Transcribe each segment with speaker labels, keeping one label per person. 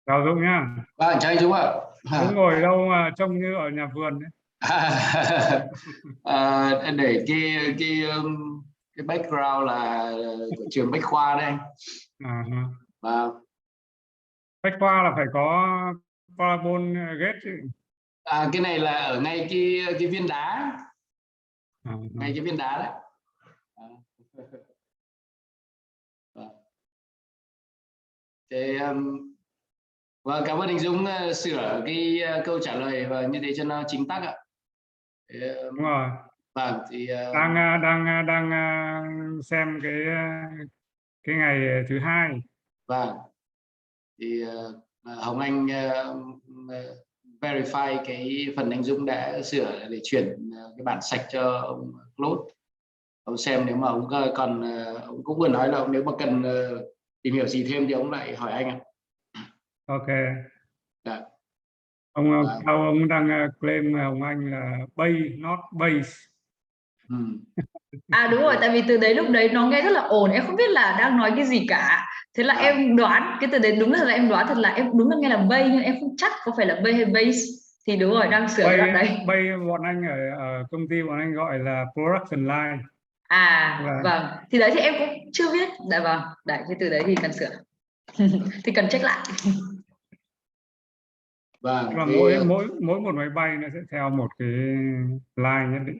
Speaker 1: Chào Dũng nhá.
Speaker 2: Vâng, chào anh Dũng ạ.
Speaker 1: Dũng ngồi đâu mà trông như ở nhà vườn đấy.
Speaker 2: Để cái background là của trường Bách Khoa đây anh.
Speaker 1: À,
Speaker 2: Vâng.
Speaker 1: Bách khoa là phải có parabol gate chứ.
Speaker 2: Cái này là ở ngay cái viên đá,
Speaker 1: À,
Speaker 2: ngay cái viên đá đấy. Vâng. Thế vâng, cảm ơn anh Dũng sửa cái câu trả lời và như thế cho nó chính xác ạ. Thế,
Speaker 1: đúng rồi.
Speaker 2: vâng thì
Speaker 1: Đang xem cái ngày thứ hai.
Speaker 2: vâng thì Hồng Anh verify cái phần anh Dũng đã sửa để chuyển cái bản sạch cho ông Claude. Ông xem nếu mà ông còn ông cũng vừa nói là nếu mà cần tìm hiểu gì thêm thì ông lại hỏi anh ạ.
Speaker 1: Ok.
Speaker 2: Dạ.
Speaker 1: Ông đang claim Hồng Anh là bay not base.
Speaker 3: Đúng rồi, tại vì từ đấy lúc đấy nó nghe rất là ồn, em không biết là đang nói cái gì cả. Thế là em đoán cái từ đấy đúng là em đoán thật là em đúng là nghe là bay, nhưng em không chắc có phải là bay hay base. Thì đúng rồi, đang sửa cái đoạn đấy.
Speaker 1: Bay bọn anh ở công ty bọn anh gọi là production line.
Speaker 3: Vâng, thì đấy thì em cũng chưa biết. Dạ vâng, đấy cái từ đấy thì cần sửa. Thì cần check lại.
Speaker 2: Vâng,
Speaker 1: Và mỗi một máy bay nó sẽ theo một cái line nhất định.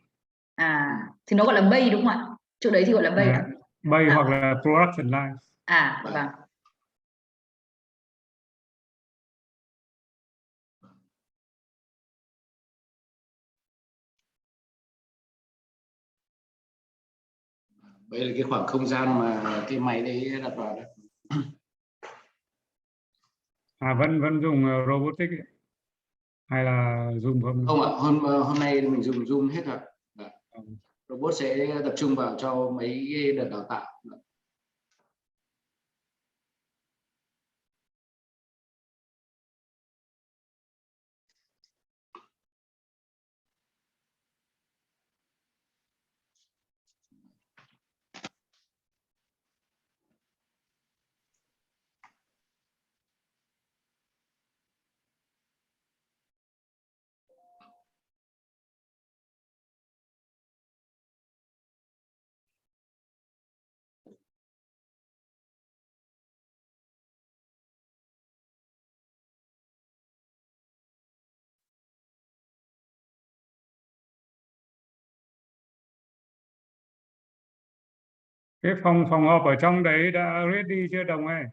Speaker 3: Thì nó gọi là bay đúng không ạ? Chỗ đấy thì gọi là bay ạ.
Speaker 1: Bay hoặc là production line.
Speaker 3: Vâng.
Speaker 2: Đây là cái khoảng không gian mà cái máy đấy đặt vào đấy.
Speaker 1: Vẫn dùng robotic ấy. Hay là dùng
Speaker 2: Không ạ, hôm nay mình dùng Zoom hết rồi. Robot sẽ tập trung vào cho mấy cái đợt đào tạo.
Speaker 1: cái phòng họp ở trong đấy đã ready chưa Đồng ơi?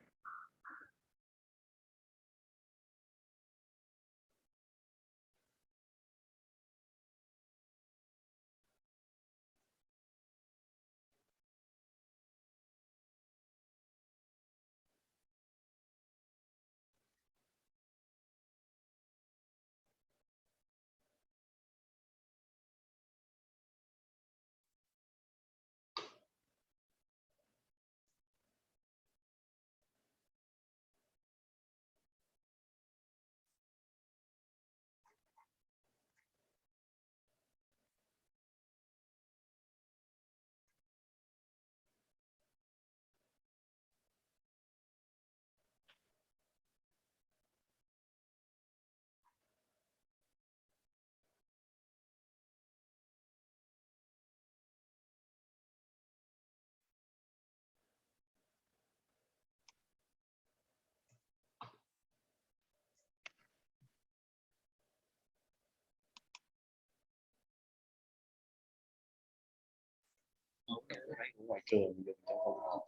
Speaker 4: Ngoài trường dùng trong phòng học.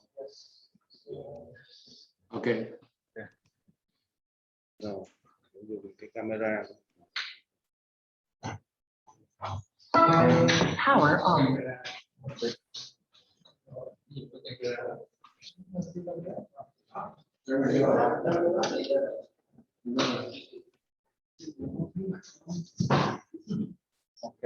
Speaker 2: Ok.
Speaker 4: Rồi, dùng cái camera.
Speaker 3: Power on.
Speaker 4: Ok.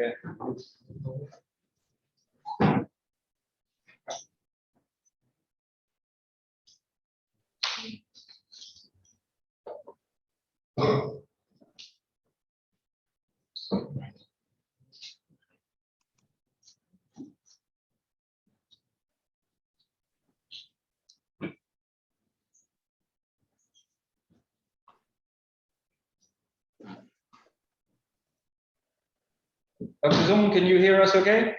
Speaker 5: Dr. Dung, can you hear us okay?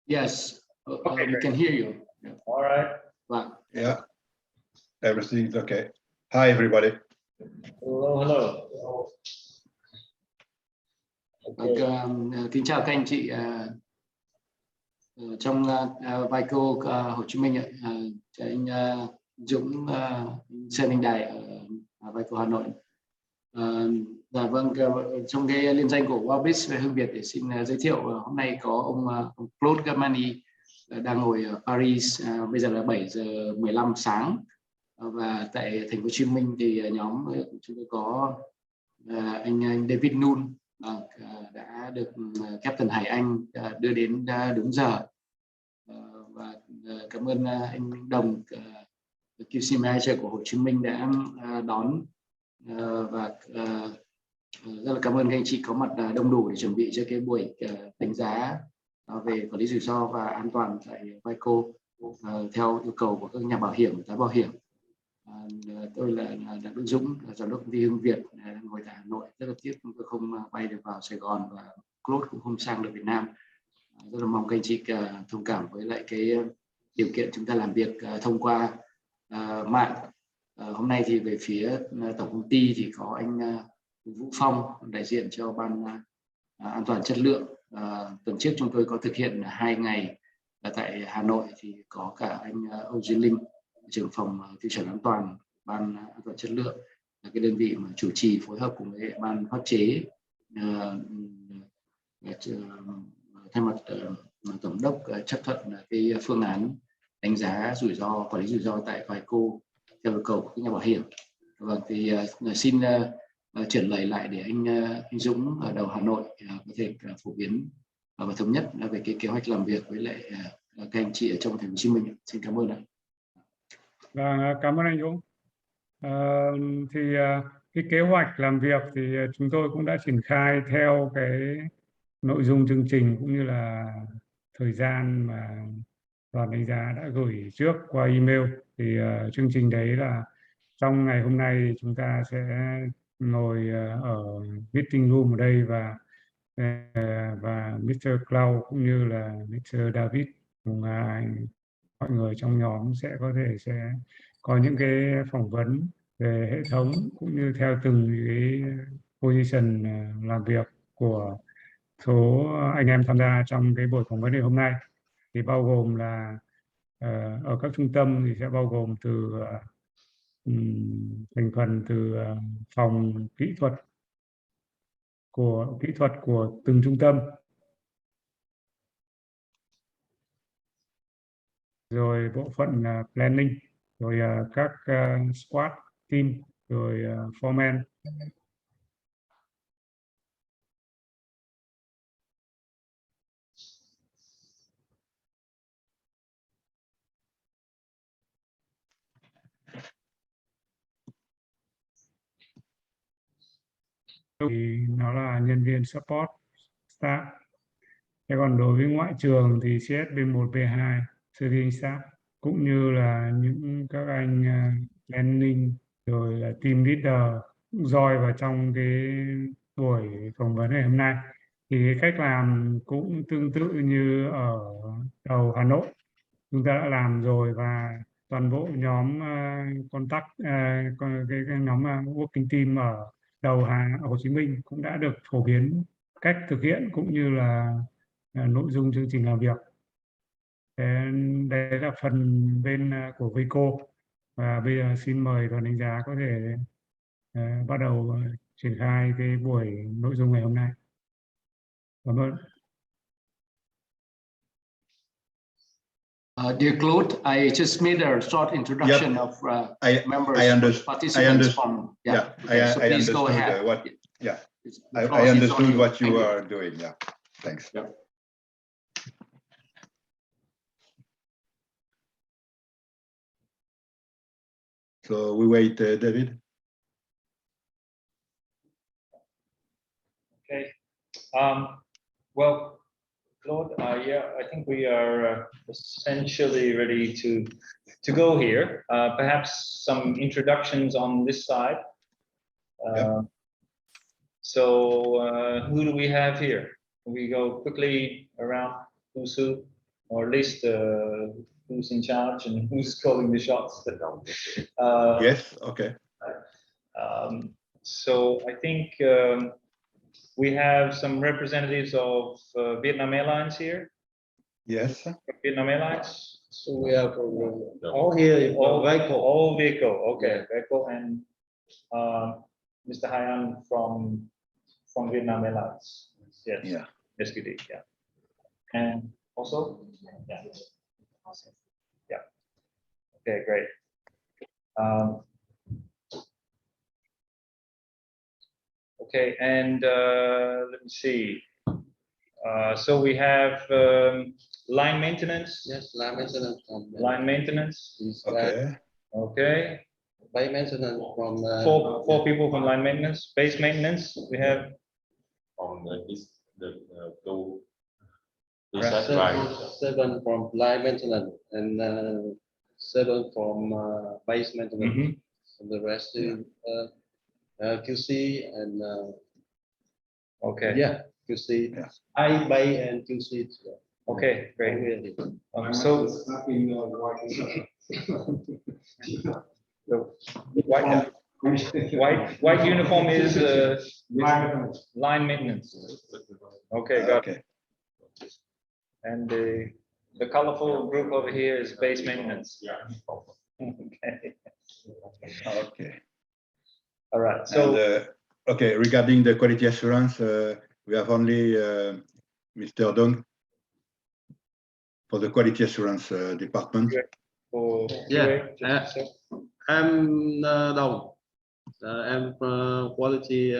Speaker 2: Yes,
Speaker 5: Okay,
Speaker 2: we
Speaker 5: great.
Speaker 2: can hear you. Yeah.
Speaker 5: All right.
Speaker 2: Vâng.
Speaker 6: Yeah, everything's okay. Hi, everybody.
Speaker 5: Hello, hello.
Speaker 2: Kính chào các anh chị trong VAECO Hồ Chí Minh ạ. Anh Dũng, Sơn Anh Đài ở VAECO Hà Nội. Dạ vâng, trong cái liên danh của Wabis về Hương Việt để xin giới thiệu, hôm nay có ông Claude Gamani đang ngồi ở Paris, bây giờ là 7 giờ 15 sáng, và tại thành phố Hồ Chí Minh thì nhóm chúng tôi có anh David Nun đã được Captain Hải Anh đưa đến đúng giờ, và cảm ơn anh Đồng, QC Manager của Hồ Chí Minh đã đón, và rất là cảm ơn các anh chị có mặt đông đủ để chuẩn bị cho cái buổi đánh giá về quản lý rủi ro và an toàn tại VAECO theo yêu cầu của các nhà bảo hiểm, tái bảo hiểm. Tôi là Đặng Đức Dũng, giám đốc công ty Hương Việt, đang ngồi tại Hà Nội. Rất là tiếc tôi không bay được vào Sài Gòn và Claude cũng không sang được Việt Nam. Rất là mong các anh chị thông cảm với lại cái điều kiện chúng ta làm việc thông qua mạng. Hôm nay thì về phía tổng công ty thì có anh Vũ Phong, đại diện cho ban an toàn chất lượng. Tuần trước chúng tôi có thực hiện 2 ngày tại Hà Nội, thì có cả anh Âu Duy Linh, trưởng phòng tiêu chuẩn an toàn ban an toàn chất lượng, là cái đơn vị mà chủ trì phối hợp cùng với ban pháp chế, thay mặt tổng đốc chấp thuận cái phương án đánh giá rủi ro, quản lý rủi ro tại VAECO theo yêu cầu của các nhà bảo hiểm. Vâng, thì xin chuyển lời lại để anh Dũng ở đầu Hà Nội có thể phổ biến và thống nhất về cái kế hoạch làm việc với lại các anh chị ở trong thành phố Hồ Chí Minh. Xin cảm ơn ạ.
Speaker 1: Vâng, cảm ơn anh Dũng. Cái kế hoạch làm việc thì chúng tôi cũng đã triển khai theo cái nội dung chương trình cũng như là thời gian mà đoàn đánh giá đã gửi trước qua email. Thì chương trình đấy là trong ngày hôm nay chúng ta sẽ ngồi ở meeting room ở đây, và Mr. Cloud cũng như là Mr. David cùng mọi người trong nhóm sẽ có những cái phỏng vấn về hệ thống cũng như theo từng cái position làm việc của số anh em tham gia trong cái buổi phỏng vấn ngày hôm nay. Thì bao gồm là ở các trung tâm thì sẽ bao gồm từ thành phần từ phòng kỹ thuật của từng trung tâm, rồi bộ phận planning, rồi các squad team, rồi foreman. Thì nó là nhân viên support staff. Thế còn đối với ngoại trường thì CS B1, B2, serving staff, cũng như là những các anh planning, rồi là team leader cũng join vào trong cái buổi phỏng vấn ngày hôm nay. Thì cái cách làm cũng tương tự như ở đầu Hà Nội chúng ta đã làm rồi, và toàn bộ nhóm contact, cái nhóm working team ở đầu Hồ Chí Minh cũng đã được phổ biến cách thực hiện cũng như là nội dung chương trình làm việc. Đấy là phần bên của VAECO, và bây giờ xin mời đoàn đánh giá có thể bắt đầu triển khai cái buổi nội dung ngày hôm nay. Cảm ơn.
Speaker 2: Dear Claude, I just made a short introduction of members, participants from.
Speaker 6: I
Speaker 2: please
Speaker 6: understood
Speaker 2: go ahead.
Speaker 6: I understood what you are doing. Yeah, thanks.
Speaker 2: Yeah.
Speaker 6: So we wait, David.
Speaker 5: Okay. Well, Claude, yeah, I think we are essentially ready to go here. Perhaps some introductions on this side.
Speaker 6: Yep.
Speaker 5: So who do we have here? we go quickly around who's who, or at least who's in charge and who's calling the shots?
Speaker 6: Yes, okay.
Speaker 5: So I think we have some representatives of Vietnam Airlines here.
Speaker 6: Yes.
Speaker 5: Vietnam Airlines.
Speaker 4: So we have all here, all VAECO.
Speaker 5: All VAECO. Okay,
Speaker 4: Yeah.
Speaker 5: VAECO and Mr. Haiyan from Vietnam Airlines. Yes.
Speaker 6: Yeah.
Speaker 5: SQD. Yeah. And also. Yeah. Yeah. Okay. Great. Okay, and let me see. So we have line maintenance.
Speaker 4: Yes, line maintenance from
Speaker 5: Line maintenance.
Speaker 6: Okay.
Speaker 5: Okay.
Speaker 4: base maintenance from
Speaker 5: Four people from line maintenance. Base maintenance. We have
Speaker 7: On the two
Speaker 5: Right.
Speaker 4: seven from line maintenance and 7 from base maintenance.
Speaker 5: Mhm.
Speaker 4: And the rest is QC and
Speaker 5: Okay.
Speaker 4: yeah, QC.
Speaker 6: Yeah.
Speaker 4: I base and QC.
Speaker 5: Okay, great.
Speaker 4: Really.
Speaker 5: So the white uniform is line maintenance. Okay, got it.
Speaker 6: Okay.
Speaker 5: And the colorful group over here is base maintenance. Okay.
Speaker 6: Okay.
Speaker 5: All right.
Speaker 6: And,
Speaker 5: So
Speaker 6: okay, regarding the quality assurance, we have only Mr. Dong for the quality assurance department.
Speaker 5: for
Speaker 4: Yeah,
Speaker 5: QA, just so.
Speaker 4: I'm Dong. I'm quality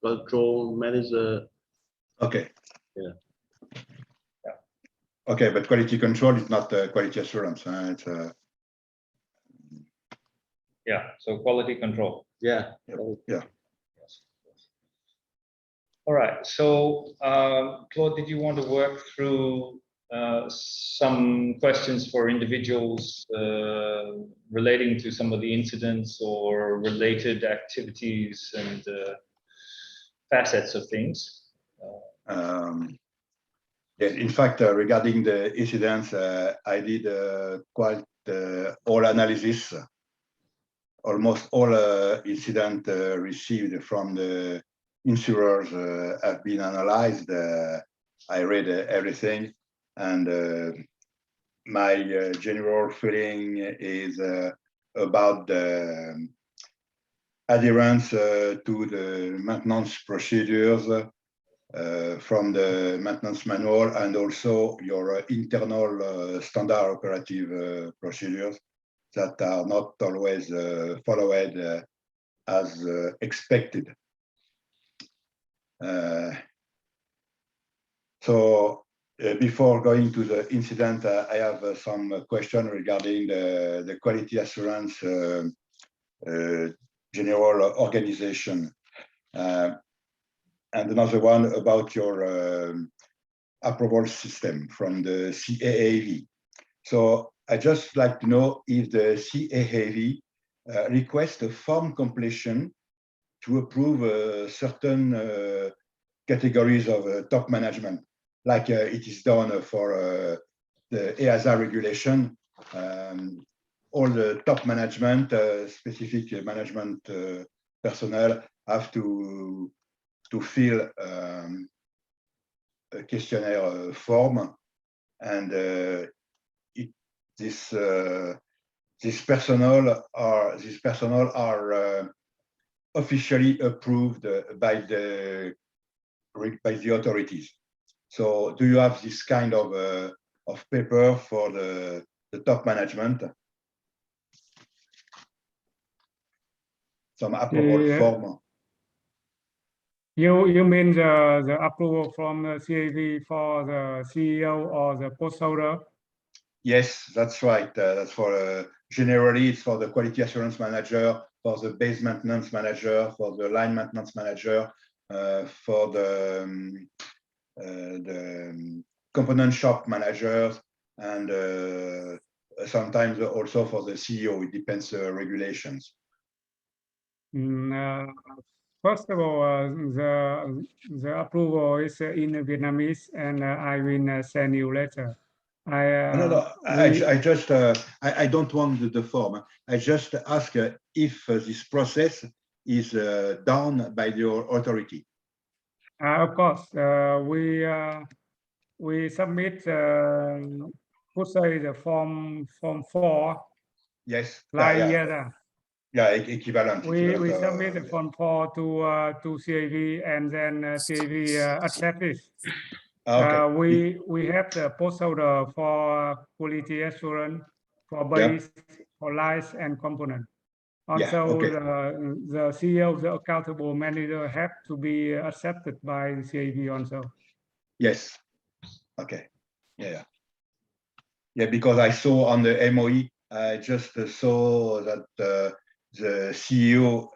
Speaker 4: control manager.
Speaker 6: Okay.
Speaker 4: Yeah.
Speaker 6: Okay, but quality control is not quality assurance. It's
Speaker 5: Yeah, so quality control.
Speaker 4: Yeah.
Speaker 6: yeah.
Speaker 5: All right. So Claude, did you want to work through some questions for individuals relating to some of the incidents or related activities and facets of things?
Speaker 6: Yes, in fact, regarding the incidents, I did quite all analysis. Almost all incident received from the insurers have been analyzed. I read everything, and my general feeling is about the adherence to the maintenance procedures from the maintenance manual and also your internal standard operative procedures that are not always followed as expected. So before going to the incident, I have some question regarding the quality assurance general organization. And another one about your approval system from the CAAV. So I just like to know if the CAAV requests a form completion to approve certain categories of top management, like it is done for the EASA regulation. All the top management, specific management personnel have to fill a questionnaire form, and this personnel are officially approved by the authorities. So do you have this kind of paper for the top management? Some approval form.
Speaker 1: You mean the approval from the CAV for the CEO or the post holder?
Speaker 6: Yes, that's right. That's for generally it's for the quality assurance manager, for the base maintenance manager, for the line maintenance manager, for the component shop managers, and sometimes also for the CEO. It depends regulations.
Speaker 1: First of all, the approval is in Vietnamese, and I will send you later.
Speaker 6: No, I just I don't want the form. I just ask if this process is done by your authority.
Speaker 1: Of course, we submit could say the form 4.
Speaker 6: Yes.
Speaker 1: Like
Speaker 6: Yeah. Yeah, equivalent.
Speaker 1: we submit the form 4 to CAV, and then CAV accept it.
Speaker 6: Okay.
Speaker 1: We have the post holder for quality assurance, for base, for lights and component. Also,
Speaker 6: okay.
Speaker 1: the CEO, the accountable manager, have to be accepted by CAV also.
Speaker 6: Yes. Okay. Yeah. Yeah, because I saw on the MOE, I just saw that the CEO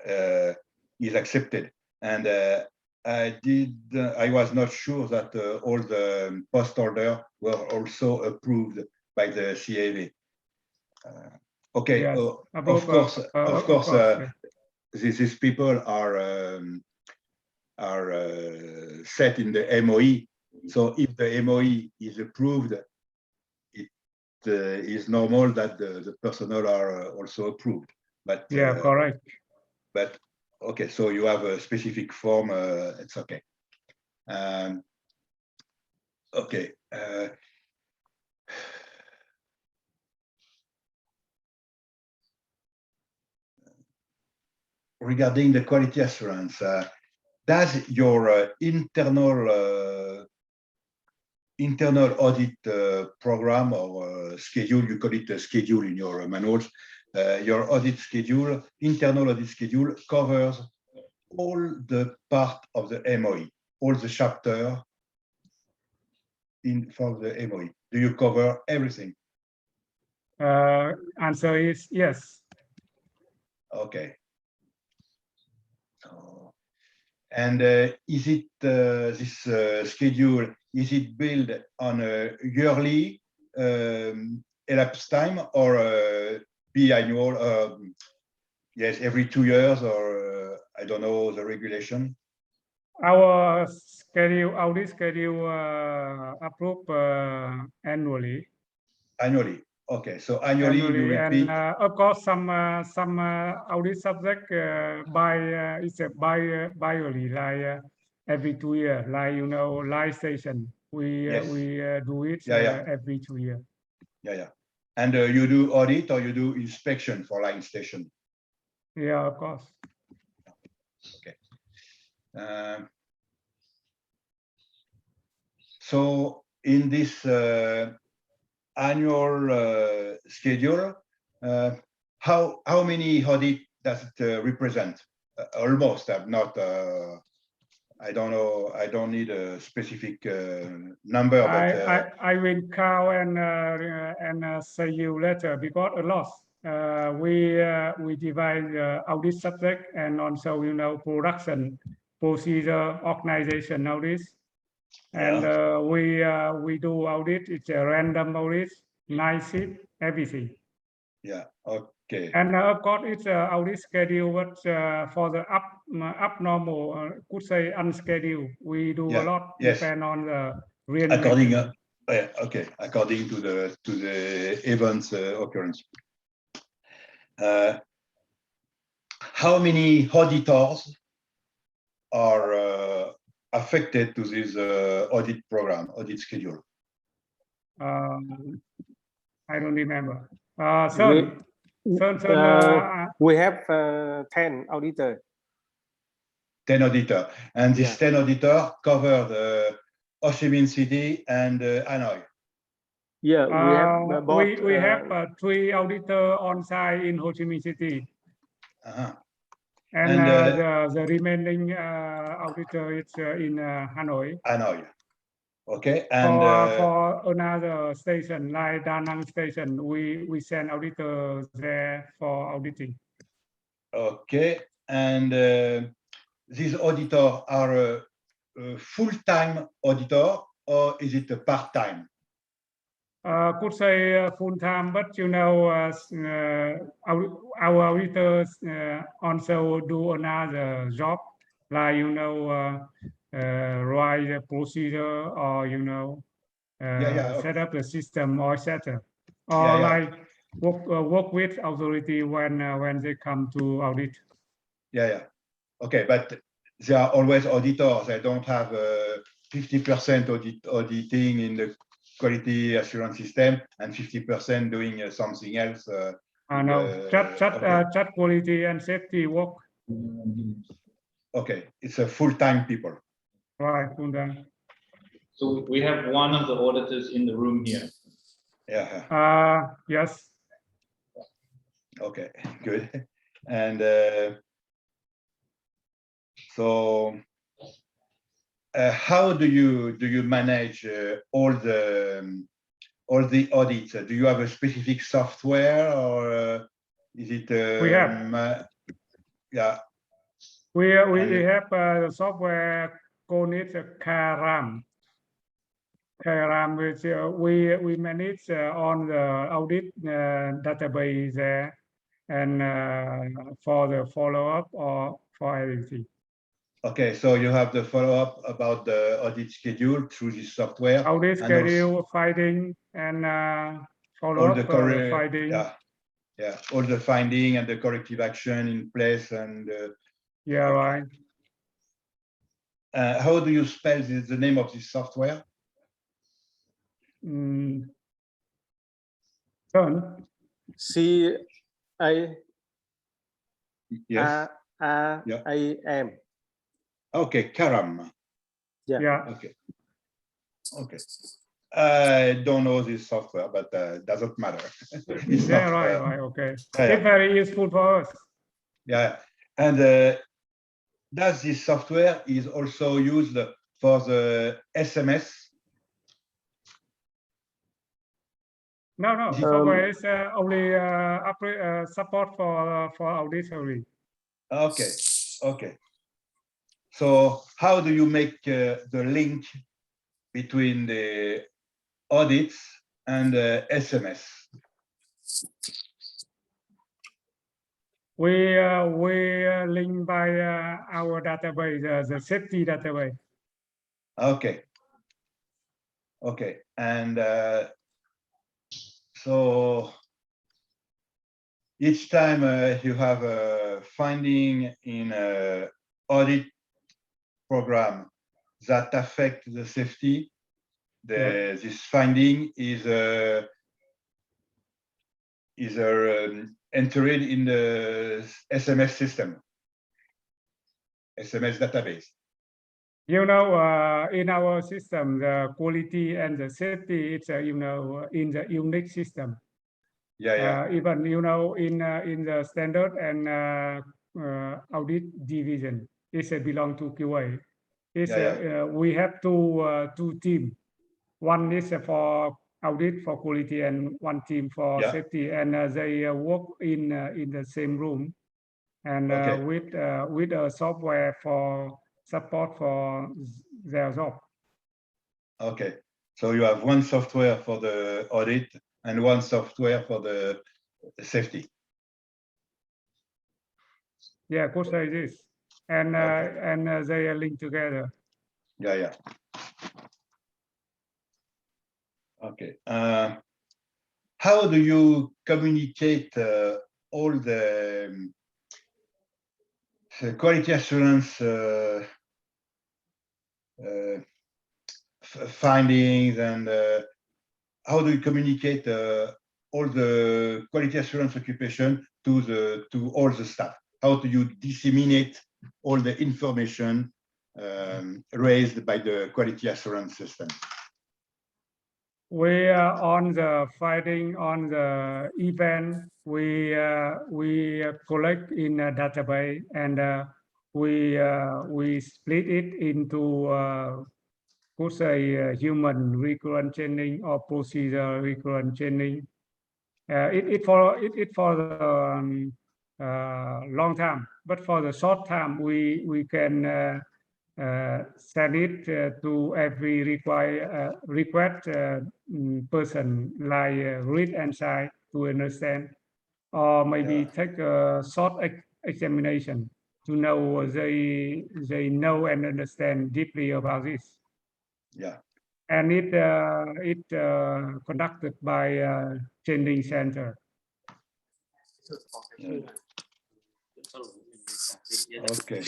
Speaker 6: is accepted, and I was not sure that all the post order were also approved by the CAV. Okay.
Speaker 1: Yes,
Speaker 6: Of course,
Speaker 1: yeah.
Speaker 6: these people are set in the MOE. So if the MOE is approved, is normal that the personnel are also approved. But
Speaker 1: yeah, correct.
Speaker 6: But okay, so you have a specific form. It's okay. Okay. Regarding the quality assurance, does your internal audit program or schedule, you call it a schedule in your manuals, your audit schedule, internal audit schedule covers all the part of the MOE, all the chapter for the MOE. Do you cover everything?
Speaker 1: Answer is yes.
Speaker 6: Okay. And is it this schedule, is it built on a yearly elapsed time or biannual? Yes, every 2 years, or I don't know the regulation.
Speaker 1: Our schedule, audit schedule, approved annually.
Speaker 6: Annually. Okay, so annually you repeat.
Speaker 1: And of course, some audit subject it's a bi-yearly, like every 2 years, like live station. We do it every 2 years.
Speaker 6: Yeah. And you do audit or you do inspection for line station?
Speaker 1: Yeah, of course.
Speaker 6: Okay. So in this annual schedule, how many audit does it represent? Almost. I'm not. I don't know. I don't need a specific number. But
Speaker 1: I will count and say you later, because a lot. We divide audit subject and also production, procedure, organization audit. And we do audit. It's a random audit, night shift, everything.
Speaker 6: Yeah. Okay.
Speaker 1: And of course, it's an audit schedule, but for the abnormal, could say unscheduled, we do a lot. Depend on the real.
Speaker 6: According, okay, according to the events occurrence. How many auditors are affected to this audit program, audit schedule?
Speaker 1: I don't remember.
Speaker 8: We have 10 auditors.
Speaker 6: 10 auditors, and this 10 auditors cover the Ho Chi Minh City and Hanoi.
Speaker 8: Yeah, we
Speaker 1: have 3 auditors on site in Ho Chi Minh City. And the remaining auditor is in Hanoi.
Speaker 6: Hanoi. Okay. And
Speaker 1: for another station like Da Nang station, we send auditors there for auditing.
Speaker 6: Okay. And these auditors are a full-time auditor, or is it a part-time?
Speaker 1: Could say full-time, but our auditors also do another job. like write the procedure, or set up the system, or etc. Or like work with authority when they come to audit.
Speaker 6: Okay, but they are always auditors. They don't have 50% auditing in the quality assurance system and 50% doing something else.
Speaker 1: No, just quality and safety work.
Speaker 6: Okay, it's a full-time people.
Speaker 1: Right, full-time.
Speaker 5: So we have one of the auditors in the room here.
Speaker 1: Yes.
Speaker 6: Okay, good. And so how do you manage all the audits? Do you have a specific software, or is it?
Speaker 1: We have. We have the software called CARAM. CARAM, which we manage on the audit database there, and for the follow-up or for everything.
Speaker 6: Okay, so you have the follow-up about the audit schedule through this software.
Speaker 1: Audit schedule, finding, and follow-up finding.
Speaker 6: All the finding and the corrective action in place, and
Speaker 1: right.
Speaker 6: How do you spell the name of this software?
Speaker 8: CARAM.
Speaker 6: Okay, CARAM.
Speaker 8: Yeah.
Speaker 6: Okay. I don't know this software, but doesn't matter.
Speaker 1: Right. Okay. It's very useful for us.
Speaker 6: And does this software is also used for the SMS?
Speaker 1: No. Software is only support for audit only.
Speaker 6: Okay. So how do you make the link between the audits and the SMS?
Speaker 1: We link by our database, the safety database.
Speaker 6: Okay. And so each time you have a finding in an audit program that affect the safety, this finding is entered in the SMS system, SMS database.
Speaker 1: In our system, the quality and the safety, it's in the unique system. Even in the standard and audit division, it's belong to QA. We have two teams. One is for audit for quality, and one team for safety, and they work in the same room, and with a software for support for their job.
Speaker 6: Okay, so you have one software for the audit and one software for the safety.
Speaker 1: Could say this, and they are linked together.
Speaker 6: Okay. How do you communicate all the quality assurance findings, and how do you communicate all the quality assurance occupation to all the staff? How do you disseminate all the information raised by the quality assurance system?
Speaker 1: We are on the finding on the event. We collect in a database, and we split it into could say human recurrent chaining or procedure recurrent chaining. It for the long time, but for the short time, we can send it to every request person, like read and cite to understand, or maybe take a short examination to know they know and understand deeply about this.
Speaker 6: Yeah.
Speaker 1: And it conducted by training center.
Speaker 6: Yeah. Okay.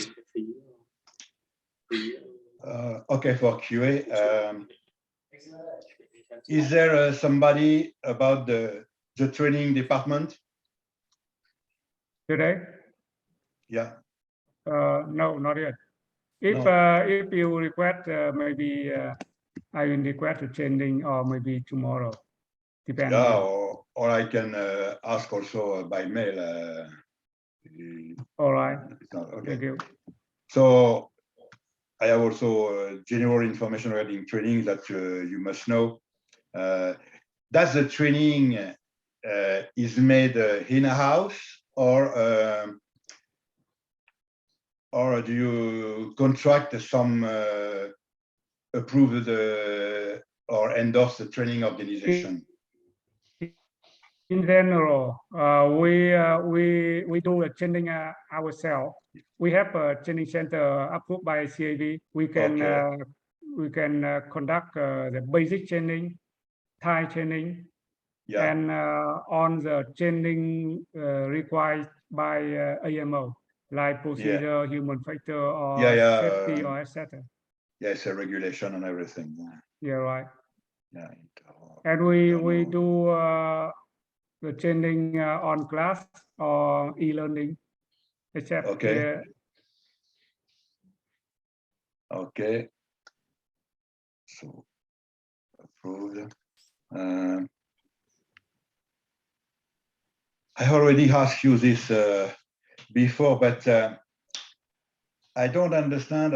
Speaker 6: Okay, for QA, is there somebody about the training department
Speaker 1: Today?
Speaker 6: Yeah.
Speaker 1: No, not yet. If
Speaker 6: No.
Speaker 1: if you request, maybe I will request a training, or maybe tomorrow, depending.
Speaker 6: Yeah, or I can ask also by mail.
Speaker 1: All right.
Speaker 6: Okay.
Speaker 1: Thank you.
Speaker 6: So I have also general information regarding training that you must know. Does the training is made in-house, or do you contract some approved or endorse the training organization?
Speaker 1: In general, we do the training ourselves. We have a training center approved by CAV. We can conduct the basic training, Thai training,
Speaker 6: Yeah.
Speaker 1: and on the training required by AMO, like procedure, human factor, or safety, or etc.
Speaker 6: Yes, a regulation and everything.
Speaker 1: Yeah, right.
Speaker 6: Yeah.
Speaker 1: And we do the training on class or e-learning, except
Speaker 6: Okay. Okay. So approved. I already asked you this before, but I don't understand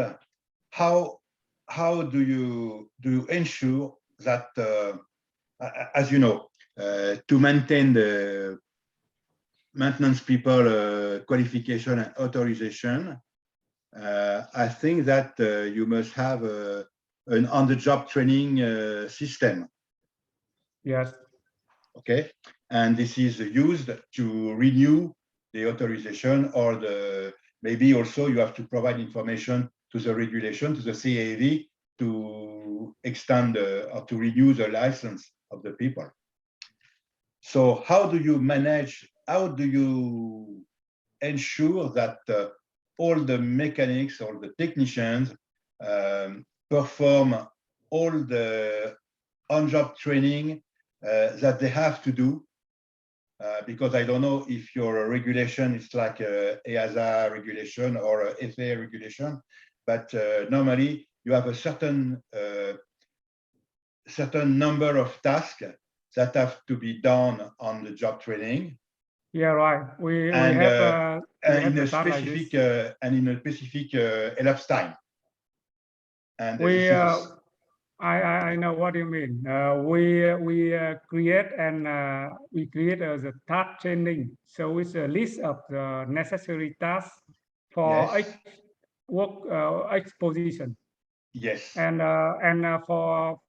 Speaker 6: how do you ensure that, as you know, to maintain the maintenance people qualification and authorization, I think that you must have an on-the-job training system.
Speaker 1: Yes.
Speaker 6: Okay, and this is used to renew the authorization, or maybe also you have to provide information to the regulation, to the CAV, to extend or to renew the license of the people. So how do you manage, how do you ensure that all the mechanics or the technicians perform all the on-job training that they have to do? Because I don't know if your regulation is like a EASA regulation or a FAA regulation, but normally you have a certain number of tasks that have to be done on the job training.
Speaker 1: Yeah, right. We have
Speaker 6: in a specific elapsed time. And
Speaker 1: I know what you mean. We create the task training. So it's a list of the necessary tasks for each work each position.
Speaker 6: Yes.
Speaker 1: And for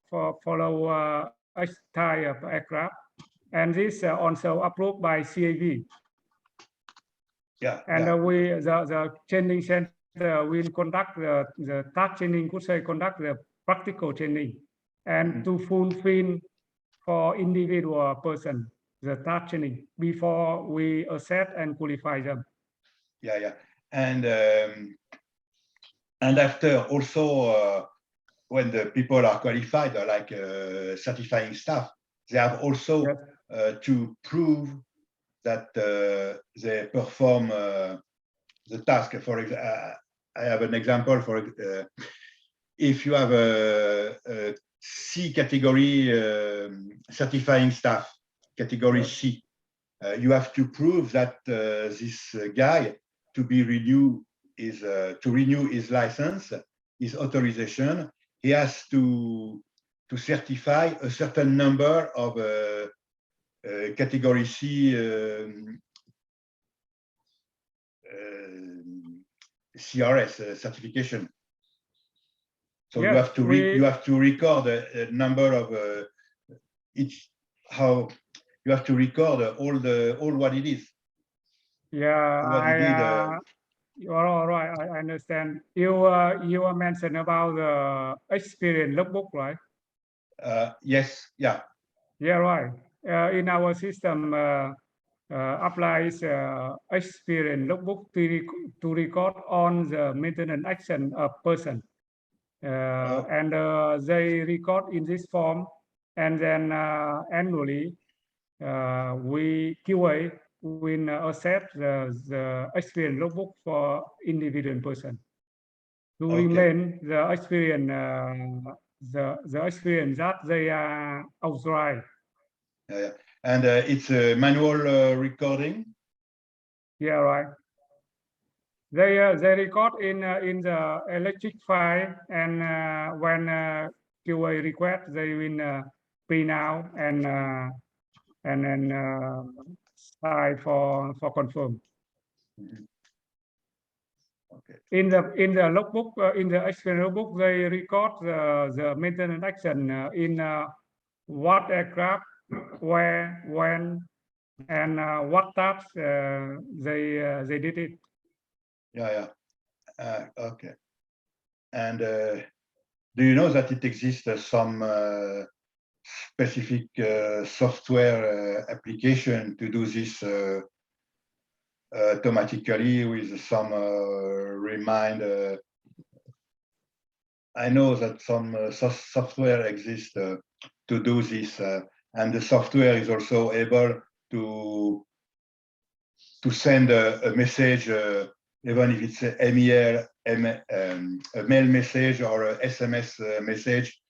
Speaker 1: follow each type of aircraft, and this also approved by CAV.
Speaker 6: Yeah.
Speaker 1: And the training center will conduct the task training, could say conduct the practical training, and to fulfill for individual person the task training before we accept and qualify them.
Speaker 6: Yeah. And after also when the people are qualified, like certifying staff, they have also to prove that they perform the task. For example, I have an example. For if you have a C category certifying staff, category C, you have to prove that this guy to renew his license, his authorization. He has to certify a certain number of category C CRS certification. So you have to record a number of each, how you have to record all what it is.
Speaker 1: Yeah, All right, I understand. You mentioned about the experience logbook, right?
Speaker 6: Yes, yeah.
Speaker 1: Yeah, right. In our system, applies experience logbook to record on the maintenance action of person. And they record in this form, and then annually we QA will accept the experience logbook for individual person to remain the experience the experience that they are authorized.
Speaker 6: Yeah. And it's a manual recording.
Speaker 1: Yeah, right. They record in the electric file, and when QA request, they will print out and then sign for confirm.
Speaker 6: Okay.
Speaker 1: In the logbook, in the experience logbook, they record the maintenance action in what aircraft, where, when, and what tasks they did it.
Speaker 6: Yeah, yeah. Okay. And do you know that it exists some specific software application to do this automatically with some reminder? I know that some software exists to do this, and the software is also able to send a message, even if it's a mail message or a SMS message,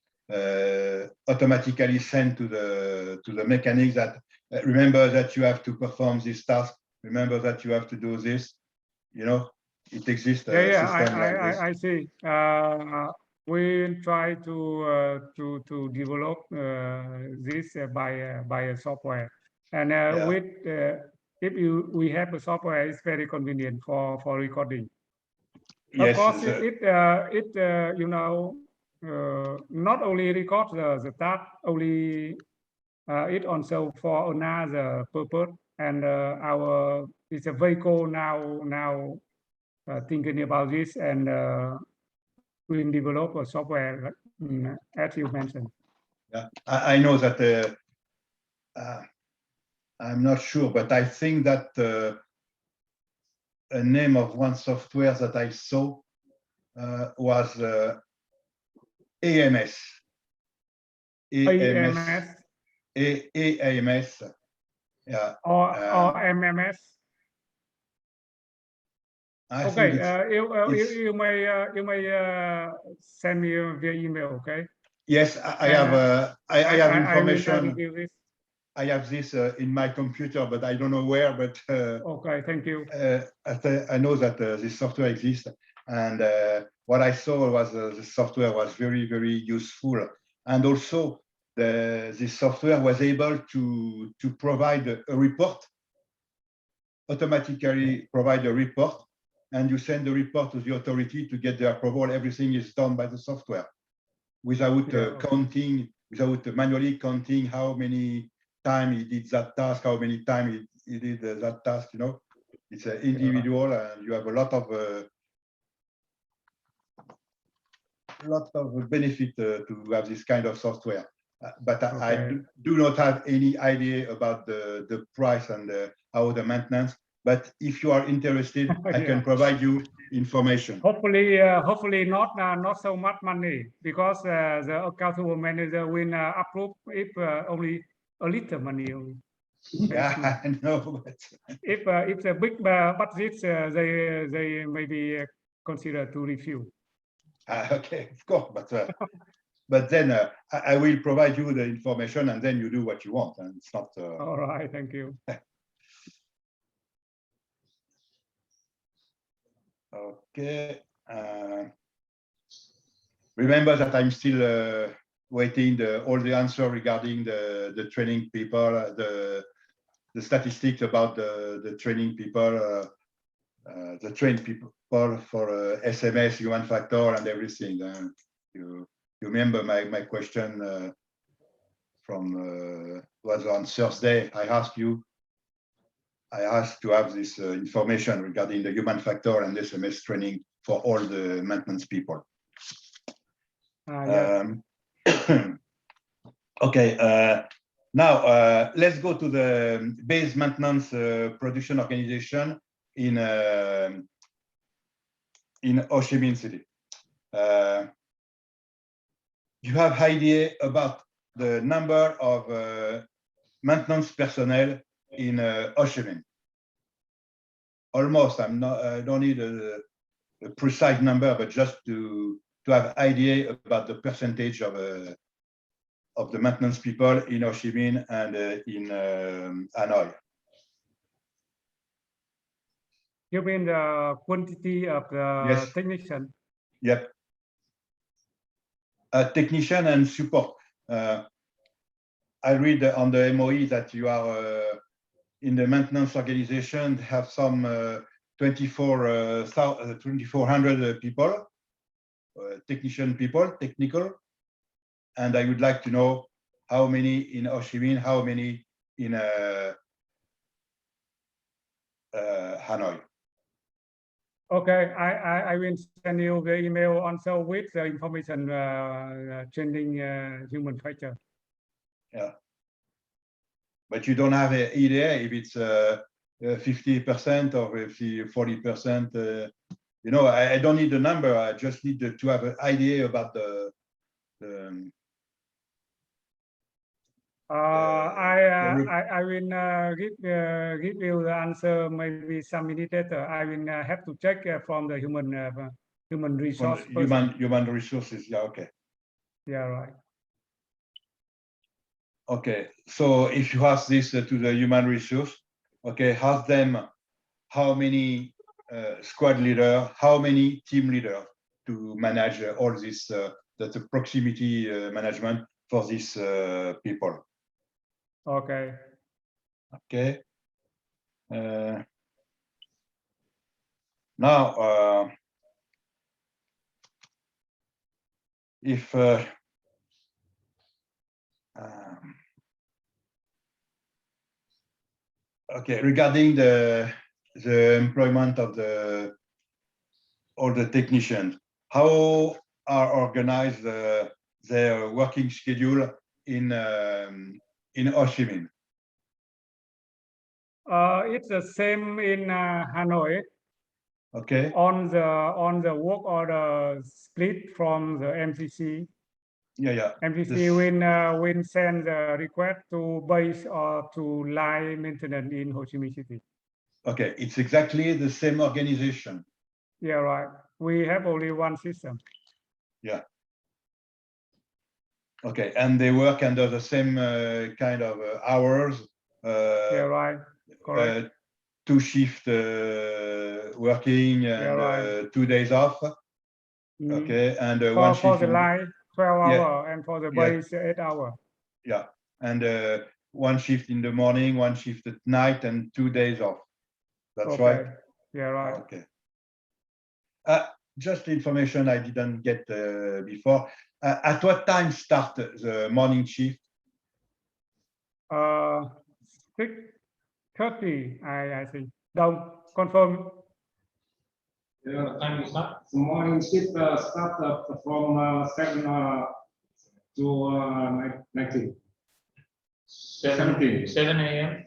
Speaker 6: automatically sent to the mechanic that remember that you have to perform this task. Remember that you have to do this. You know, it exists.
Speaker 1: I see. We try to develop this by a software, and with if we have a software, it's very convenient for recording. Of course, it you know not only record the task, only it also for another purpose, and it's a VAECO now. Thinking about this, and we develop a software as you mentioned.
Speaker 6: Yeah, I know that I'm not sure, but I think that a name of one software that I saw was AMS.
Speaker 1: AMS.
Speaker 6: AMS. Yeah.
Speaker 1: Or MMS. Okay, you may send me via email. Okay.
Speaker 6: Yes, I have information. I have this in my computer, but I don't know where. But
Speaker 1: okay, thank you.
Speaker 6: I know that this software exists, and what I saw was the software was very, very useful, and also this software was able to provide a report, automatically provide a report, and you send the report to the authority to get the approval. Everything is done by the software without counting, without manually counting how many time he did that task, how many time he did that task. You know, it's an individual, and you have a lot of benefit to have this kind of software. But I do not have any idea about the price and how the maintenance. But if you are interested, I can provide you information.
Speaker 1: Hopefully not so much money, because the accountable manager will approve if only a little money. Only.
Speaker 6: Yeah, I know. But
Speaker 1: if it's a big budget, they maybe consider to review.
Speaker 6: Okay, of course, but then I will provide you the information, and then you do what you want, and it's not.
Speaker 1: All right, thank you.
Speaker 6: Okay. Remember that I'm still waiting all the answer regarding the training people, the statistics about the training people, the trained people for SMS, human factor, and everything. You remember my question from was on Thursday. I asked you I asked to have this information regarding the human factor and SMS training for all the maintenance people.
Speaker 1: Yeah.
Speaker 6: Okay, now let's go to the base maintenance production organization in Ho Chi Minh City. You have idea about the number of maintenance personnel in Ho Chi Minh? Almost. I don't need a precise number, but just to have idea about the percentage of the maintenance people in Ho Chi Minh and in Hanoi.
Speaker 1: You mean the quantity of the
Speaker 6: Yes.
Speaker 1: technician?
Speaker 6: Yep. Technician and support. I read on the MOE that you are in the maintenance organization, have some 2,400 people, technician people, technical. And I would like to know how many in Ho Chi Minh, how many in Hanoi.
Speaker 1: Okay, I will send you the email also with the information training human factor.
Speaker 6: Yeah. But you don't have an idea if it's 50% or if it's 40%. You know, I don't need the number. I just need to have an idea about the
Speaker 1: I will give you the answer maybe some minutes later. I will have to check from the human resource.
Speaker 6: Human resources. Yeah. Okay.
Speaker 1: Yeah. Right.
Speaker 6: Okay. So if you ask this to the human resource, okay, ask them how many squad leader, how many team leader to manage all this, the proximity management for these people.
Speaker 1: Okay.
Speaker 6: Okay. Now, if okay, regarding the employment of all the technicians, how are organized their working schedule in Ho Chi Minh?
Speaker 1: It's the same in Hanoi.
Speaker 6: Okay.
Speaker 1: On the work order split from the MCC.
Speaker 6: Yeah.
Speaker 1: MCC will send the request to base or to line maintenance in Ho Chi Minh City.
Speaker 6: Okay, it's exactly the same organization.
Speaker 1: Yeah, right. We have only one system.
Speaker 6: Yeah. Okay, and they work under the same kind of hours.
Speaker 1: Yeah, right. Correct.
Speaker 6: 2 shift working and
Speaker 1: Yeah, right.
Speaker 6: 2 days off. Okay, and one shift
Speaker 1: for the line 12 hours and for the base 8 hours.
Speaker 6: Yeah, and 1 shift in the morning, 1 shift at night, and 2 days off. That's right.
Speaker 1: Yeah, right.
Speaker 6: Okay. Just information I didn't get before. At what time start the morning shift?
Speaker 1: 6:30, I think. Don't confirm.
Speaker 7: Time start?
Speaker 1: The morning shift start from 7 to 19.
Speaker 5: 7 a.m. 7 a.m.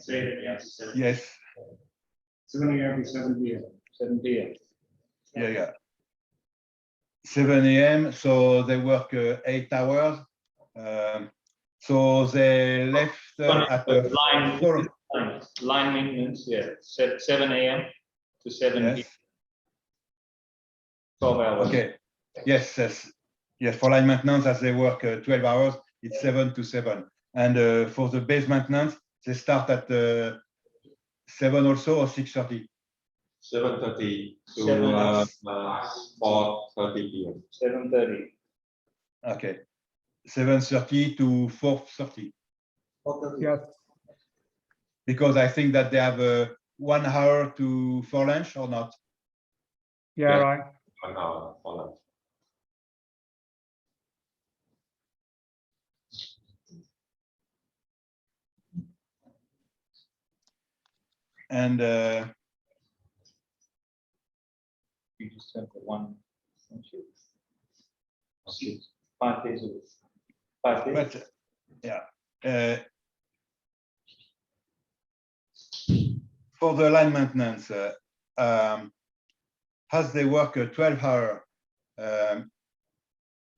Speaker 6: Yes.
Speaker 1: 7 a.m. to 7 p.m.
Speaker 5: 7 p.m.
Speaker 6: Yeah. 7 a.m. So they work 8 hours. So they left at the
Speaker 5: line maintenance. Yeah, 7 a.m. to 7 p.m. 12 hours.
Speaker 6: Okay. Yes. For line maintenance, as they work 12 hours, it's 7 to 7. And for the base maintenance, they start at 7 also or 6:30.
Speaker 7: 7:30 to 4:30 p.m.
Speaker 5: 7:30.
Speaker 6: Okay. 7:30 to 4:30.
Speaker 1: Yes.
Speaker 6: Because I think that they have 1 hour for lunch or not.
Speaker 1: Yeah, right.
Speaker 7: 1 hour for lunch.
Speaker 6: And
Speaker 5: You just have the one shift. 5 days a week. 5 days.
Speaker 6: but yeah, for the line maintenance, as they work 12 hours,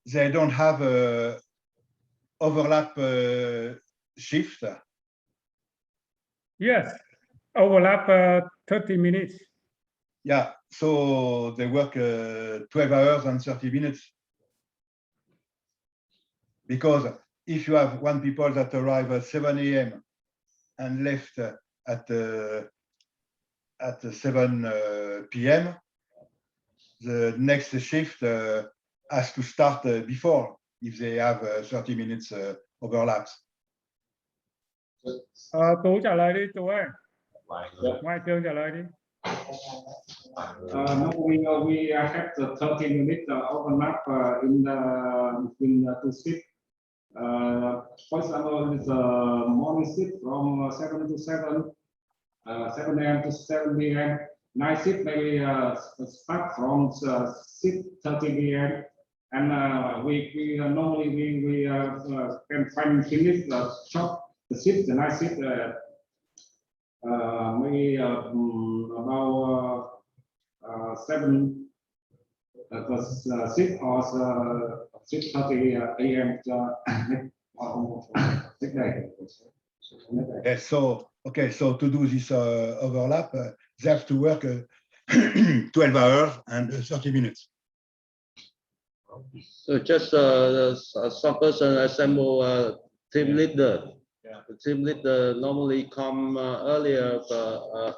Speaker 6: they don't have a overlap shift.
Speaker 1: Yes, overlap 30 minutes.
Speaker 6: Yeah, so they work 12 hours and 30 minutes. Because if you have one people that arrive at 7 a.m. and left at 7 p.m., the next shift has to start before if they have 30 minutes overlaps.
Speaker 1: Tú trả lời đi Tú ơi.
Speaker 7: Like,
Speaker 1: Ngoại trường trả lời đi.
Speaker 9: No, we have the 30 minutes overlap in between the two shifts. For example, it's a morning shift from 7 to 7, 7 a.m. to 7 p.m. Night shift maybe start from 6:30 p.m. And we normally we can finish the shift, the night shift maybe about 7 6 or 6:30 a.m. Next day.
Speaker 6: Yeah, so okay, so to do this overlap, they have to work 12 hours and 30 minutes.
Speaker 4: So just some person assemble team leader.
Speaker 5: Yeah.
Speaker 4: The team leader normally come earlier,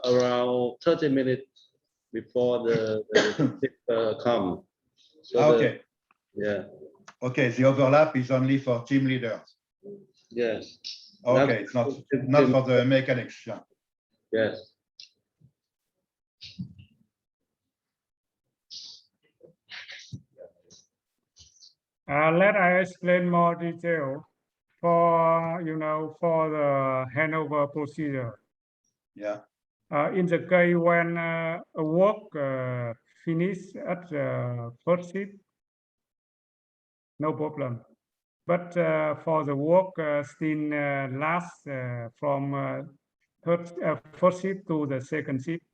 Speaker 4: around 30 minutes before the shift come. So
Speaker 6: Okay.
Speaker 4: yeah.
Speaker 6: Okay, the overlap is only for team leaders.
Speaker 4: Yes.
Speaker 6: Okay, it's not for the mechanics. Yeah.
Speaker 4: Yes.
Speaker 1: Let I explain more detail for for the handover procedure.
Speaker 6: Yeah.
Speaker 1: In the case when a work finish at the first shift, no problem. But for the work still last from first shift to the second shift,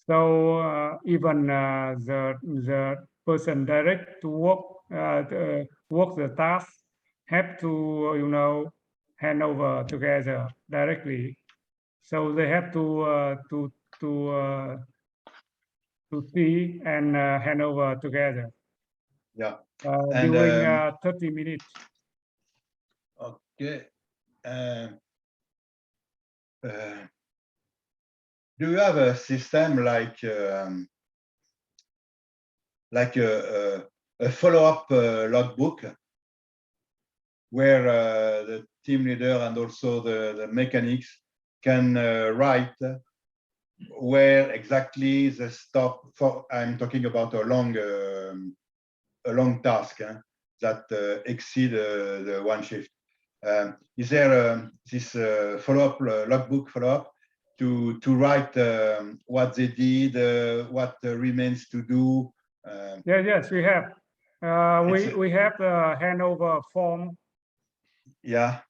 Speaker 1: so even the person direct to work the task have to hand over together directly. So they have to see and hand over together.
Speaker 6: Yeah.
Speaker 1: During 30 minutes.
Speaker 6: Okay. Do you have a system like a follow-up logbook where the team leader and also the mechanics can write where exactly the stop for? I'm talking about a long task that exceed the one shift. Is there this follow-up logbook follow-up to write what they did, what remains to do?
Speaker 1: Yes, we have. We have the handover form.
Speaker 6: Yeah.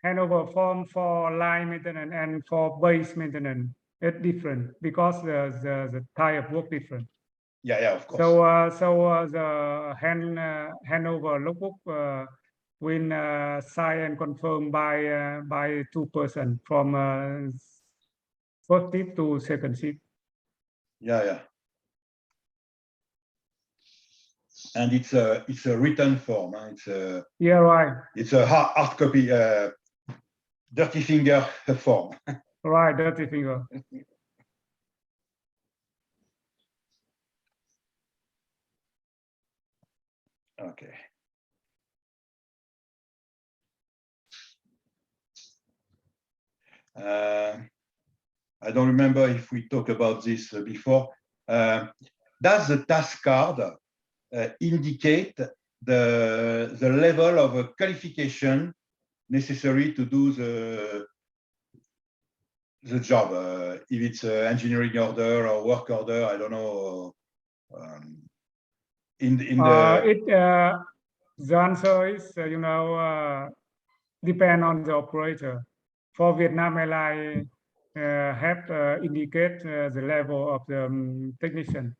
Speaker 1: Handover form for line maintenance and for base maintenance. It's different because the type of work different.
Speaker 6: Yeah, of course.
Speaker 1: So the handover logbook will sign and confirmed by 2 persons from first shift to second shift.
Speaker 6: Yeah. And it's a written form. It's a
Speaker 1: right.
Speaker 6: It's a hard copy, dirty finger form.
Speaker 1: Right, dirty finger.
Speaker 6: Okay. I don't remember if we talked about this before. Does the task card indicate the level of qualification necessary to do the job, if it's an engineering order or work order, I don't know.
Speaker 1: The answer is, depend on the operator. For Vietnam Airlines, have indicate the level of the technician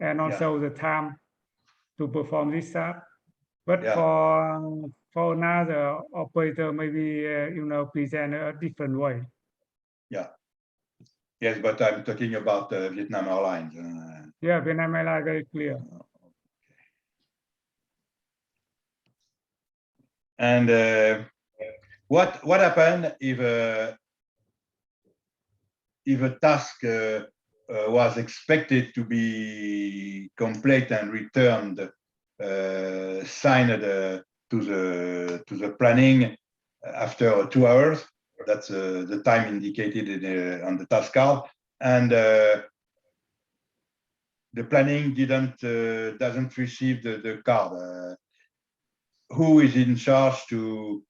Speaker 1: and also the time to perform this task. But for another operator, maybe present a different way.
Speaker 6: Yeah. Yes, but I'm talking about Vietnam Airlines.
Speaker 1: Yeah, Vietnam Airlines very clear.
Speaker 6: And what happened if a task was expected to be complete and returned, signed to the planning after 2 hours? That's the time indicated on the task card, and the planning doesn't receive the card. Who is in charge to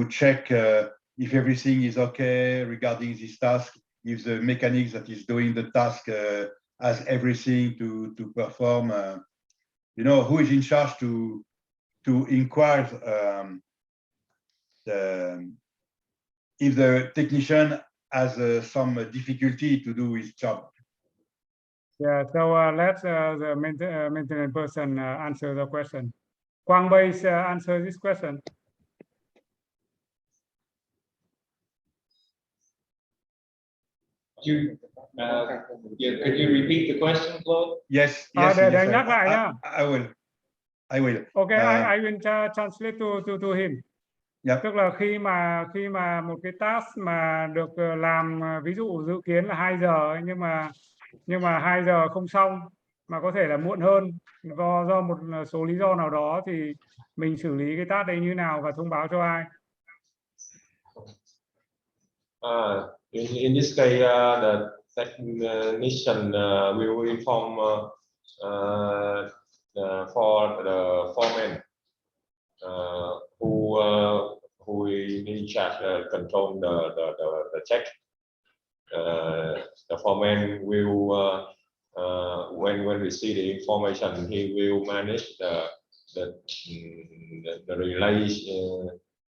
Speaker 6: check if everything is okay regarding this task? If the mechanics that is doing the task has everything to perform? Who is in charge to inquire if the technician has some difficulty to do his job?
Speaker 1: Yeah, so let the maintenance person answer the question. Quang Bai answer this question.
Speaker 5: Could you repeat the question, Claude?
Speaker 6: Yes.
Speaker 1: I
Speaker 6: will.
Speaker 1: Okay, I will translate to him.
Speaker 6: Yep.
Speaker 1: Tức là khi mà một cái task mà được làm, ví dụ dự kiến là 2 giờ nhưng mà 2 giờ không xong mà có thể là muộn hơn do một số lý do nào đó, thì mình xử lý cái task đấy như nào và thông báo cho ai?
Speaker 7: In this case, the technician will inform for the foreman who in charge control the check. The foreman will when we see the information, he will manage the relay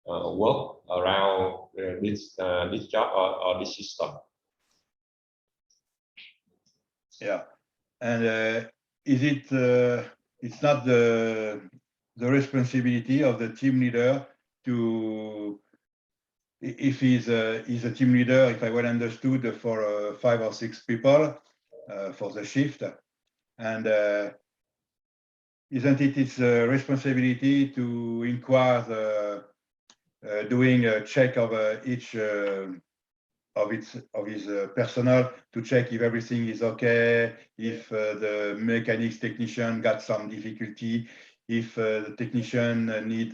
Speaker 7: work around this job or this system.
Speaker 6: Yeah, and is it? It's not the responsibility of the team leader to, if he's a team leader, if I well understood, for 5 or 6 people for the shift, and isn't it his responsibility to inquire doing a check of each of his personnel to check if everything is okay, if the mechanics technician got some difficulty, if the technician need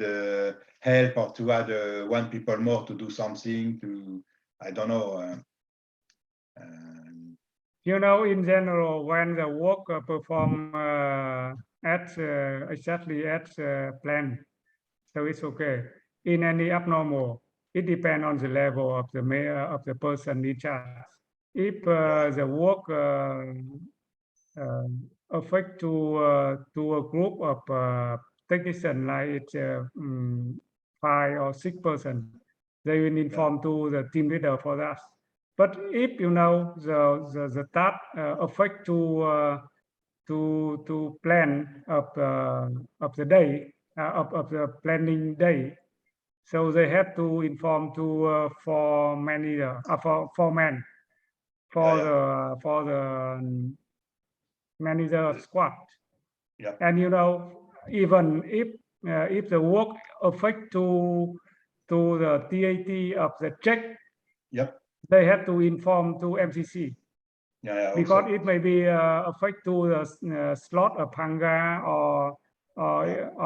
Speaker 6: help, or to add 1 people more to do something, to, I don't know.
Speaker 1: In general, when the work perform exactly as planned, so it's okay. In any abnormal, it depends on the level of the person in charge. If the work affect to a group of technicians, like it's 5 or 6 persons, they will inform to the team leader for that. But if the task affect to plan of the day of the planning day, so they have to inform to for manager for foreman for the manager squad.
Speaker 6: Yeah.
Speaker 1: And even if the work affect to the TAT of the check,
Speaker 6: yep,
Speaker 1: they have to inform to MCC.
Speaker 6: Yeah,
Speaker 1: because
Speaker 6: also.
Speaker 1: it may be affect to the slot of hangar or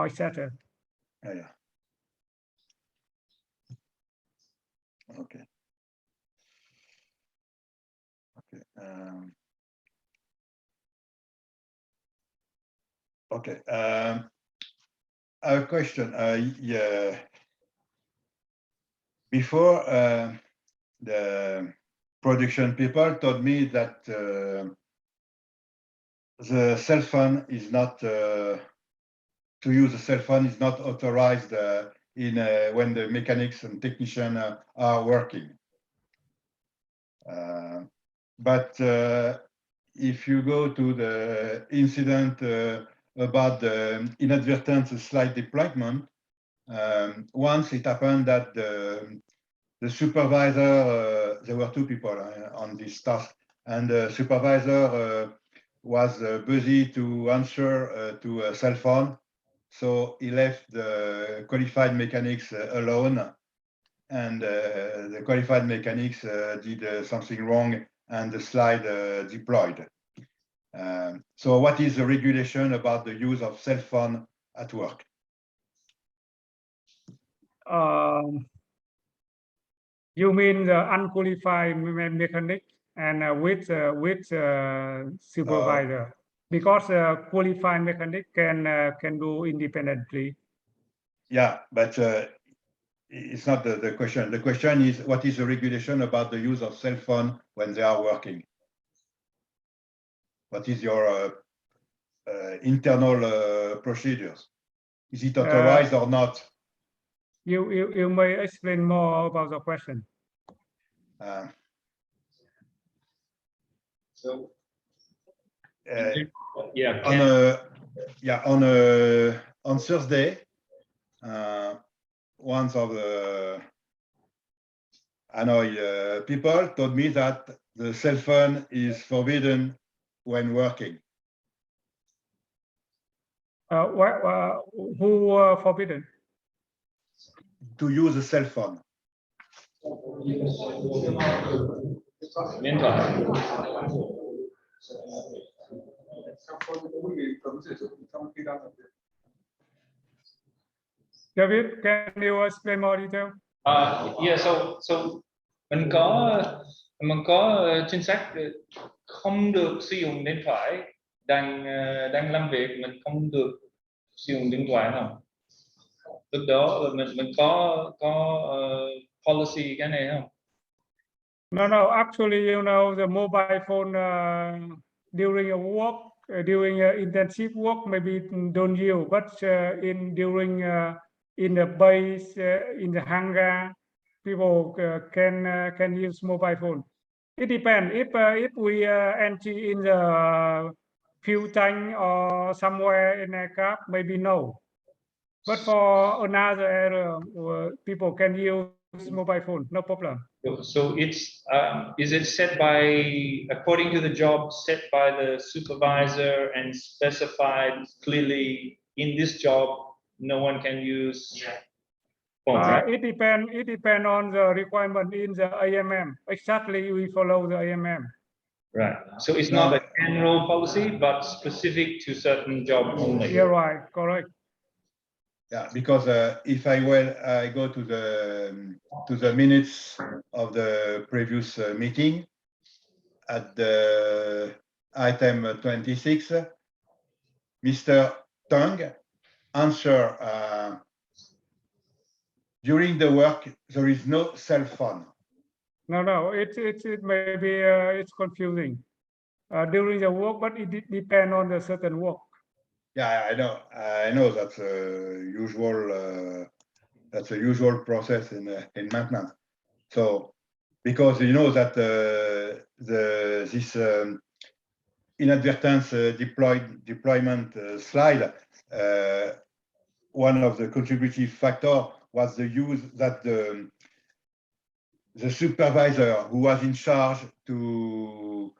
Speaker 1: etc.
Speaker 6: Yeah. Okay. Okay. A question. Yeah. Before the production people told me that the cell phone is not to use the cell phone is not authorized in when the mechanics and technician are working. But if you go to the incident about the inadvertent slide deployment, once it happened that the supervisor, there were two people on this task, and the supervisor was busy to answer to a cell phone. So he left the qualified mechanics alone, and the qualified mechanics did something wrong, and the slide deployed. So what is the regulation about the use of cell phone at work?
Speaker 1: You mean the unqualified mechanic and with supervisor? Because qualified mechanic can do independently.
Speaker 6: Yeah, but it's not the question. The question is, what is the regulation about the use of cell phone when they are working? What is your internal procedures? Is it authorized or not?
Speaker 1: You may explain more about the question.
Speaker 5: So
Speaker 6: on Thursday, one of the Hanoi people told me that the cell phone is forbidden when working.
Speaker 1: Who forbidden?
Speaker 6: To use a cell phone.
Speaker 1: David, can you explain more detail?
Speaker 5: Yeah, so mình có chính sách không được sử dụng điện thoại đang làm việc, mình không được sử dụng điện thoại không? Lúc đó mình có policy cái này không?
Speaker 1: No, actually, you know, the mobile phone during a work, during intensive work, maybe don't use, but during in the base, in the hangar, people can use mobile phone. It depends. If we enter in the fuel tank or somewhere in a car, maybe no. But for another area, people can use mobile phone, no problem.
Speaker 5: So it's is it set by according to the job set by the supervisor and specified clearly in this job no one can use phone, right?
Speaker 1: It depends on the requirement in the AMM. Exactly, we follow the AMM.
Speaker 5: Right. So it's not a general policy, but specific to certain job only.
Speaker 1: You're right. Correct.
Speaker 6: Yeah, because if I go to the minutes of the previous meeting at the item 26, Mr. Tang answer during the work there is no cell phone.
Speaker 1: No, it may be it's confusing during the work, but it depends on the certain work.
Speaker 6: Yeah, I know that's a usual process in maintenance. So because you know that this inadvertent deployment slide, one of the contributive factor was the use that the supervisor who was in charge to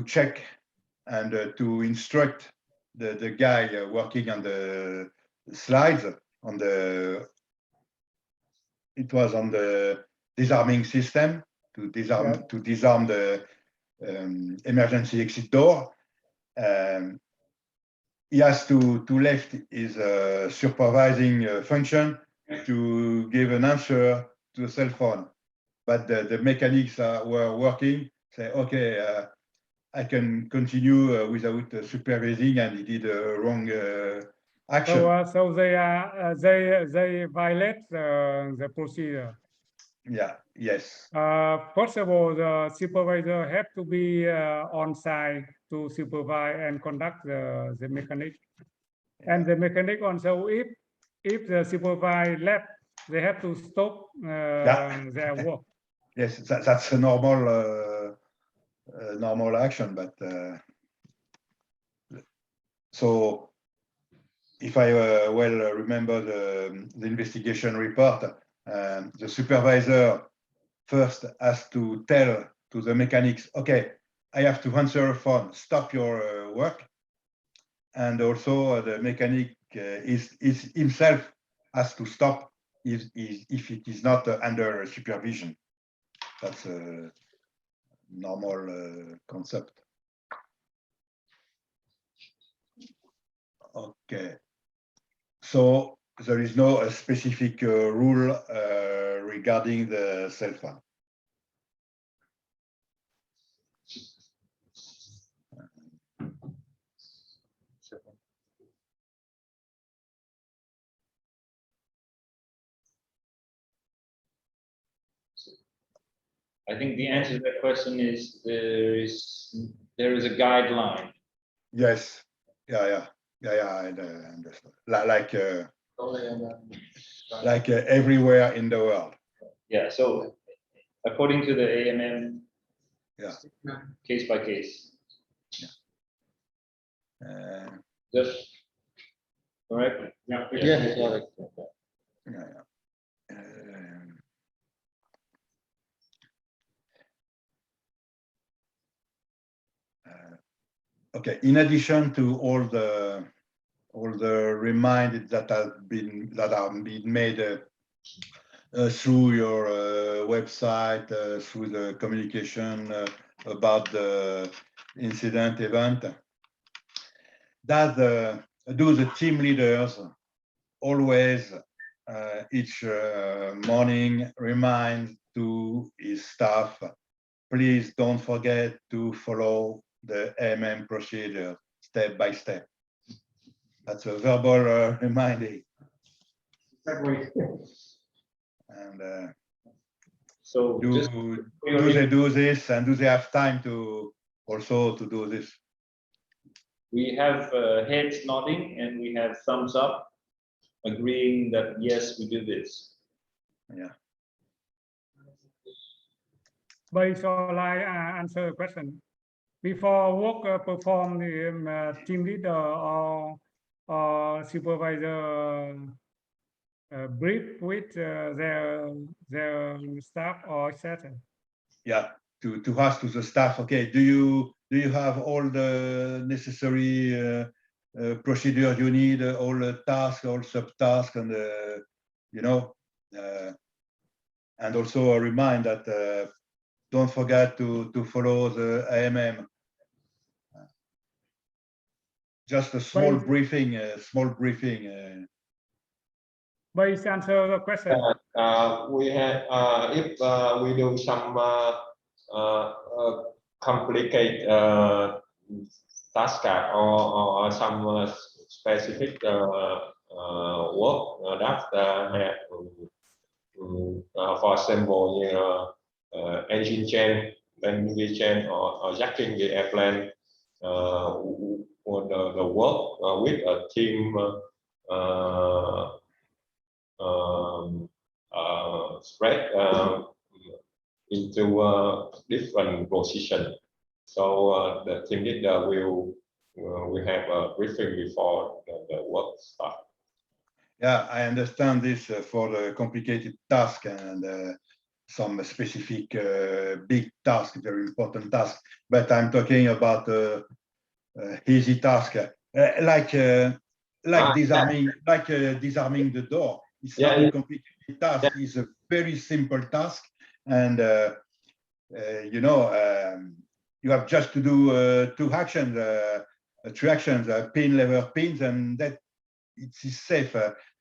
Speaker 6: check and to instruct the guy working on the slides it was on the disarming system to disarm the emergency exit door. He has to left his supervising function to give an answer to the cell phone, but the mechanics were working. Say, okay, I can continue without supervising, and he did a wrong action.
Speaker 1: So they violate the procedure.
Speaker 6: Yeah, yes.
Speaker 1: First of all, the supervisor have to be on site to supervise and conduct the mechanic. And the mechanic also, if the supervisor left, they have to stop their work.
Speaker 6: Yes, that's a normal normal action, but so if I well remember the investigation report, the supervisor first has to tell to the mechanics, okay, I have to answer a phone, stop your work. And also the mechanic is himself has to stop if it is not under supervision. That's a normal concept. Okay. So there is no specific rule regarding the cell phone.
Speaker 5: I think the answer to that question is there is a guideline.
Speaker 6: Yes. Yeah. I understand. Like everywhere in the world.
Speaker 5: Yeah. So according to the AMM,
Speaker 6: yeah,
Speaker 5: case by case.
Speaker 6: Yeah.
Speaker 5: Just correct?
Speaker 4: Yeah.
Speaker 6: Yeah. Okay. In addition to all the reminders that are being made through your website, through the communication about the incident event, do the team leaders always each morning remind to his staff, please don't forget to follow the AMM procedure step by step. That's a verbal reminder.
Speaker 9: Exactly.
Speaker 6: And
Speaker 5: so
Speaker 6: do they do this, and do they have time to also to do this?
Speaker 5: We have heads nodding and we have thumbs up, agreeing that yes, we do this.
Speaker 6: Yeah.
Speaker 1: But shall I answer the question? Before work, perform the team leader or supervisor brief with their staff or etc.
Speaker 6: Yeah, to ask to the staff, okay, do you have all the necessary procedure you need, all the tasks, all subtasks, and you know, and also remind that don't forget to follow the AMM. Just a small briefing,
Speaker 1: Please answer the question.
Speaker 7: We have if we do some complicated task or some specific work that have, for example, engine change, landing change, or jacking the airplane. For the work with a team spread into different positions. So the team leader will have a briefing before the work starts.
Speaker 6: Yeah, I understand this for the complicated task and some specific big task, very important task. But I'm talking about easy task, like disarming, disarming the door. It's not a complicated task. It's a very simple task, and you know, you have just to do two actions, three actions: pin, lever, pins, and that it is safe.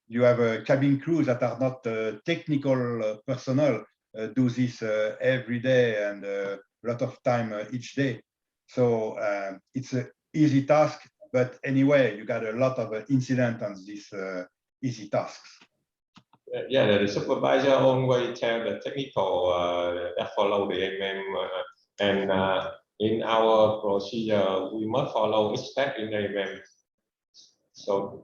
Speaker 6: You have cabin crews that are not technical personnel do this every day and a lot of time each day. So it's an easy task, but anyway, you got a lot of incidents on these easy tasks.
Speaker 7: Yeah, the supervisor always tell the technical that follow the MM, and in our procedure we must follow each step in the MM. So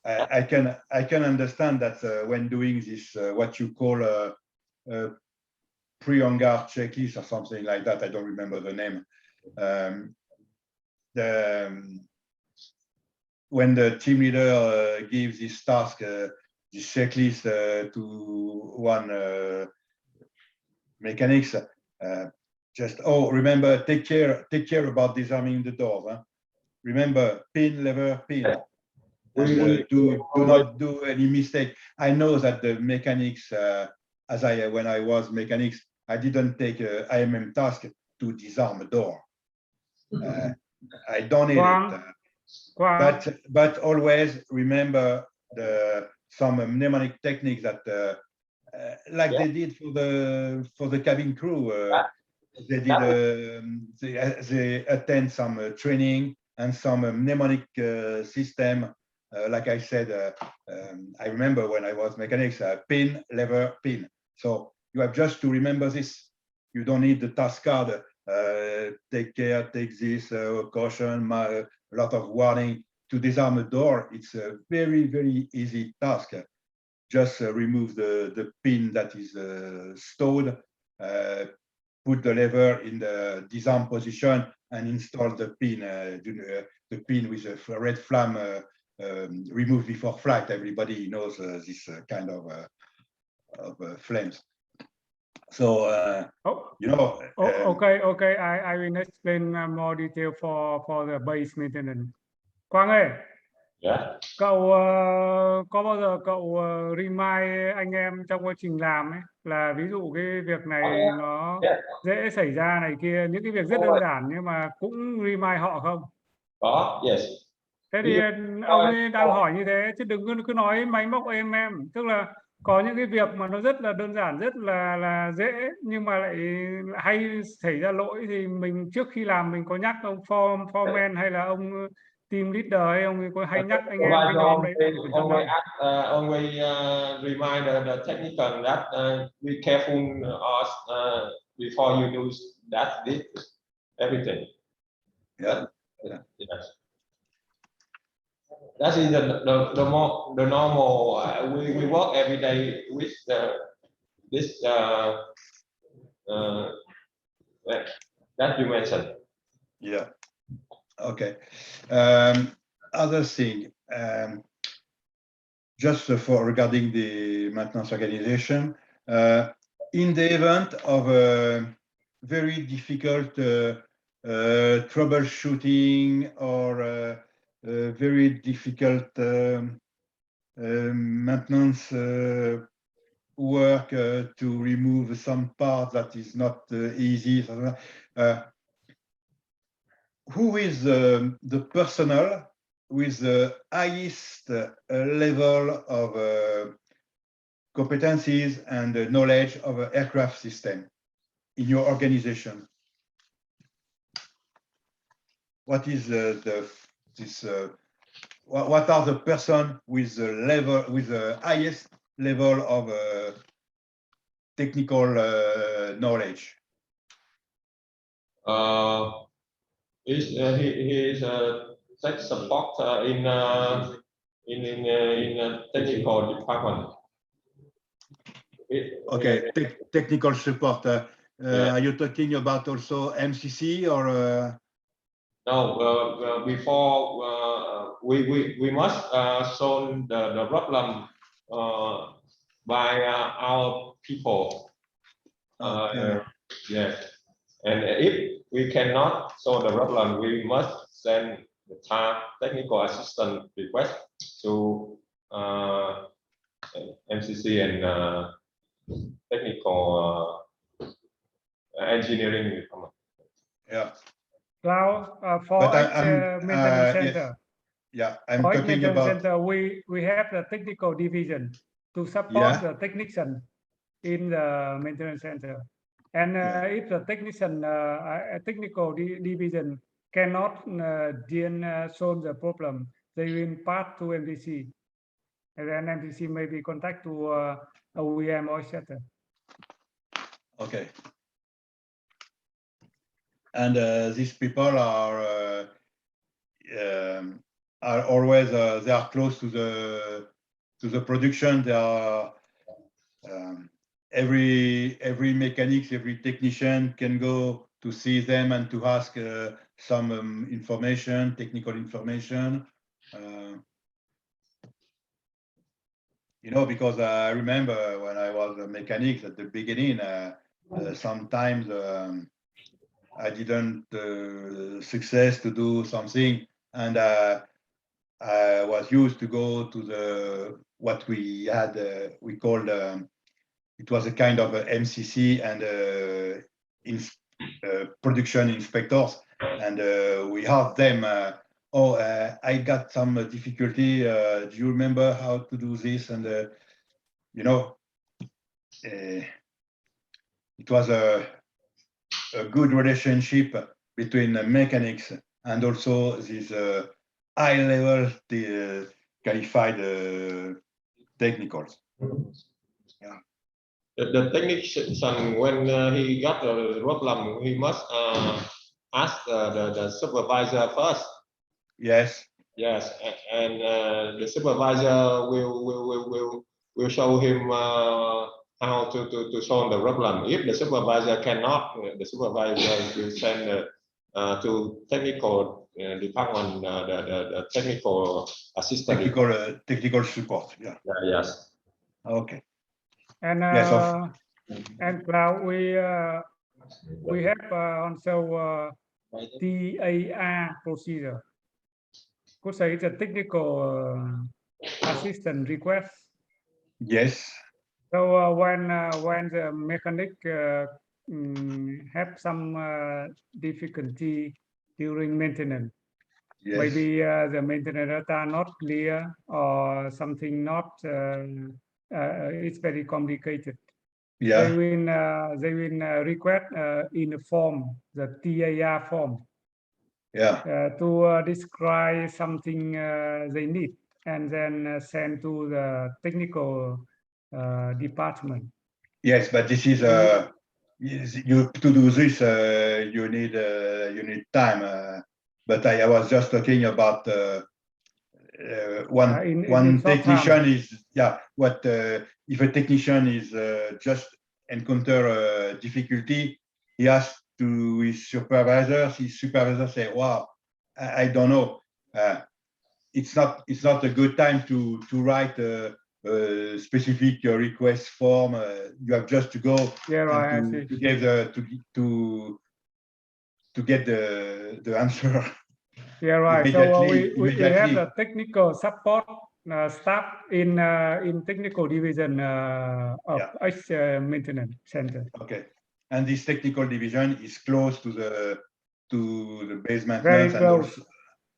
Speaker 6: I can understand that when doing this what you call a pre-hangar checklist or something like that. I don't remember the name. When the team leader gives this task, this checklist to one mechanics, just remember, take care about disarming the doors. Huh? Remember, pin, lever, pin. And, do not do any mistake. I know that the mechanics, when I was mechanics, I didn't take a IMM task to disarm a door. I don't need it. But always remember some mnemonic techniques that like they did for the cabin crew. They did they attend some training and some mnemonic system. Like I said, I remember when I was mechanics, pin, lever, pin. So you have just to remember this. You don't need the task card. Take care, take this, caution, a lot of warning. To disarm a door, it's a very, very easy task. Just remove the pin that is stowed, put the lever in the disarm position, and install the pin, the pin with a red flame removed before flight. Everybody knows this kind of flames. So you know.
Speaker 1: Okay. I will explain more detail for the base maintenance. Quang ơi, cậu có bao giờ cậu remind anh em trong quá trình làm ấy, là ví dụ cái việc này nó dễ xảy ra này kia, những cái việc rất đơn giản nhưng mà cũng remind họ không?
Speaker 7: có, yes.
Speaker 1: Thế thì ông ấy đang hỏi như thế, chứ đừng cứ nói máy móc em. Tức là có những cái việc mà nó rất là đơn giản, rất là dễ, nhưng mà lại hay xảy ra lỗi, thì mình trước khi làm mình có nhắc ông foreman hay là ông team leader hay ông ấy có hay nhắc anh em cái nhóm đấy phải cẩn thận không?
Speaker 7: Always remind the technical that be careful before you do this everything.
Speaker 6: Yeah.
Speaker 7: Yes. That is the normal. We work every day with this that you mentioned.
Speaker 6: Yeah. Okay. Other thing, just regarding the maintenance organization, in the event of a very difficult troubleshooting or very difficult maintenance work to remove some part that is not easy. Who is the personnel with the highest level of competencies and knowledge of an aircraft system in your organization? What is what are the person with the highest level of technical knowledge?
Speaker 7: He is tech support in technical department.
Speaker 6: Okay, technical support. Are you talking about also MCC or?
Speaker 7: No, before we must solve the problem by our people.
Speaker 6: Okay.
Speaker 7: Yes, and if we cannot solve the problem, we must send the technical assistant request to MCC and technical engineering department.
Speaker 6: Yeah.
Speaker 1: Now, for maintenance center.
Speaker 6: Yes. Yeah, I'm talking about.
Speaker 1: Center, we have the technical division to support the technician in the maintenance center. And if the technician, technical division cannot solve the problem, they will pass to MDC. and then MTC maybe contact to OEM or etc.
Speaker 6: Okay. And these people are always they are close to the production. They are every mechanic, every technician can go to see them and to ask some information, technical information. You know, because I remember when I was a mechanic at the beginning, sometimes I didn't success to do something, and I was used to go to the what we had we called it was a kind of a MCC and production inspectors, and we have them. I got some difficulty. Do you remember how to do this? And you know, it was a good relationship between the mechanics and also these high-level qualified technicals. Yeah.
Speaker 7: The technician, when he got the problem, he must ask the supervisor first.
Speaker 6: Yes.
Speaker 7: Yes, and the supervisor will show him how to solve the problem. If the supervisor cannot, the supervisor will send to technical department, the technical assistant.
Speaker 6: Technical support. Yeah.
Speaker 7: Yes.
Speaker 6: Okay.
Speaker 1: And
Speaker 6: yes,
Speaker 1: and Cloud, we have also TAR procedure. Could say it's a technical assistant request.
Speaker 6: Yes.
Speaker 1: So when the mechanic have some difficulty during maintenance,
Speaker 6: yes.
Speaker 1: Maybe the maintenance data are not clear or something not it's very complicated.
Speaker 6: Yeah.
Speaker 1: They will request in a form, the TAR form.
Speaker 6: Yeah.
Speaker 1: To describe something they need and then send to the technical department.
Speaker 6: Yes, but this is you to do this you need time. But I was just talking about one technician is what if a technician is just encounter a difficulty, he has to his supervisor say, wow, I don't know, it's not a good time to write a specific request form. You have just to go and to get the answer.
Speaker 1: Yeah, right. So we have the technical support staff in technical division of maintenance center.
Speaker 6: Okay, and this technical division is close to the base maintenance.
Speaker 1: Very close.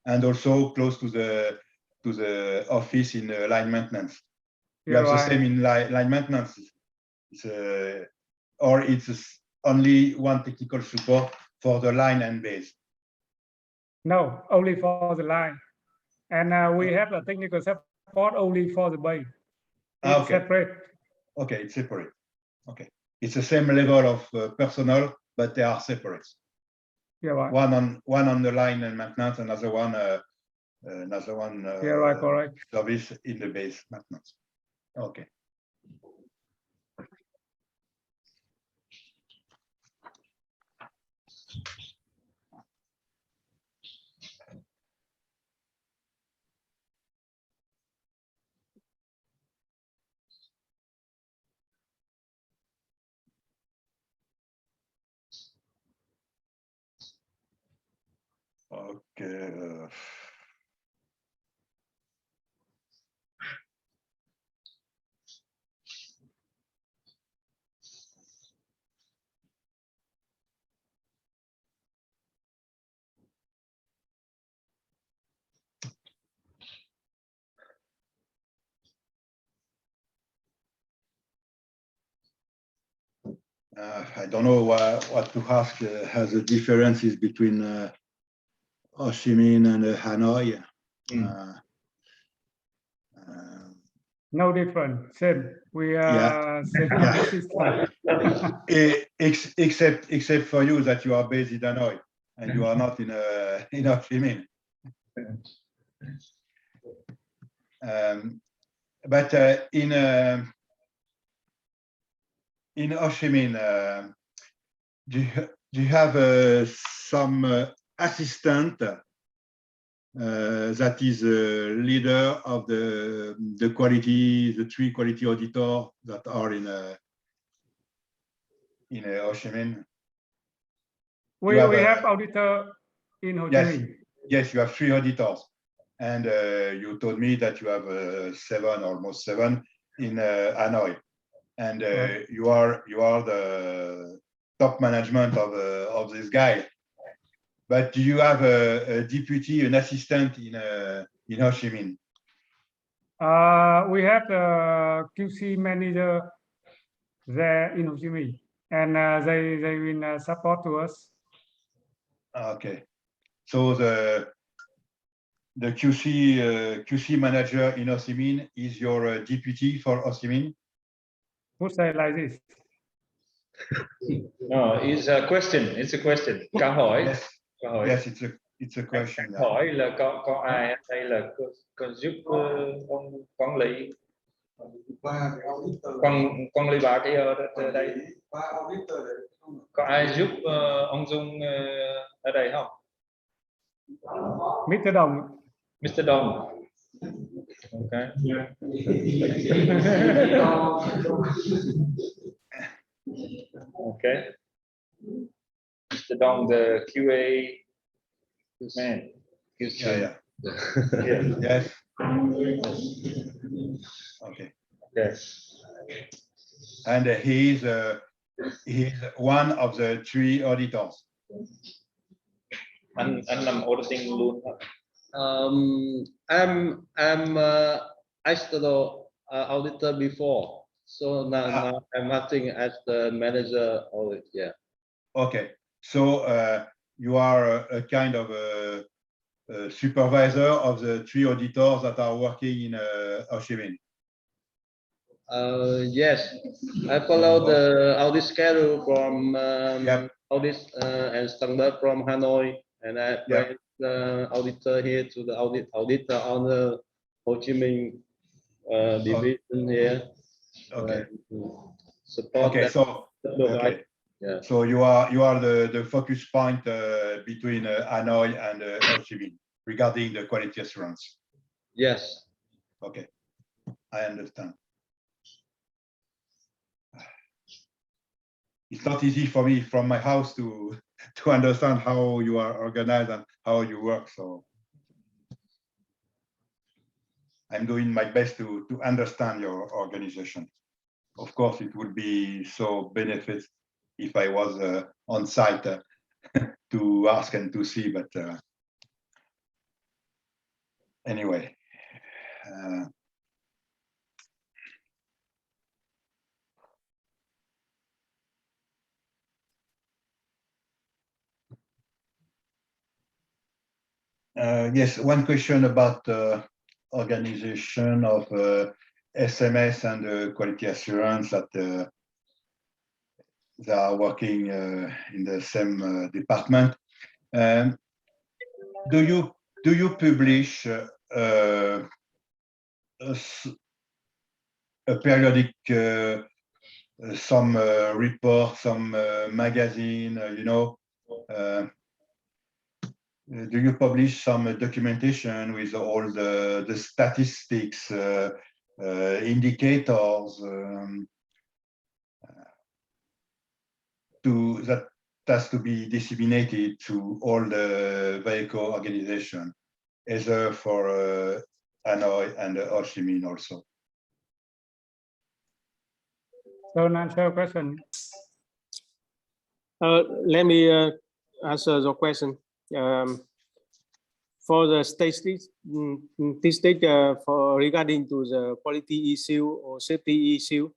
Speaker 6: And also close to the office in line maintenance. You have the same in line maintenance. Or it's only one technical support for the line and base.
Speaker 1: No, only for the line. And we have a technical support only for the base. It's separate.
Speaker 6: Okay, it's separate. Okay. It's the same level of personnel, but they are separate.
Speaker 1: Yeah, right.
Speaker 6: One on the line and maintenance, another one
Speaker 1: yeah, right, correct.
Speaker 6: Service in the base maintenance. Okay. Okay. I don't know what to ask as the differences between Ho Chi Minh and Hanoi.
Speaker 1: No different. Same. We are same system.
Speaker 6: Except for you that you are based in Hanoi and you are not in Ho Chi Minh. But in Ho Chi Minh, do you have some assistant that is a leader of the three quality auditors that are in Ho Chi Minh?
Speaker 1: We have auditor in Ho Chi Minh.
Speaker 6: Yes, you have 3 auditors, and you told me that you have almost seven in Hanoi, and
Speaker 1: Right.
Speaker 6: you are the top management of this guy. But do you have a deputy, an assistant in Ho Chi Minh?
Speaker 1: We have the QC manager there in Ho Chi Minh, and they will support to us.
Speaker 6: Okay, so the QC manager in Ho Chi Minh is your deputy for Ho Chi Minh?
Speaker 1: Who say like this?
Speaker 5: No, it's a question. It's a question. Câu hỏi.
Speaker 6: Yes.
Speaker 5: Câu hỏi.
Speaker 6: Yes, it's a question.
Speaker 5: Câu hỏi là có ai đây là có giúp con quản lý quản lý bà cái ở đây, có ai giúp ông Dung ở đây không?
Speaker 1: Mr. Dong.
Speaker 5: Mr. Dong. Okay. Okay. Mr. Dong, the QA man.
Speaker 6: Yeah.
Speaker 5: Yes.
Speaker 6: Okay.
Speaker 5: Yes.
Speaker 6: And he's one of the 3 auditors.
Speaker 5: Anh làm auditing luôn hả?
Speaker 4: I'm external auditor before, so now I'm acting as the manager audit. Yeah.
Speaker 6: Okay, so you are a kind of a supervisor of the 3 auditors that are working in Ho Chi Minh.
Speaker 4: Yes, I follow the audit schedule from audit and standard from Hanoi, and I bring the auditor here to the auditor on the Ho Chi Minh division here.
Speaker 6: Okay.
Speaker 4: Support.
Speaker 6: Okay, so okay.
Speaker 4: Yeah.
Speaker 6: So you are the focus point between Hanoi and Ho Chi Minh regarding the quality assurance.
Speaker 4: Yes.
Speaker 6: Okay, I understand. It's not easy for me from my house to understand how you are organized and how you work. So I'm doing my best to understand your organization. Of course, it would be so benefit if I was on site to ask and to see, but anyway. Yes, one question about organization of SMS and quality assurance that they are working in the same department. Do you publish a periodic some report, some magazine, you know? Do you publish some documentation with all the statistics, indicators that has to be disseminated to all the VAECO organization, either for Hanoi and Ho Chi Minh also?
Speaker 1: So answer question.
Speaker 8: Let me answer the question. For the statistics, for regarding to the quality issue or safety issue,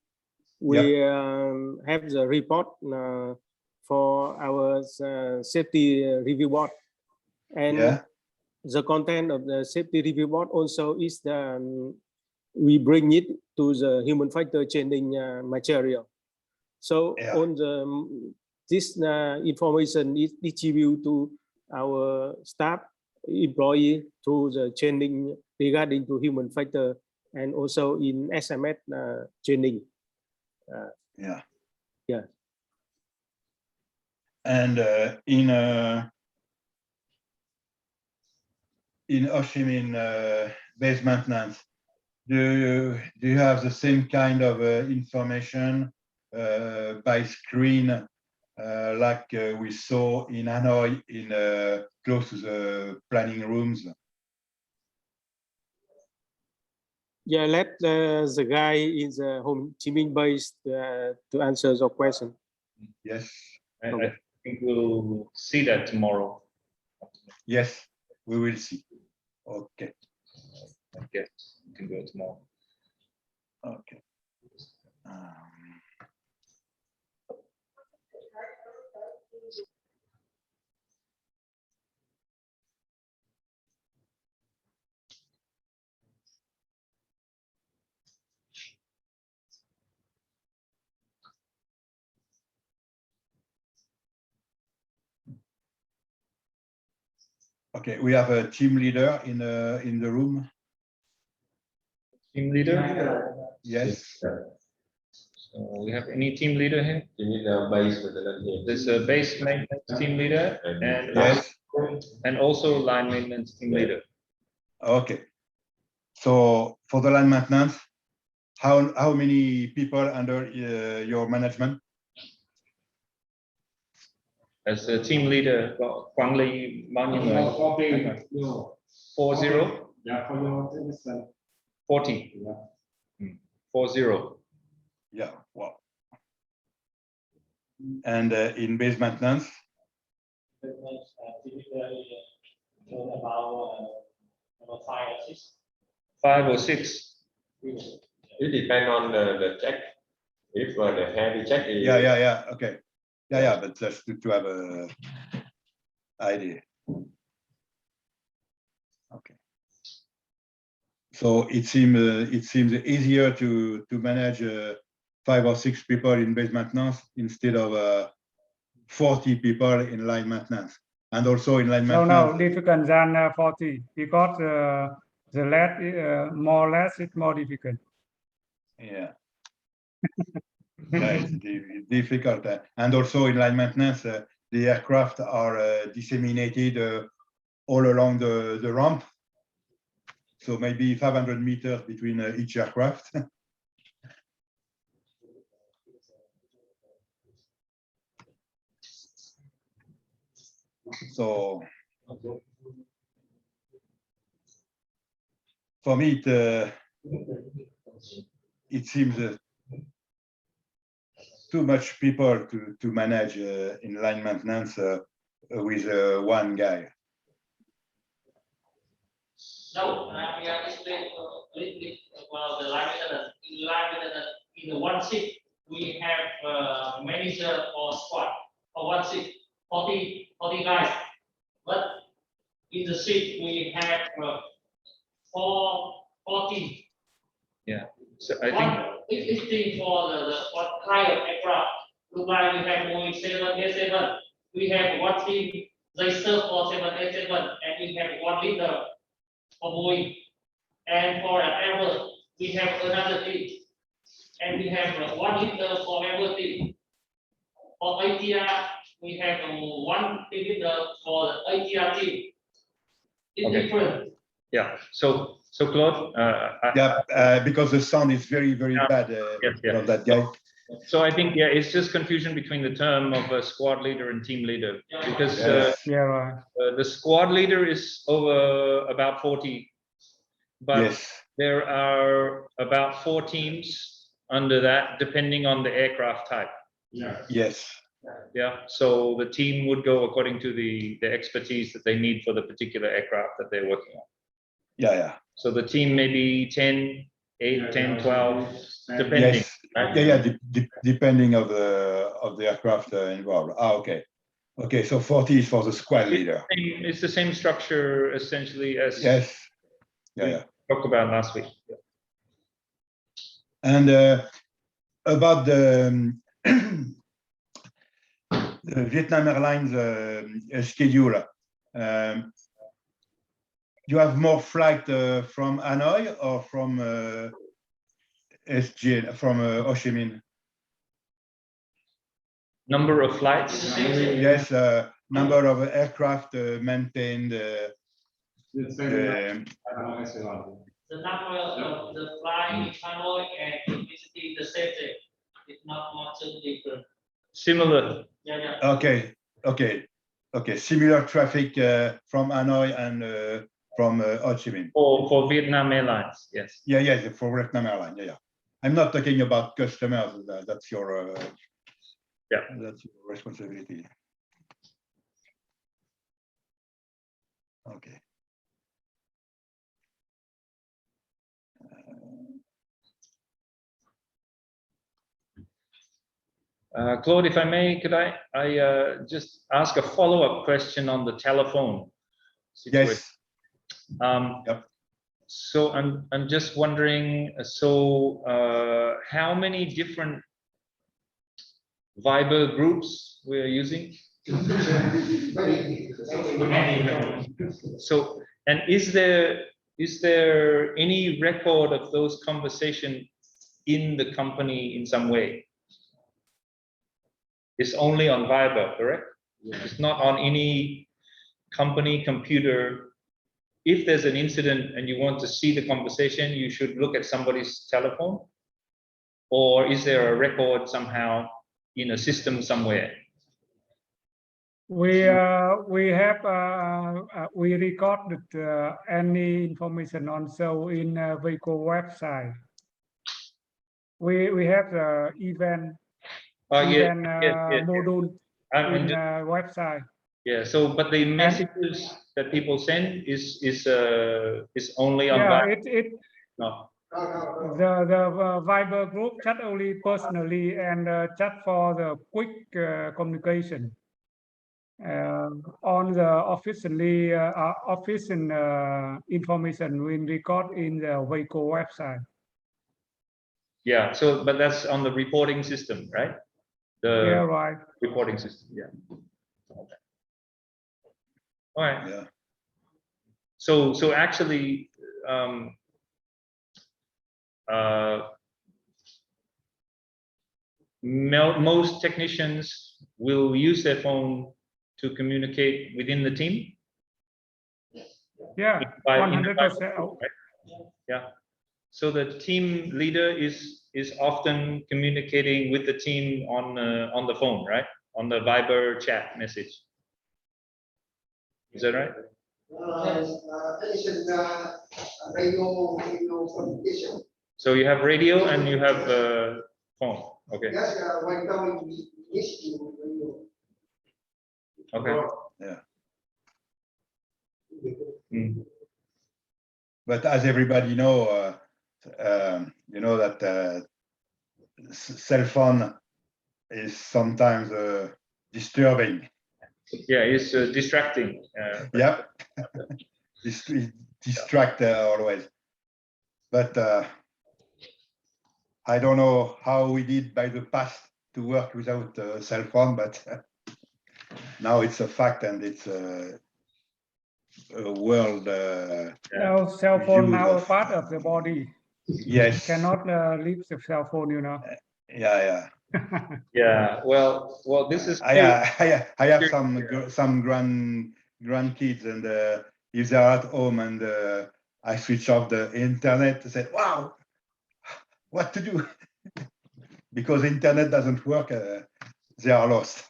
Speaker 8: we have the report for our safety review board, and the content of the safety review board also is the we bring it to the human factor training material. So
Speaker 6: Yeah.
Speaker 8: on the this information is distributed to our staff employee through the training regarding to human factor and also in SMS training.
Speaker 6: Yeah.
Speaker 8: Yeah.
Speaker 6: And in HCM base maintenance, do you have the same kind of information by screen like we saw in Hanoi in close to the planning rooms?
Speaker 8: Yeah, let the guy in the Ho Chi Minh base to answer your question.
Speaker 6: Yes.
Speaker 5: I think we'll see that tomorrow.
Speaker 6: Yes, we will see. Okay.
Speaker 5: I guess you can go tomorrow.
Speaker 6: Okay. Okay, we have a team leader in the room.
Speaker 5: Team leader?
Speaker 6: Yes.
Speaker 5: So we have any team leader here? There's a base maintenance team leader and
Speaker 6: Yes.
Speaker 5: also line maintenance team leader.
Speaker 6: Okay. So for the line maintenance, how many people under your management?
Speaker 5: As a team leader, quản lý bao nhiêu người? 40.
Speaker 9: Yeah, for your TSN.
Speaker 5: 40.
Speaker 9: Yeah.
Speaker 6: 40.
Speaker 5: 40.
Speaker 6: Yeah. Wow. And in base maintenance?
Speaker 7: About 5 or 6.
Speaker 5: 5 or 6.
Speaker 7: It depends on the check. If the heavy check is...
Speaker 6: Yeah. Okay. Yeah, but just to have a idea. Okay. So it seems easier to manage 5 or 6 people in base maintenance instead of 40 people in line maintenance, and also in line maintenance.
Speaker 1: No, difficult than 40 because the less, more or less, it's more difficult.
Speaker 6: Yeah. Yeah, it's difficult, and also in line maintenance, the aircraft are disseminated all along the ramp, so maybe 500 meters between each aircraft. So for me, it seems too much people to manage in line maintenance with one guy.
Speaker 10: No, we are explaining a little bit about the line maintenance. In one shift, we have manager or squad for one shift, 40 guys. But in the shift, we have 40.
Speaker 5: Yeah. So I think
Speaker 10: Each thing for the higher aircraft. Look like we have Boeing 787. We have one team, they serve for 787, and we have one leader for Boeing. And for Airbus, we have another team. And we have one leader for Airbus team. For ATR, we have one team leader for the ATR team. It's different.
Speaker 5: Yeah. So Claude,
Speaker 6: because the sound is very bad. From that guy.
Speaker 5: So I think it's just confusion between the term of a squad leader and team leader, because the squad leader is over about 40, but there are about 4 teams under that, depending on the aircraft type.
Speaker 6: Yes.
Speaker 5: Yeah. So the team would go according to the expertise that they need for the particular aircraft that they're working on.
Speaker 6: Yeah.
Speaker 5: So the team may be 10, 8, 10, 12, depending.
Speaker 6: Yes. Right? Depending of the aircraft involved. Okay. So 40 is for the squad leader.
Speaker 5: It's the same structure essentially as
Speaker 6: we
Speaker 5: talked about last week.
Speaker 6: And about the, the Vietnam Airlines schedule, you have more flight from Hanoi or from SG, from Ho Chi Minh?
Speaker 5: Number of flights?
Speaker 6: Yes, number of aircraft maintained.
Speaker 10: The number of the flying in Hanoi and in visiting the city is not much different.
Speaker 5: Similar.
Speaker 10: Yeah.
Speaker 6: Okay. Similar traffic from Hanoi and from Ho Chi Minh.
Speaker 5: For Vietnam Airlines, yes.
Speaker 6: Yeah, for Vietnam Airlines. Yeah. I'm not talking about customers. That's your that's your responsibility. Okay.
Speaker 5: Claude, if I may, could I just ask a follow-up question on the telephone situation?
Speaker 6: Yes. Yep.
Speaker 5: So I'm just wondering, how many different Viber groups we're using? So, and is there any record of those conversations in the company in some way? It's only on Viber, correct? It's not on any company computer. If there's an incident and you want to see the conversation, you should look at somebody's telephone, or is there a record somehow in a system somewhere?
Speaker 1: We recorded any information also in VAECO website. We have the event module in website.
Speaker 5: Yeah. So, but the messages that people send is only on Viber. No.
Speaker 1: The Viber group chat only personally and chat for the quick communication. On the officially official information we record in the VAECO website.
Speaker 5: Yeah. So, but that's on the reporting system, right? Yeah,
Speaker 1: right.
Speaker 5: Reporting system. Yeah. Okay. All right.
Speaker 6: Yeah.
Speaker 5: So actually, most technicians will use their phone to communicate within the team.
Speaker 1: Yeah, 100%.
Speaker 5: Right? Yeah. So the team leader is often communicating with the team on the phone, right? On the Viber chat message. Is that right? So you have radio and you have phone. Okay. Okay.
Speaker 6: Yeah.
Speaker 5: Mm.
Speaker 6: But as everybody know, you know that cell phone is sometimes disturbing.
Speaker 5: Yeah, it's distracting.
Speaker 6: Yeah, distract always. But I don't know how we did by the past to work without a cell phone, but now it's a fact and it's a world.
Speaker 1: Cell phone now a part of the body.
Speaker 6: Yes.
Speaker 1: You cannot leave the cell phone, you know.
Speaker 6: Yeah.
Speaker 5: Yeah. Well, this is.
Speaker 6: I have some grandkids, and if they're at home and I switch off the internet, I said, "Wow, what to do?" Because the internet doesn't work, they are lost.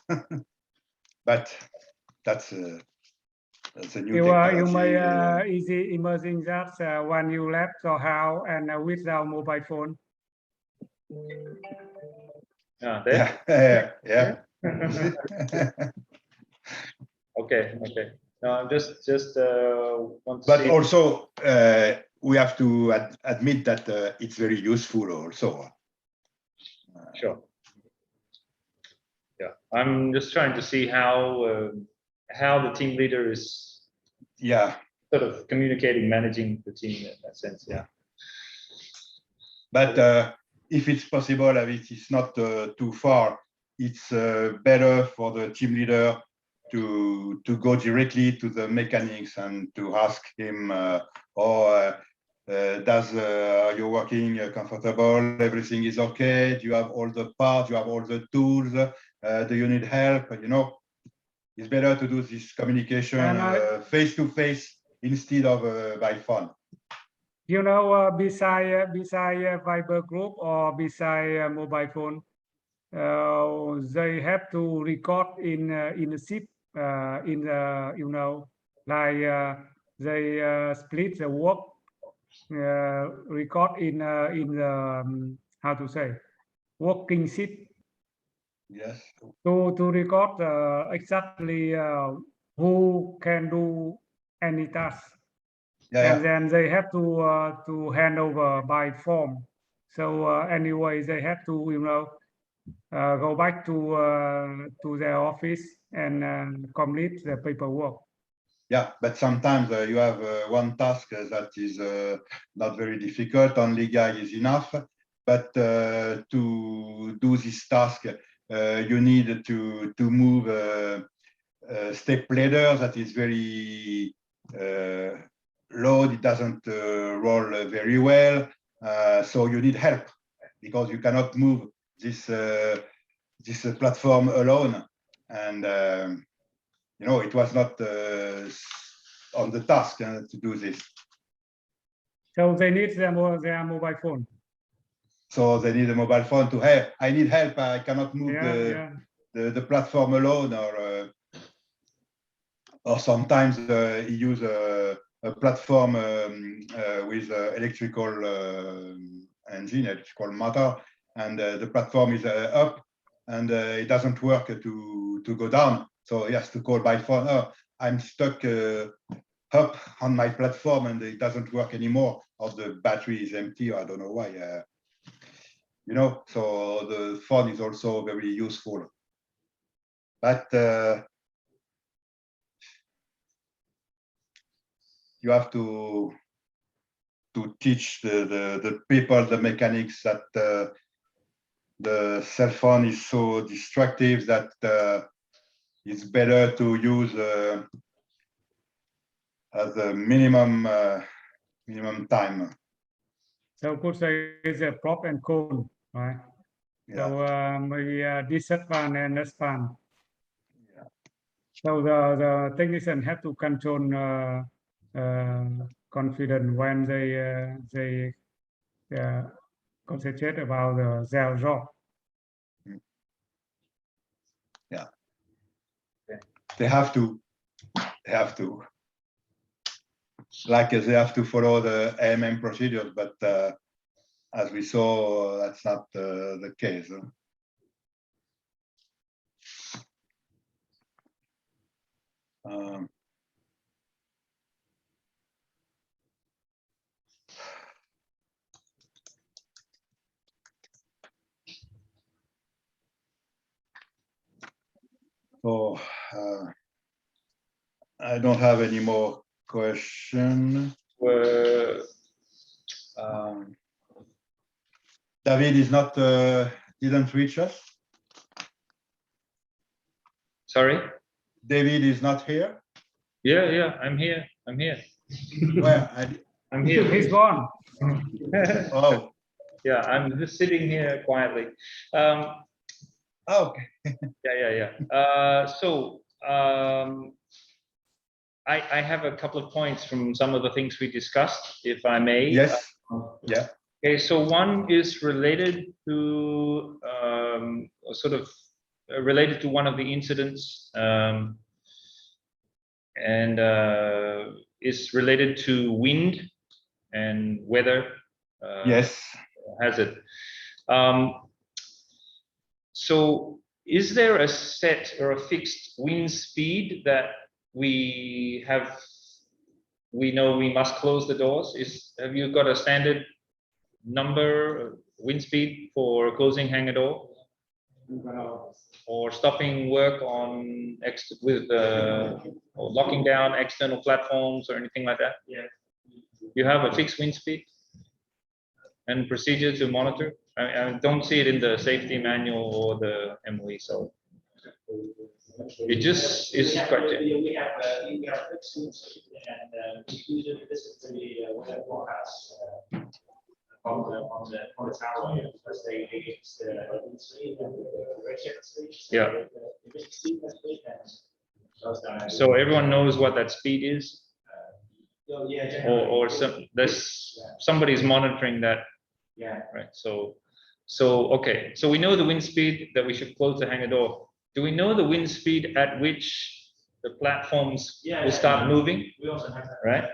Speaker 6: But that's a new technology.
Speaker 1: You may easy imagine that when you left your house and without mobile phone.
Speaker 6: Yeah.
Speaker 5: Okay. No, I'm just want to.
Speaker 6: But
Speaker 5: see.
Speaker 6: Also, we have to admit that it's very useful. Also.
Speaker 5: Sure. Yeah, I'm just trying to see how the team leader is.
Speaker 6: Yeah.
Speaker 5: Sort of communicating, managing the team in that sense. Yeah.
Speaker 6: But if it's possible, if it's not too far, it's better for the team leader to go directly to the mechanics and to ask him, are you working comfortable? Everything is okay? Do you have all the parts? Do you have all the tools? Do you need help? You know, it's better to do this communication face to face instead of by phone.
Speaker 1: You know, beside Viber group or beside mobile phone, they have to record in the ship, in the, you know, like they split the work, record in the how to say, working ship.
Speaker 6: Yes.
Speaker 1: To record exactly who can do any task. And then they have to hand over by form. So anyway, they have to, you know, go back to their office and complete the paperwork.
Speaker 6: Yeah, but sometimes you have one task that is not very difficult. Only guy is enough. But to do this task, you need to move step ladder that is very low. It doesn't roll very well. So you need help because you cannot move this platform alone. And you know, it was not on the task to do this.
Speaker 1: So they need their mobile phone.
Speaker 6: So they need a mobile phone to help. I need help. I cannot move the platform alone, or sometimes you use a platform with electrical engine, electrical motor, and the platform is up, and it doesn't work to go down. So he has to call by phone. Oh, I'm stuck up on my platform and it doesn't work anymore, or the battery is empty, or I don't know why. You know, so the phone is also very useful. But you have to teach the people, the mechanics, that the cell phone is so destructive that it's better to use as a minimum time.
Speaker 1: So could say it's a prop and con, right? Yeah. So maybe disadvantage and advantage. Yeah. So the technician have to control confident when they concentrate about their job.
Speaker 6: Yeah. Okay. They have to. Like they have to follow the AMM procedures, but as we saw, that's not the case. So I don't have any more questions. David is not didn't reach us.
Speaker 5: Sorry?
Speaker 6: David is not here.
Speaker 5: Yeah, I'm here.
Speaker 6: Where?
Speaker 5: I'm here.
Speaker 1: He's gone.
Speaker 6: Oh.
Speaker 5: Yeah, I'm just sitting here quietly.
Speaker 6: Okay.
Speaker 5: Yeah. So I have a couple of points from some of the things we discussed, if I may.
Speaker 6: Yes. Yeah.
Speaker 5: Okay, so one is related to sort of related to one of the incidents, and is related to wind and weather.
Speaker 6: Yes.
Speaker 5: Hazard. So is there a set or a fixed wind speed that we know we must close the doors? Have you got a standard number, wind speed for closing hangar door? Or stopping work on or locking down external platforms or anything like that? Yeah. You have a fixed wind speed? and procedure to monitor? I don't see it in the safety manual or the MOE, so it just is quite general.
Speaker 10: We have fixed tools, and usually this is the weather forecast on the tower, because they use the speed and the direction speed.
Speaker 5: Yeah. So everyone knows what that speed is, or there's somebody's monitoring that.
Speaker 10: Yeah.
Speaker 5: Right. So okay. So we know the wind speed that we should close the hangar door. Do we know the wind speed at which the platforms will start moving?
Speaker 10: We also have that.
Speaker 5: Right.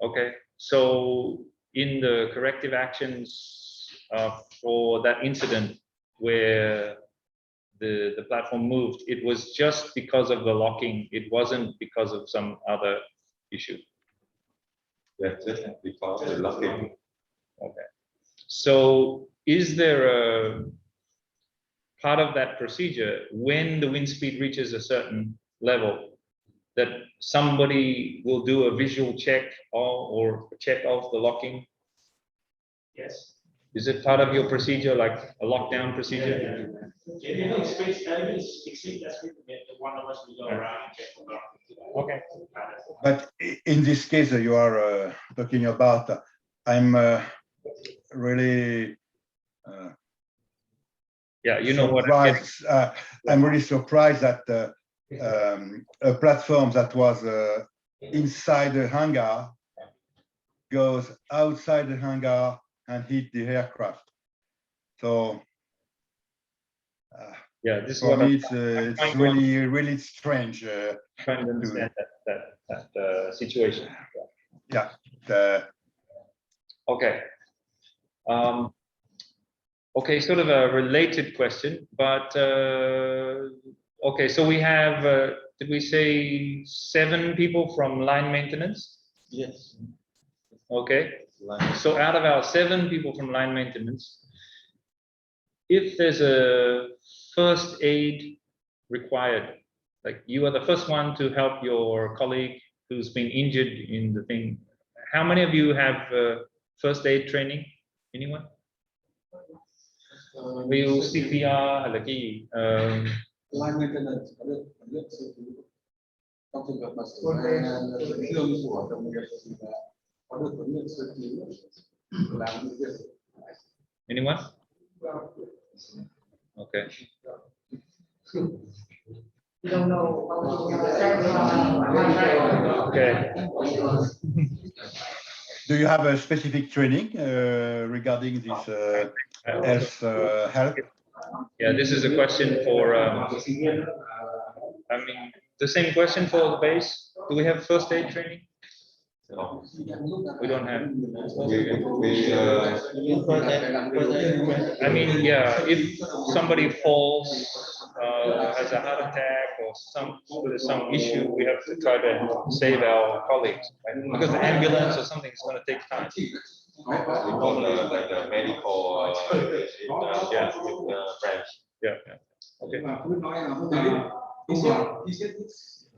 Speaker 5: Okay. So in the corrective actions for that incident where the platform moved, it was just because of the locking. It wasn't because of some other issue.
Speaker 7: Yeah, just because the locking.
Speaker 5: Okay. So is there a part of that procedure when the wind speed reaches a certain level that somebody will do a visual check or check off the locking?
Speaker 10: Yes.
Speaker 5: Is it part of your procedure, like a lockdown procedure?
Speaker 10: One of us will go around and check the lock.
Speaker 5: Okay.
Speaker 6: But in this case you are talking about, I'm really
Speaker 5: yeah, you know
Speaker 6: surprised. I'm really surprised that a platform that was inside the hangar goes outside the hangar and hit the aircraft. So
Speaker 5: yeah, this
Speaker 6: for
Speaker 5: is
Speaker 6: me it's really strange.
Speaker 5: Trying to understand that situation.
Speaker 6: Yeah.
Speaker 5: Okay. Okay, sort of a related question, but okay, so we have, did we say 7 people from line maintenance?
Speaker 4: Yes.
Speaker 5: Okay, so out of our 7 people from line maintenance, if there's a first aid required, like you are the first one to help your colleague who's been injured in the thing, how many of you have first aid training? Anyone? Ví dụ CPR hay là cái gì?
Speaker 11: Line maintenance có được sơ cứu trong trường hợp mà xảy ra chấn thương của đồng nghiệp thì là có được huấn luyện sơ cứu làm những việc.
Speaker 5: Anyone? Okay.
Speaker 10: You don't know.
Speaker 5: Okay.
Speaker 6: Do you have a specific training regarding this health?
Speaker 5: Yeah, this is a question for, I mean, the same question for the base. Do we have first aid training? No, we don't have. I mean, yeah, if somebody falls, has a heart attack or some issue, we have to try to save our colleagues, right? Because the ambulance or something is going to take time.
Speaker 7: Like the medical yeah, branch.
Speaker 5: Yeah, yeah. Okay.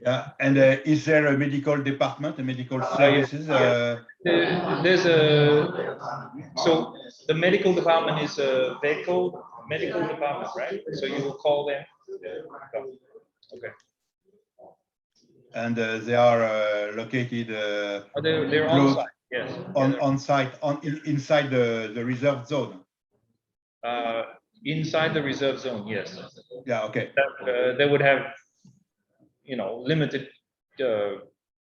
Speaker 6: Yeah, and is there a medical department, a medical services?
Speaker 5: There's a, so the medical department is a VAECO medical department, right? So you will call them. Okay.
Speaker 6: And they are located.
Speaker 5: They're on site. Yes.
Speaker 6: On site, inside the reserve zone.
Speaker 5: Inside the reserve zone, yes.
Speaker 6: Yeah. Okay.
Speaker 5: They would have, you know, limited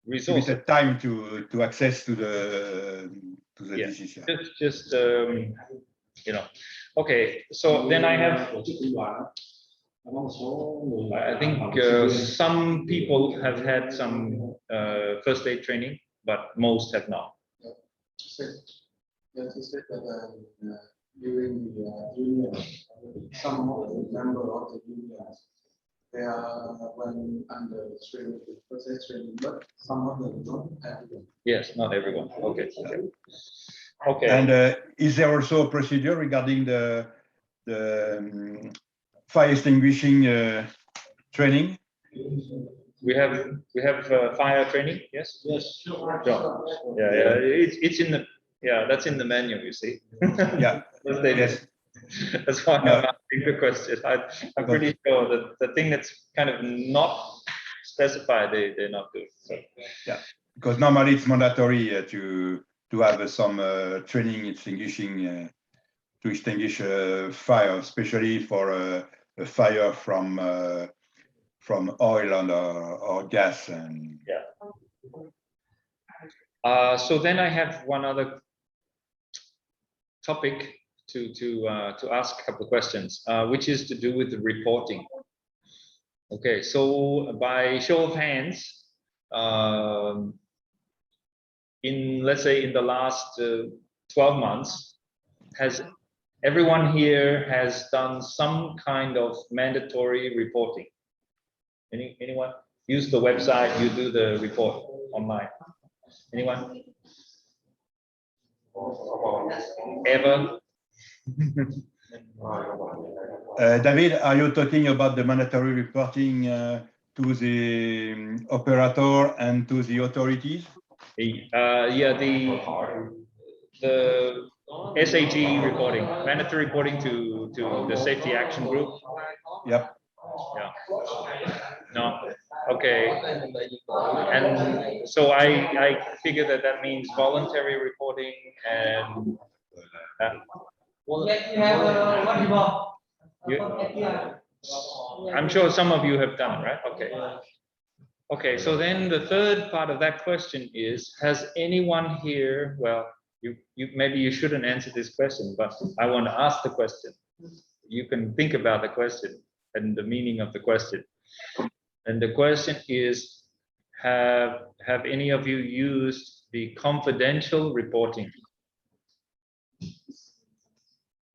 Speaker 5: resources.
Speaker 6: Limited time to access to the disease. Yeah.
Speaker 5: Just you know. Okay. So then I have. I think some people have had some first aid training, but most have not.
Speaker 11: Yes, he said that during the union, some of the members of the union, they are when under training, first aid training, but some of them don't have it.
Speaker 5: Yes, not everyone. Okay. Okay.
Speaker 6: And is there also a procedure regarding the fire extinguishing training?
Speaker 5: We have fire training. Yes.
Speaker 11: Yes.
Speaker 5: Sure. Yeah. It's in the Yeah, that's in the menu, you see.
Speaker 6: Yeah. Yes.
Speaker 5: That's why I'm asking the question. I'm pretty sure that the thing that's kind of not specified, they're not doing. So.
Speaker 6: Yeah, because normally it's mandatory to have some training extinguishing to extinguish a fire, especially for a fire from oil or gas. And
Speaker 5: yeah. So then I have one other topic to ask a couple of questions, which is to do with the reporting. Okay, so by show of hands, let's say in the last 12 months, has everyone here has done some kind of mandatory reporting? Anyone? Use the website, you do the report online. Anyone? Ever?
Speaker 6: David, are you talking about the mandatory reporting to the operator and to the authorities?
Speaker 5: Yeah, the SAG reporting, mandatory reporting to the safety action group.
Speaker 6: Yep.
Speaker 5: Yeah. No. Okay. And so I figure that means voluntary reporting and. I'm sure some of you have done it, right? Okay. Okay, so then the third part of that question is, has anyone here, well, maybe you shouldn't answer this question, but I want to ask the question. You can think about the question and the meaning of the question. And the question is, have any of you used the confidential reporting?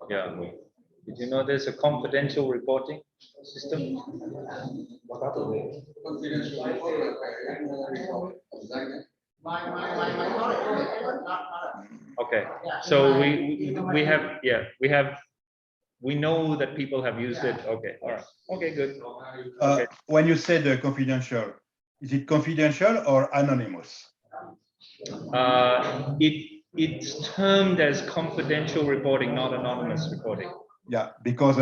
Speaker 5: Yeah. Did you know there's a confidential reporting system? Okay, so we know that people have used it. Okay, all right. Okay, good. Okay.
Speaker 6: When you say the confidential, is it confidential or anonymous?
Speaker 5: It's termed as confidential reporting, not anonymous reporting.
Speaker 6: Yeah, because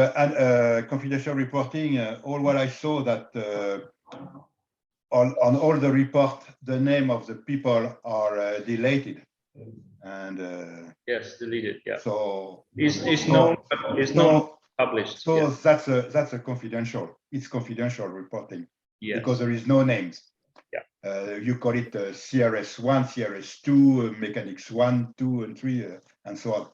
Speaker 6: confidential reporting, all what I saw that on all the report, the name of the people are deleted. And
Speaker 5: yes, deleted. Yeah.
Speaker 6: So
Speaker 5: it's known published.
Speaker 6: So
Speaker 5: yes.
Speaker 6: that's a confidential. It's confidential reporting.
Speaker 5: Yes.
Speaker 6: Because there is no names.
Speaker 5: Yeah.
Speaker 6: You call it CRS1, CRS2, mechanics 1, 2, and 3, and so on.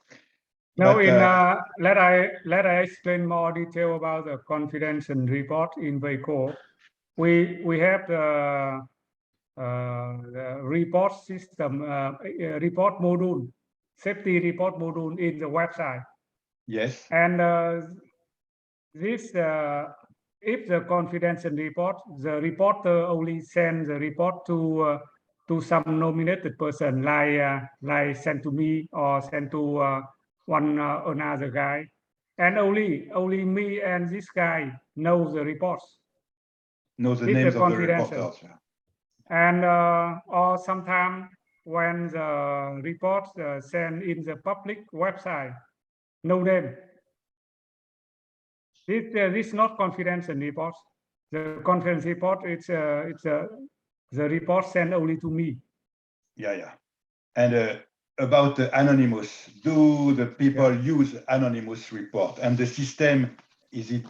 Speaker 1: Now,
Speaker 6: but,
Speaker 1: let I explain more detail about the confidential report in VAECO. We have the report system, report module, safety report module in the website.
Speaker 6: Yes.
Speaker 1: And this, if the confidential report, the reporter only sends the report to some nominated person, like sent to me or sent to another guy, and only me and this guy know the reports.
Speaker 6: Know the names of the reporters.
Speaker 1: And or sometimes when the reports sent in the public website, no name. This is not confidential reports. The confidential report, it's the report sent only to me.
Speaker 6: Yeah, yeah. And about the anonymous, do the people use anonymous report? And the system, is it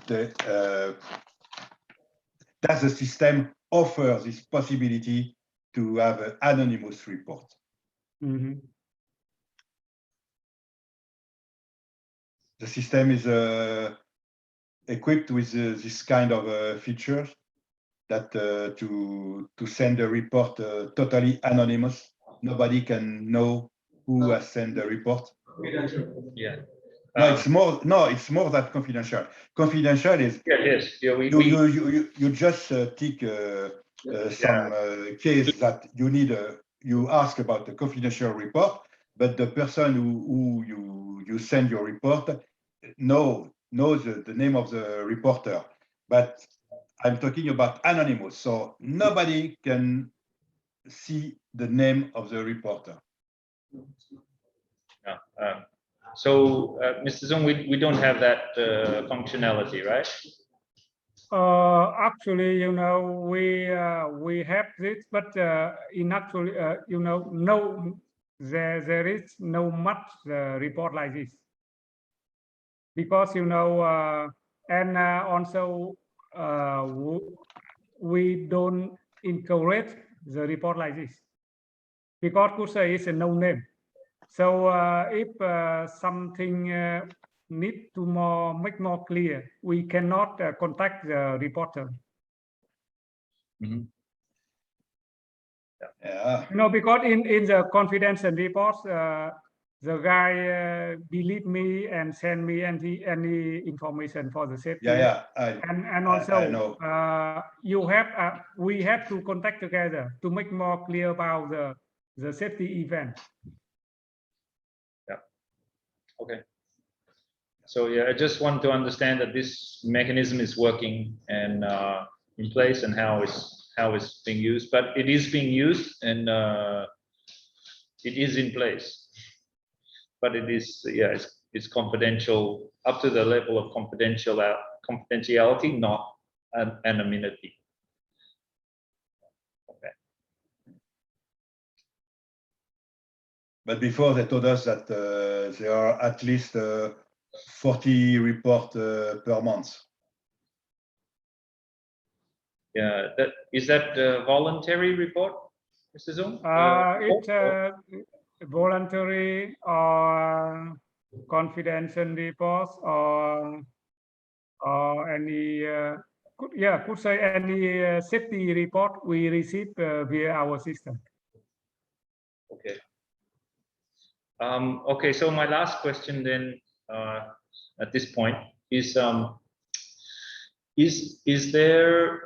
Speaker 6: does the system offer this possibility to have an anonymous report?
Speaker 1: Mm-hmm.
Speaker 6: The system is equipped with this kind of features that to send a report totally anonymous. Nobody can know who has sent the report.
Speaker 5: Yeah.
Speaker 6: No, it's more than confidential. Confidential is you just take some case that you need you ask about the confidential report, but the person who you send your report knows the name of the reporter. But I'm talking about anonymous, so nobody can see the name of the reporter.
Speaker 5: So, Mr. Zung, we don't have that functionality, right?
Speaker 1: Actually, you know, we have this, but in actually, you know, no, there is no much report like this, because you know, and also we don't encourage the report like this, because could say it's a no name. So if something need to make more clear, we cannot contact the reporter.
Speaker 5: Mm-hmm.
Speaker 6: Yeah.
Speaker 1: You know, because in the confidential reports, the guy believe me and send me any information for the safety.
Speaker 6: Yeah.
Speaker 1: And also
Speaker 6: I know.
Speaker 1: you have we have to contact together to make more clear about the safety event.
Speaker 5: Yeah. Okay. So yeah, I just want to understand that this mechanism is working and in place, and how it's being used. But it is being used, and it is in place. But it is, yeah, it's confidential up to the level of confidentiality, not anonymity. Okay.
Speaker 6: But before they told us that there are at least 40 reports per month.
Speaker 5: Yeah, is that a voluntary report, Mr. Zung?
Speaker 1: It's voluntary or confidential reports or any could say any safety report we receive via our system.
Speaker 5: Okay. Okay, so my last question then at this point is there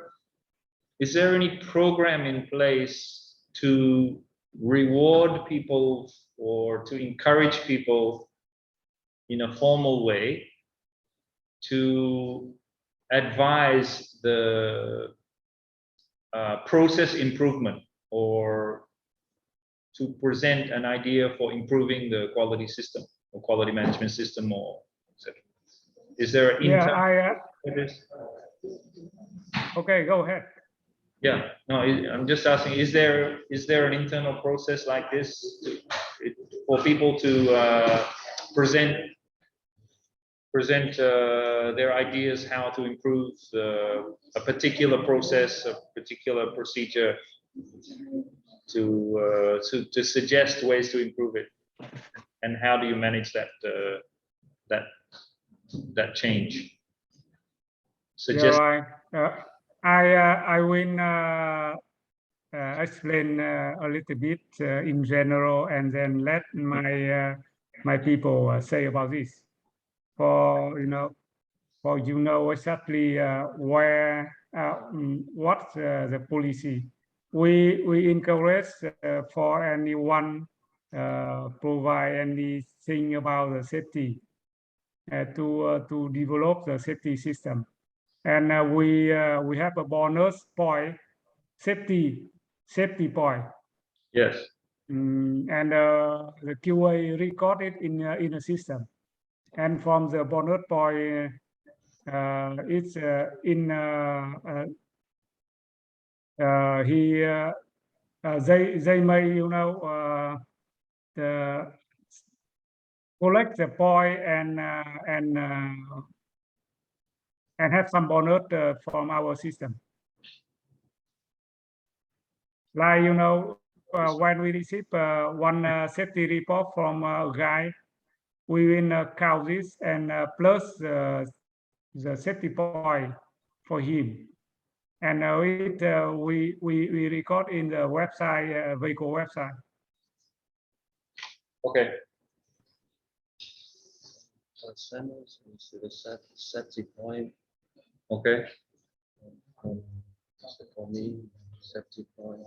Speaker 5: any program in place to reward people or to encourage people in a formal way to advise the process improvement, or to present an idea for improving the quality system or quality management system, or etc.? Is there an
Speaker 1: Okay, go ahead.
Speaker 5: Yeah, no, I'm just asking, is there an internal process like this for people to present their ideas how to improve a particular process, a particular procedure, to suggest ways to improve it, and how do you manage that change? Suggest.
Speaker 1: Yeah, I will explain a little bit in general, and then let my people say about this. For you know exactly where what the policy. We encourage for anyone provide anything about the safety to develop the safety system. And we have a bonus point, safety point.
Speaker 5: Yes.
Speaker 1: And the QA record it in a system. And from the bonus point, it's in they may collect the point and have some bonus from our system. Like when we receive one safety report from a guy, we will count this and plus the safety point for him, and we record in the website, VAECO website.
Speaker 5: Okay.
Speaker 4: Safety point.
Speaker 5: Okay.
Speaker 4: For me, safety point.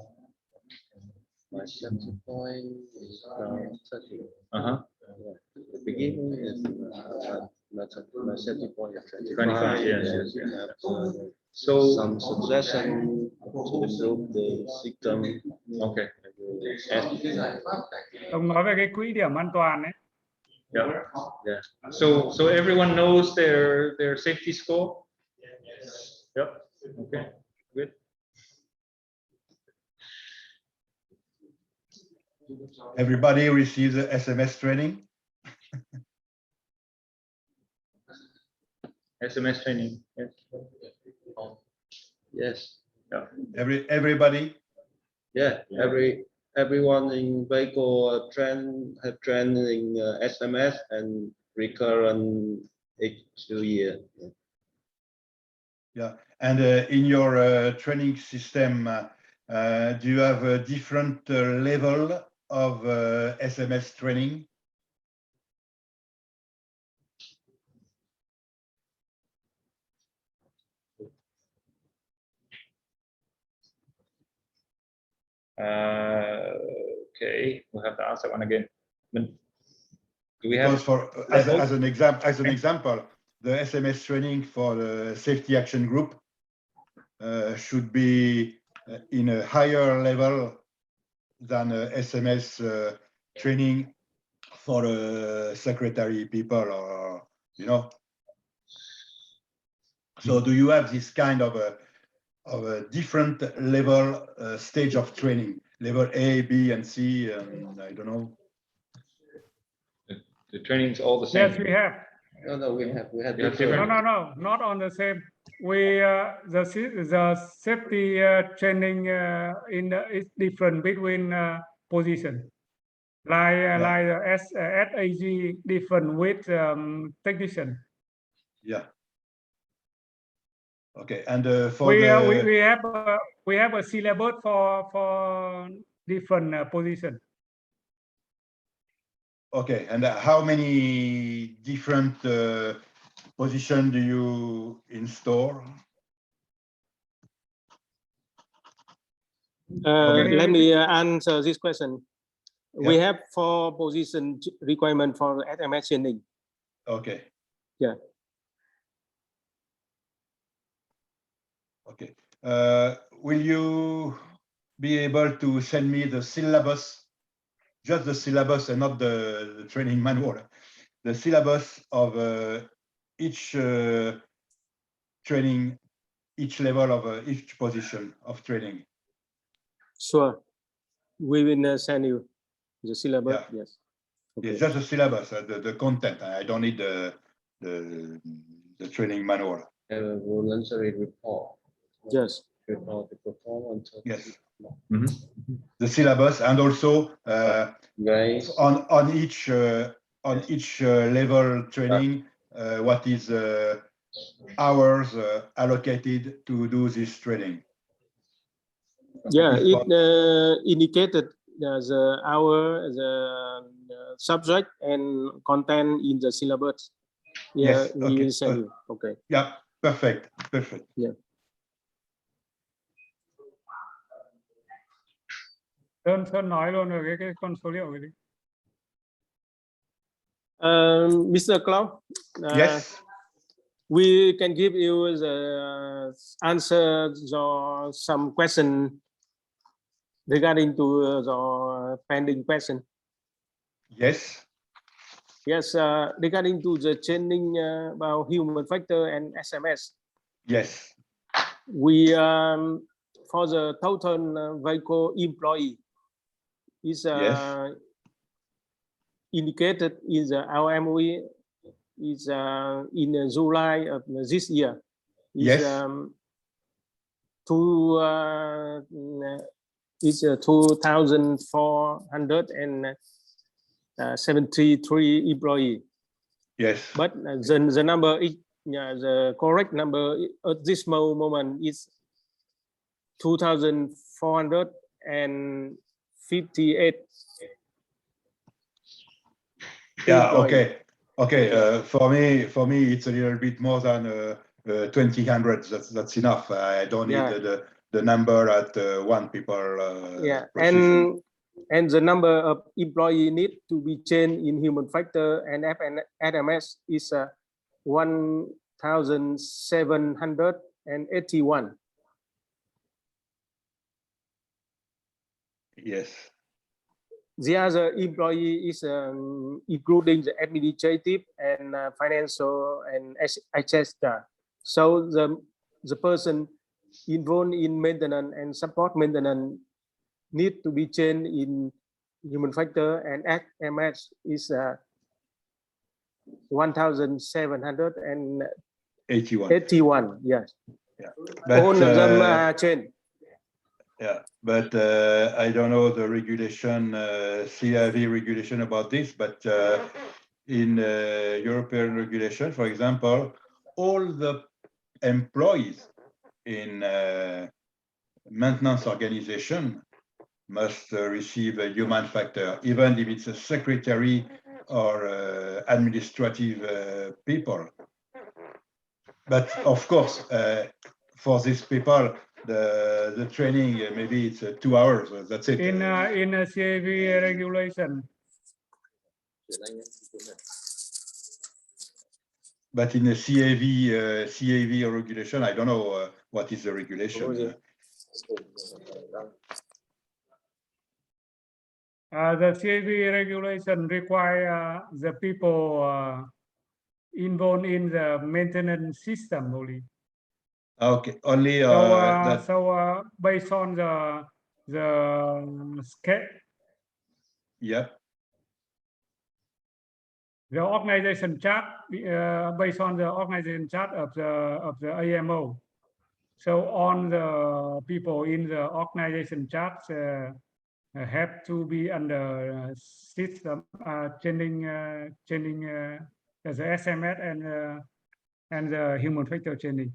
Speaker 4: My safety point is now 30. The beginning is my safety point is 25.
Speaker 5: Yes.
Speaker 4: So some suggestion to improve the system.
Speaker 5: Okay.
Speaker 1: Ông nói về cái quỹ điểm an toàn ấy.
Speaker 5: Yeah. Yeah. So everyone knows their safety score?
Speaker 10: Yes.
Speaker 5: Yep. Okay. Good.
Speaker 6: Everybody receives the SMS training?
Speaker 5: SMS training. Yes.
Speaker 4: Yes.
Speaker 5: Yeah.
Speaker 6: Everybody?
Speaker 4: Yeah. Everyone in VAECO have training SMS and recurrent each 2 years.
Speaker 6: Yeah. And in your training system, do you have a different level of SMS training?
Speaker 5: Okay, we'll have to ask that one again. But do we
Speaker 6: Because
Speaker 5: have
Speaker 6: as an example, the SMS training for the safety action group should be in a higher level than SMS training for secretary people, or So do you have this kind of a different level stage of training, level A, B, and C, and I don't know?
Speaker 5: the training's all the same?
Speaker 1: Yes, we have.
Speaker 4: No, we have
Speaker 5: different.
Speaker 1: No, not on the same. We the safety training is different between position. Like SAG different with technician.
Speaker 6: Yeah. Okay, and for
Speaker 1: we have a syllabus for different position.
Speaker 6: Okay, and how many different positions do you install?
Speaker 8: Let me answer this question. We have 4 position requirement for SMS training.
Speaker 6: Okay.
Speaker 8: Yeah.
Speaker 6: Okay. Will you be able to send me the syllabus, just the syllabus and not the training manual, the syllabus of each training, each level of each position of training?
Speaker 8: Sure. We will send you the syllabus.
Speaker 6: Yeah.
Speaker 8: Yes. Okay.
Speaker 6: It's just the syllabus, the content. I don't need the training manual.
Speaker 4: Voluntary report.
Speaker 8: Yes.
Speaker 4: Report the performance.
Speaker 6: Yes. The syllabus, and also on each level training, what is hours allocated to do this training?
Speaker 8: Yeah, it indicated the hour, the subject, and content in the syllabus. Yeah,
Speaker 6: Yes.
Speaker 8: we
Speaker 6: Okay.
Speaker 8: will send you. Okay.
Speaker 6: Yeah. Perfect.
Speaker 8: Yeah.
Speaker 1: Sơn nói luôn rồi cái con số liệu này đi.
Speaker 8: Mr. Cloud.
Speaker 6: Yes.
Speaker 8: We can give you the answer to some question regarding to the pending question.
Speaker 6: Yes.
Speaker 8: Yes, regarding to the training about human factor and SMS.
Speaker 6: Yes.
Speaker 8: We for the total VAECO employee is indicated in the LME is in July of this year. Is is 2,473 employee.
Speaker 6: Yes.
Speaker 8: But the number is the correct number at this moment is 2,458.
Speaker 6: Yeah. Okay. Okay. For me, it's a little bit more than 2,000. That's enough. I don't need the number at one people.
Speaker 8: Yeah,
Speaker 6: precision.
Speaker 8: and the number of employee need to be changed in human factor and FNMS is 1,781.
Speaker 6: Yes.
Speaker 8: the other employee is including the administrative and financial and etc. So the person involved in maintenance and support maintenance need to be changed in human factor, and HMS is 1,781. Yes.
Speaker 6: Yeah.
Speaker 8: All of them are changed.
Speaker 6: Yeah, but I don't know the regulation, CIV regulation about this, but in European regulation, for example, all the employees in maintenance organization must receive a human factor, even if it's a secretary or administrative people. But of course, for these people, the training maybe it's 2 hours. That's it.
Speaker 1: In a CAV regulation.
Speaker 6: But in the CAV regulation, I don't know what is the regulation.
Speaker 1: The CAV regulation require the people involved in the maintenance system only.
Speaker 6: Okay, only
Speaker 1: so based on the schedule.
Speaker 6: Yeah.
Speaker 1: The organization chart based on the organization chart of the AMO. So on the people in the organization chart have to be under system changing as a SMS and the human factor changing.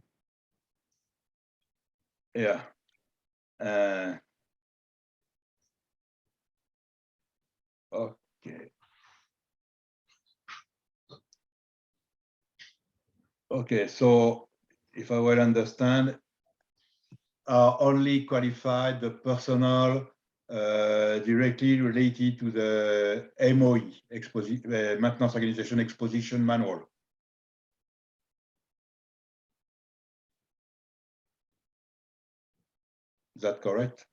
Speaker 6: Yeah. Okay. Okay, so if I will understand, are only qualified the personnel directly related to the MOE, Maintenance Organization Exposition Manual. Is that correct?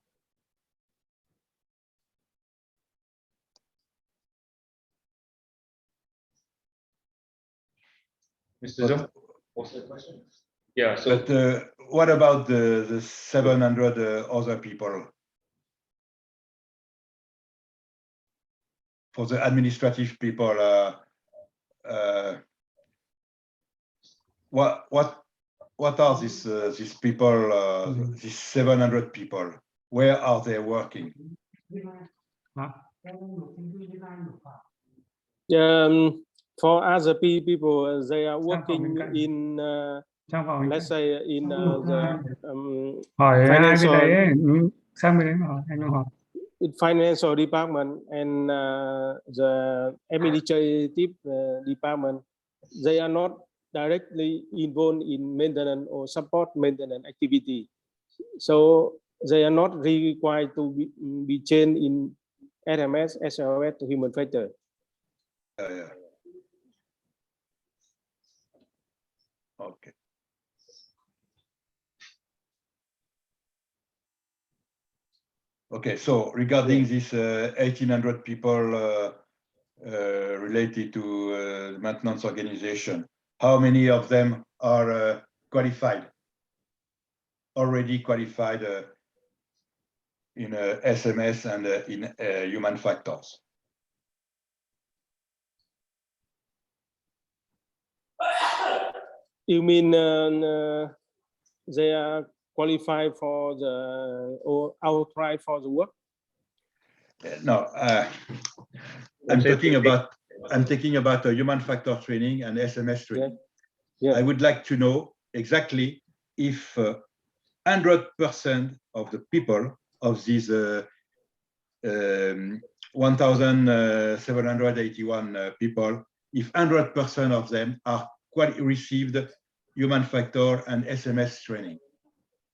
Speaker 5: Mr. Zhou, what's the question? Yeah, so.
Speaker 6: But what about the 700 other people? For the administrative people, what are these people? These 700 people? Where are they working?
Speaker 8: For other people, they are working in, let's say, in the financial department and the administrative department. They are not directly involved in maintenance or support maintenance activity, so they are not required to be changed in RMS, SLS to human factor.
Speaker 6: Yeah. Okay. Okay, so regarding this 1,800 people related to maintenance organization, how many of them are qualified, already qualified in SMS and in human factors?
Speaker 8: You mean they are qualified for the or outright for the work?
Speaker 6: No, I'm talking about human factor training and SMS training.
Speaker 8: Yeah.
Speaker 6: I would like to know exactly if 100% of the people of these 1,781 people, if 100% of them are received human factor and SMS training.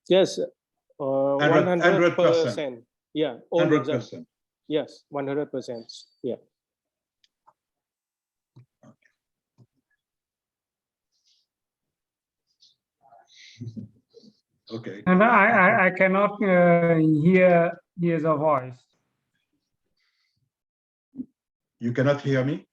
Speaker 8: Yes, 100%. Yeah, all 100%. Yes, 100%. Yeah.
Speaker 6: Okay.
Speaker 1: And I cannot hear the voice.
Speaker 6: You cannot hear me?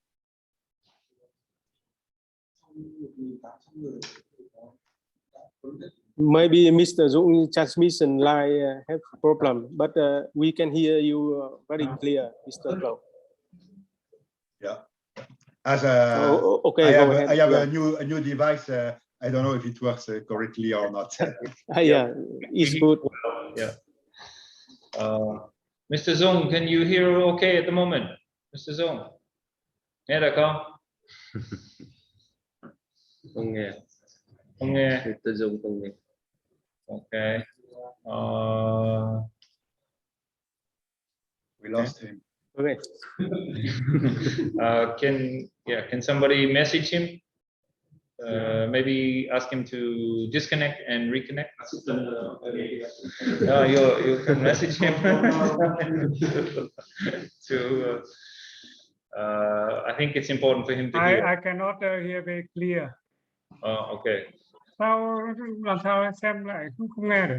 Speaker 8: Maybe Mr. Dung transmission line have problem, but we can hear you very clear, Mr. Claude.
Speaker 6: Yeah. As a,
Speaker 8: okay, go ahead.
Speaker 6: I have a new device. I don't know if it works correctly or not.
Speaker 8: Yeah, it's good.
Speaker 5: Yeah. Mr. Dung, can you hear okay at the moment? Mr. Dung, nghe được không?
Speaker 4: Không nghe.
Speaker 5: Không nghe.
Speaker 4: Mr. Dung không nghe.
Speaker 5: Okay.
Speaker 6: We lost him.
Speaker 8: Okay.
Speaker 5: Can somebody message him? Maybe ask him to disconnect and reconnect. You can message him to. I think it's important for him to hear.
Speaker 1: I cannot hear very clear.
Speaker 5: Okay.
Speaker 1: Sao làm sao xem lại không nghe được?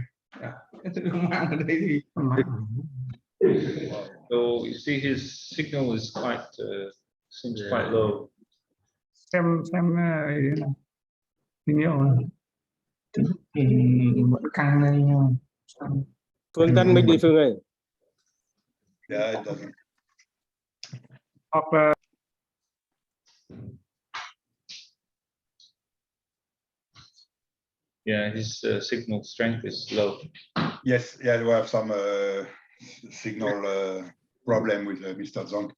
Speaker 5: So you see, his signal is quite seems quite low.
Speaker 1: Xem tín hiệu thì vẫn căng lên.
Speaker 8: Phương tắt mic đi Phương ơi.
Speaker 6: Yeah, it doesn't.
Speaker 1: Hoặc
Speaker 5: Yeah, his signal strength is low.
Speaker 6: Yes, yeah, we have some signal problem with Mr. Zong.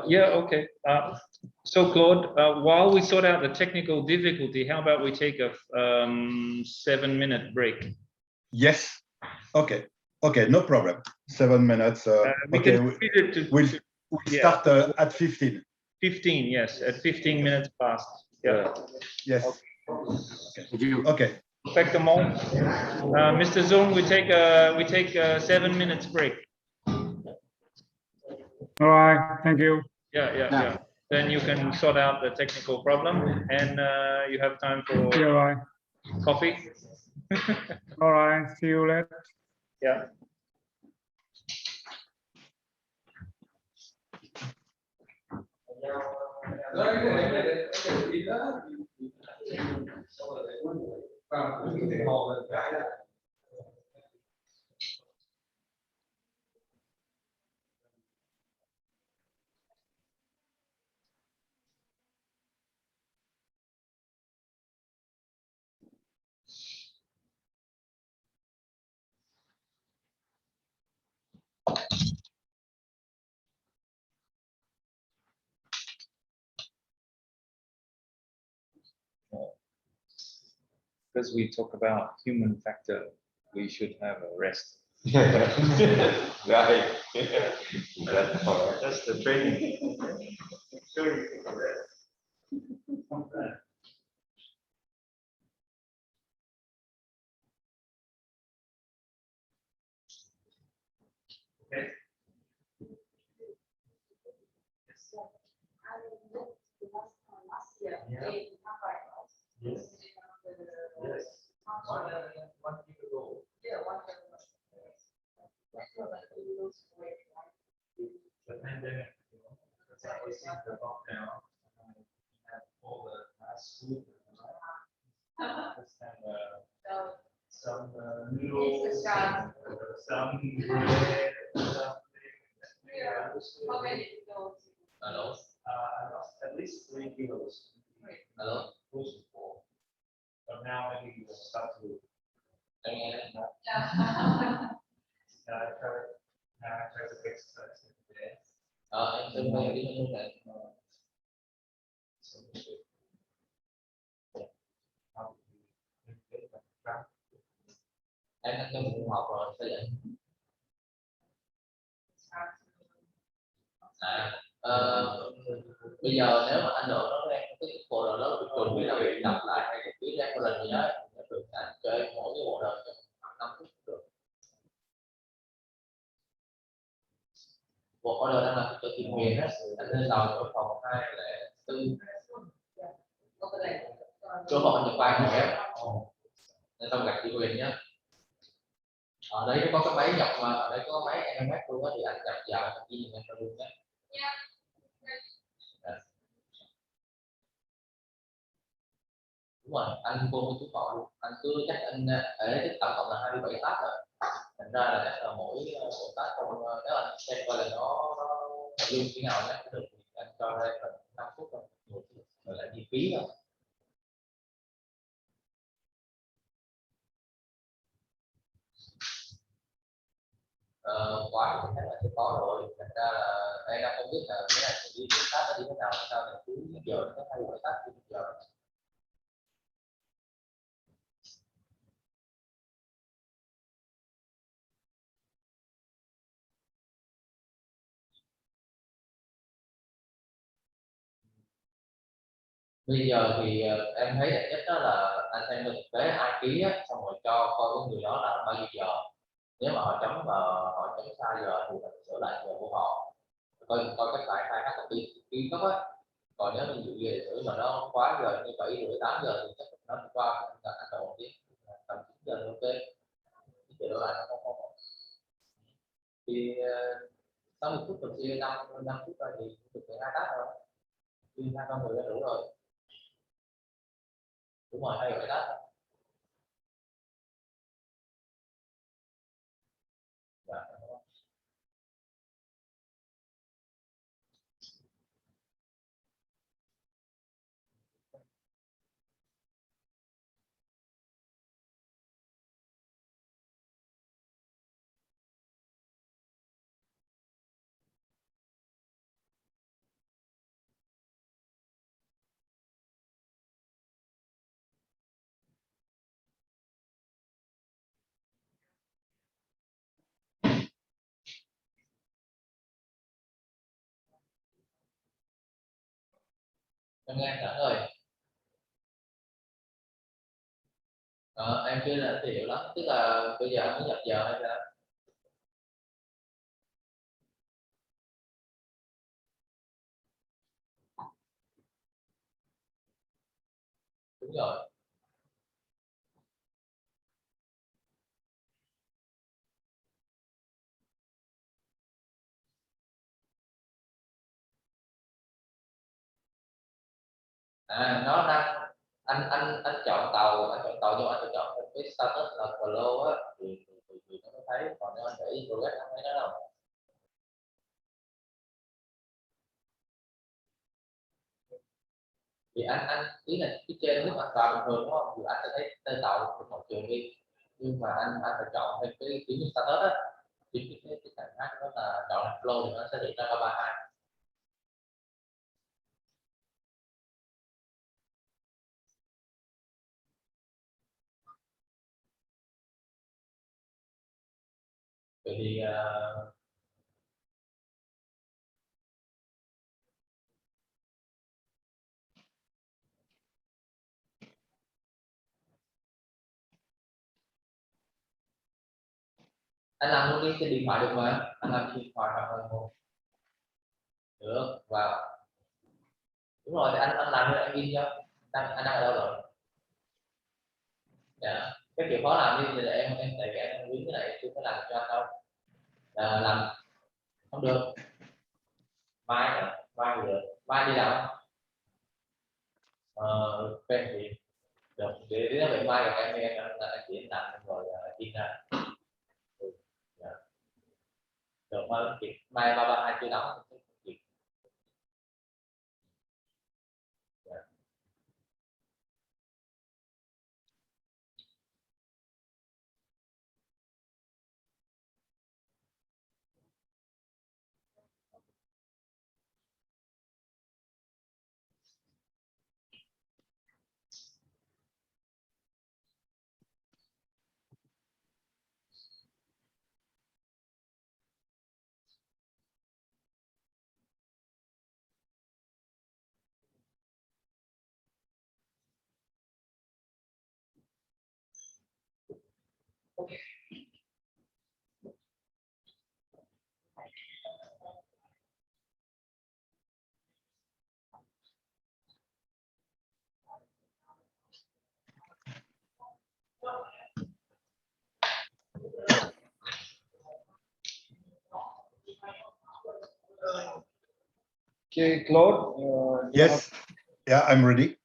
Speaker 5: Yeah, okay. So Claude, while we sort out the technical difficulty, how about we take a 7-minute break?
Speaker 6: Yes. Okay. Okay, no problem. 7 minutes. Okay, we'll start at 15.
Speaker 5: 15, yes, at 15 minutes past. Yeah.
Speaker 6: Yes.
Speaker 2: Okay.
Speaker 6: Okay.
Speaker 5: Perfect. Mr. Zung, we take a 7 minutes break.
Speaker 1: all right, thank you.
Speaker 5: Yeah. Then you can sort out the technical problem, and you have time for coffee.
Speaker 1: All right, see you later.
Speaker 5: Yeah. Because we talk about human factor, we should have a rest.
Speaker 7: Right.
Speaker 5: That's the training. Okay. Yes. Yes. 1 week ago. Yeah, 1 week ago. The pandemic, that's how we see the lockdown. Have all the school. Let's have some noodles, some bread, How many kilos? I lost at least 3 kilos. Close to 4. But now I think we'll start to. Now I try to exercise every day.
Speaker 12: Em đã trong trường học rồi sao vậy? Bây giờ nếu mà anh Độ nó đang cái bộ đồ đó trường biết là bị đọc lại hay biết ra một lần gì đó được anh chơi mỗi cái bộ đồ 5 phút được. Bộ đồ đang là cho tìm quyền á, anh lên đầu ở phòng 204 chỗ phòng Nhật Bản nhé. Nên xong gặp chị Quyền nhé. Ở đấy có cái máy nhập mà ở đây có máy MMS luôn luôn á thì anh nhập vào anh ghi em cho luôn nhé. Đúng rồi, anh vô với chú họ luôn, anh cứ chắc anh ở tổng cộng là 27 tab rồi, thành ra là chắc là mỗi tab trong nếu anh xem coi là nó lưu cái nào nhé được thì anh cho đây là 5 phút thôi, rồi lại chi phí thôi. Khóa thì chắc là sẽ có rồi, thành ra là em đang không biết là cái này sẽ đi tab nó đi thế nào, sao để cứ giờ nó thay đổi tab thì giờ. Bây giờ thì em thấy đẹp nhất đó là anh xem thực tế ai ký á, xong rồi cho coi cái người đó là bao nhiêu giờ, nếu mà họ chấm sai giờ thì mình sửa lại giờ của họ, coi các bạn khai thác thông tin ký cấp á, còn nếu mình dự về sửa mà nó quá giờ như 7 rưỡi 8 giờ thì chắc nó đi qua anh đầu tiếng tầm 9 giờ thì ok, 9 giờ đổ lại nó không thì 60 phút mình chia 5 phút ra thì thực hiện 2 tác rồi, chia 2 người đã đủ rồi. Đúng rồi, 2 người tác. Em nghe trả lời. Em chưa là tìm hiểu lắm, tức là bây giờ mới nhập giờ hay sao? Đúng rồi. Nó đang anh chọn tàu, nhưng mà anh phải chọn cái status là flow á thì nó mới thấy, còn nếu anh để progress không thấy nó đâu. Thì anh ý là cái trên lúc anh vào bình thường đúng không, thì anh sẽ thấy tên tàu của một trường đi, nhưng mà anh phải chọn thêm cái kiểu như status á, thì cái cảnh khác đó là chọn flow thì nó sẽ hiện ra 332. Vậy thì anh làm luôn đi trên điện thoại được mà, anh làm trên điện thoại hoặc là một được vào. Đúng rồi thì anh làm cho anh in cho anh đang ở đâu rồi? Dạ, cái kiểu khó làm đi thì để em tại vì em biến cái này tôi phải làm cho anh đâu, làm không được. Mai được, mai đi làm ok thì được, để đến vậy mai là em là chỉ làm rồi in ra. Dạ. Được mai 332 chưa đóng.
Speaker 5: Okay, Claude.
Speaker 6: Yes. Yeah, I'm ready.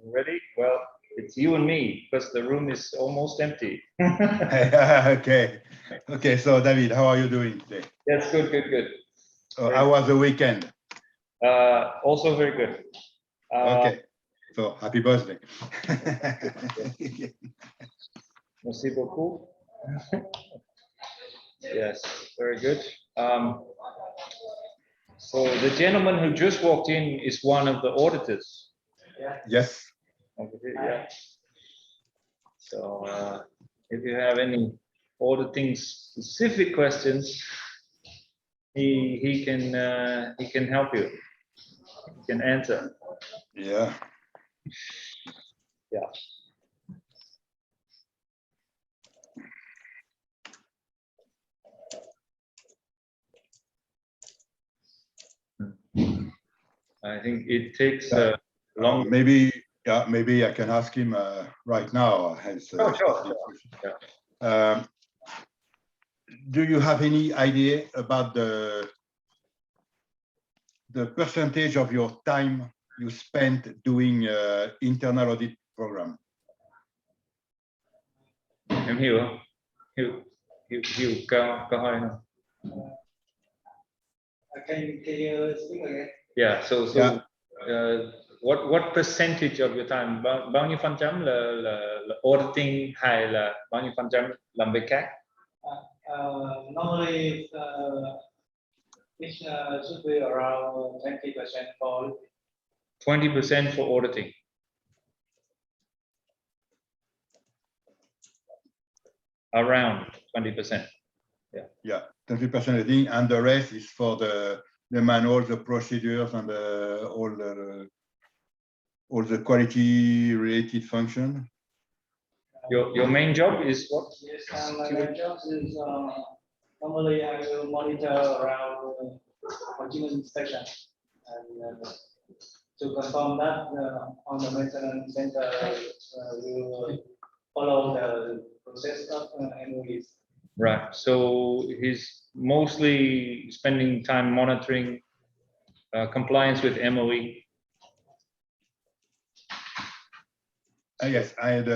Speaker 5: Ready? Well, it's you and me because the room is almost empty.
Speaker 6: Okay. Okay. So David, how are you doing today?
Speaker 5: Yes, good.
Speaker 6: How was the weekend?
Speaker 5: Also very good.
Speaker 6: Okay. So happy birthday.
Speaker 5: Merci beaucoup. Yes, very good. So the gentleman who just walked in is one of the auditors.
Speaker 6: Yes.
Speaker 5: Over here, yeah. So if you have any auditing specific questions, he can help you. He can answer.
Speaker 6: Yeah.
Speaker 5: Yeah. I think it takes long.
Speaker 6: Maybe I can ask him right now.
Speaker 5: Sure. Yeah.
Speaker 6: Do you have any idea about the percentage of your time you spent doing internal audit program?
Speaker 5: Em hiểu không? Hiểu câu hỏi không?
Speaker 11: Can you speak again?
Speaker 5: Yeah. So what percentage of your time? Bao nhiêu phần trăm là auditing hay là bao nhiêu phần trăm làm việc khác?
Speaker 11: Normally, it should be around 20% for
Speaker 5: 20% for auditing. Around 20%.
Speaker 6: Yeah, 20% auditing, and the rest is for the manuals, the procedures, and all the quality related function.
Speaker 5: Your main job is what?
Speaker 11: Yes, my main job is normally I will monitor around continuous inspection, and to confirm that on the maintenance center we will follow the process of MOEs.
Speaker 5: Right. So he's mostly spending time monitoring compliance with MOE.
Speaker 6: Yes, I had.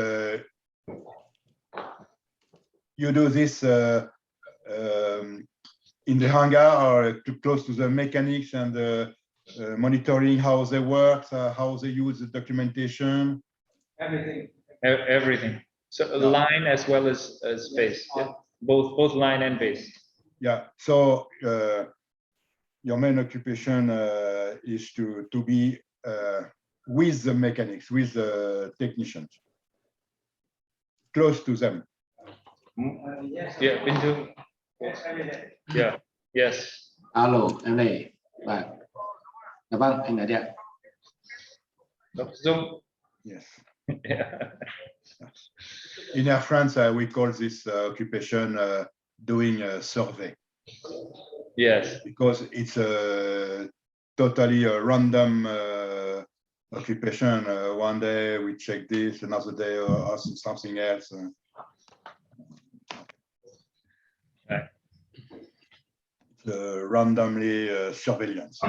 Speaker 6: You do this in the hangar or too close to the mechanics and monitoring how they work, how they use the documentation.
Speaker 11: Everything.
Speaker 5: Everything. So line as well as base. Yeah. Both line and base.
Speaker 6: Yeah. So your main occupation is to be with the mechanics, with the technicians, close to them.
Speaker 11: Yes.
Speaker 5: Yeah. Into.
Speaker 11: Yes, every day.
Speaker 5: Yeah. Yes.
Speaker 2: Alo, em đây. Vâng, anh ở đây ạ.
Speaker 5: Zoom.
Speaker 6: Yes.
Speaker 5: Yeah.
Speaker 6: In Air France, we call this occupation doing a survey.
Speaker 5: Yes.
Speaker 6: Because it's totally a random occupation. One day we check this, another day or something else.
Speaker 5: Right.
Speaker 6: Randomly surveillance.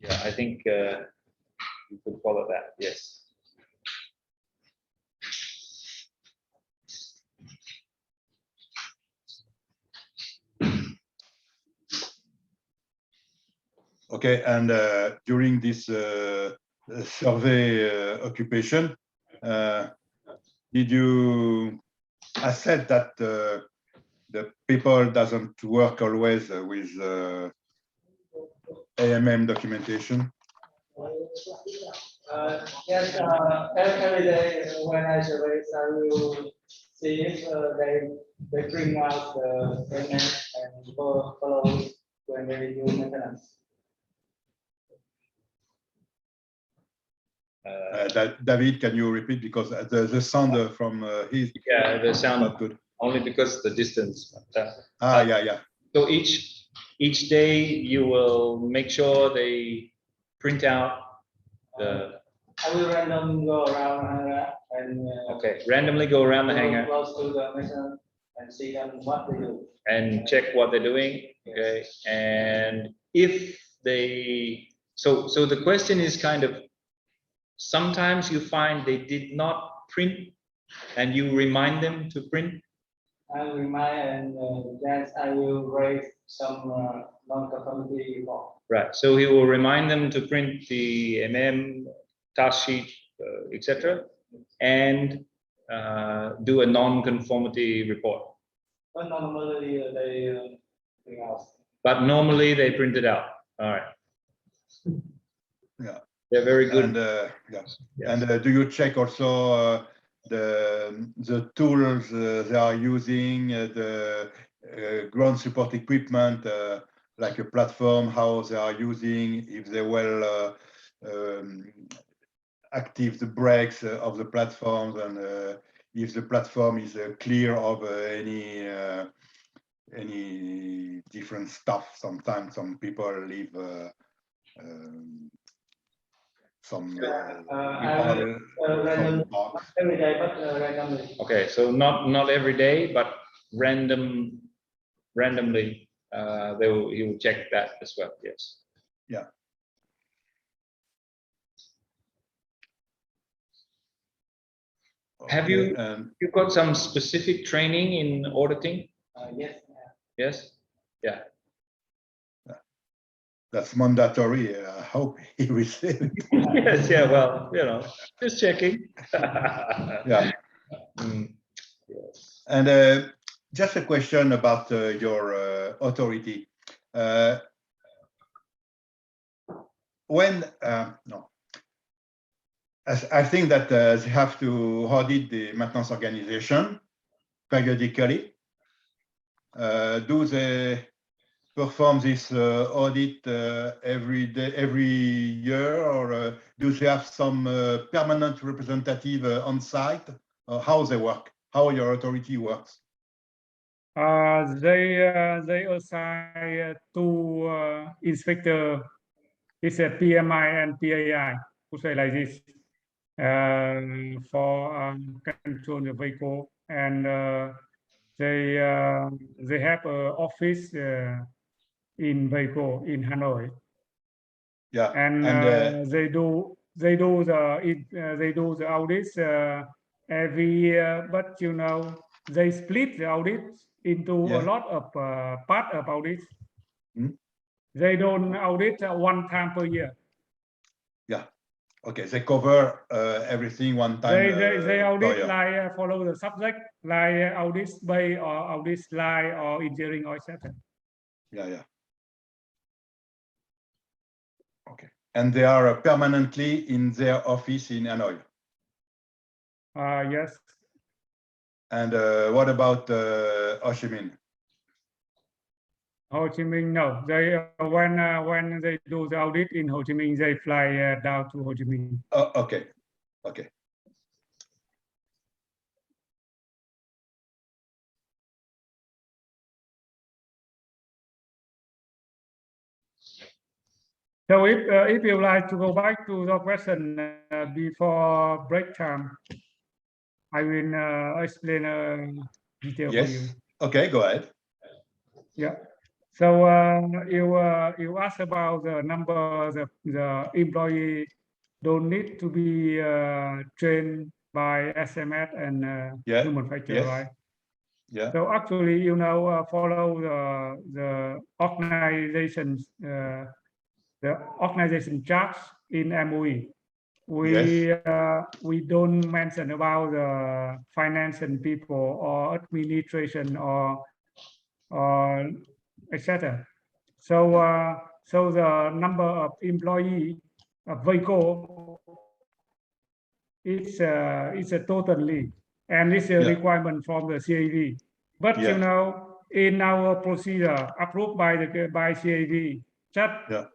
Speaker 5: Yeah, I think you could follow that. Yes.
Speaker 6: Okay, and during this survey occupation, did you assess that the people doesn't work always with AMM documentation?
Speaker 11: Yes, every day when I survey, I will see if they bring out the statement and follow when they do maintenance.
Speaker 6: David, can you repeat, because the sound from his
Speaker 5: the sound
Speaker 6: not good.
Speaker 5: Only because the distance.
Speaker 6: Yeah.
Speaker 5: So each day you will make sure they print out the.
Speaker 11: I will randomly go around and
Speaker 5: okay, randomly go around the hangar.
Speaker 11: Close to the maintenance
Speaker 13: and see them what they do.
Speaker 5: And check what they're doing. Okay. And if they, so the question is kind of, sometimes you find they did not print and you remind them to print.
Speaker 13: I will remind, and then I will raise some non-conformity report.
Speaker 5: Right. So he will remind them to print the task sheet, etc., and do a non-conformity report.
Speaker 13: But normally they bring out.
Speaker 5: But normally they print it out. All right.
Speaker 6: Yeah.
Speaker 5: They're very good.
Speaker 6: And yeah.
Speaker 5: Yes.
Speaker 6: And do you check also the tools they are using, the ground support equipment, like a platform, how they are using, if they will active the brakes of the platforms, and if the platform is clear of any different stuff. Sometimes some people leave some
Speaker 13: every day, but randomly.
Speaker 5: Okay, so not every day, but randomly, he will check that as well. Yes.
Speaker 6: Yeah.
Speaker 5: Have you got some specific training in auditing?
Speaker 13: Yes.
Speaker 5: Yes. Yeah.
Speaker 6: That's mandatory. I hope he received it.
Speaker 5: Yes. Yeah. Well, just checking.
Speaker 6: Yeah.
Speaker 5: Yes.
Speaker 6: And just a question about your authority. I think that they have to audit the maintenance organization periodically. Do they perform this audit every year, or do they have some permanent representative on site? How they work? How your authority works?
Speaker 1: They assign two inspector. It's a PMI and PAI. Who say like this for control the vehicle, and they have an office in VAECO in Hanoi.
Speaker 6: Yeah,
Speaker 1: and they do the audits every year, but they split the audits into a lot of part of audits. They don't audit one time per year.
Speaker 6: Yeah. Okay. They cover everything one time.
Speaker 1: They audit like follow the subject, like audits bay or audits line or engineering or etc.
Speaker 6: Yeah. Okay. And they are permanently in their office in Hanoi.
Speaker 1: Yes.
Speaker 6: And what about Ho Chi Minh?
Speaker 1: Ho Chi Minh, no. They when they do the audit in Ho Chi Minh, they fly down to Ho Chi Minh.
Speaker 6: Oh, okay.
Speaker 1: So if you like to go back to the question before break time, I will explain detail for you.
Speaker 6: Okay, go ahead.
Speaker 1: Yeah. So you asked about the number, the employee don't need to be trained by SMS and human factor, right?
Speaker 6: Yeah.
Speaker 1: So actually, follow the organization's the organization charts in MOE. We don't mention about the finance and people or administration or etc. So the number of employee of VAECO is a totally, and it's a requirement from the CAV. But in our procedure approved by CAV, just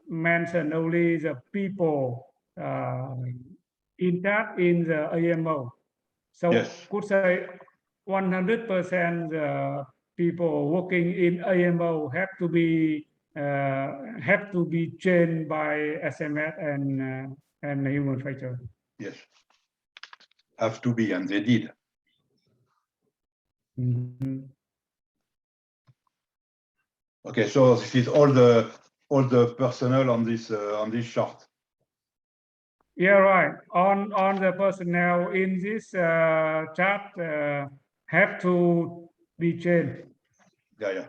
Speaker 1: mention only the people in that in the AMO. So could say 100% people working in AMO have to be trained by SMS and human factor.
Speaker 6: Yes, have to be, and they did. Okay, so this is all the personnel on this chart.
Speaker 1: Yeah, right. On the personnel in this chart have to be changed.
Speaker 6: Yeah.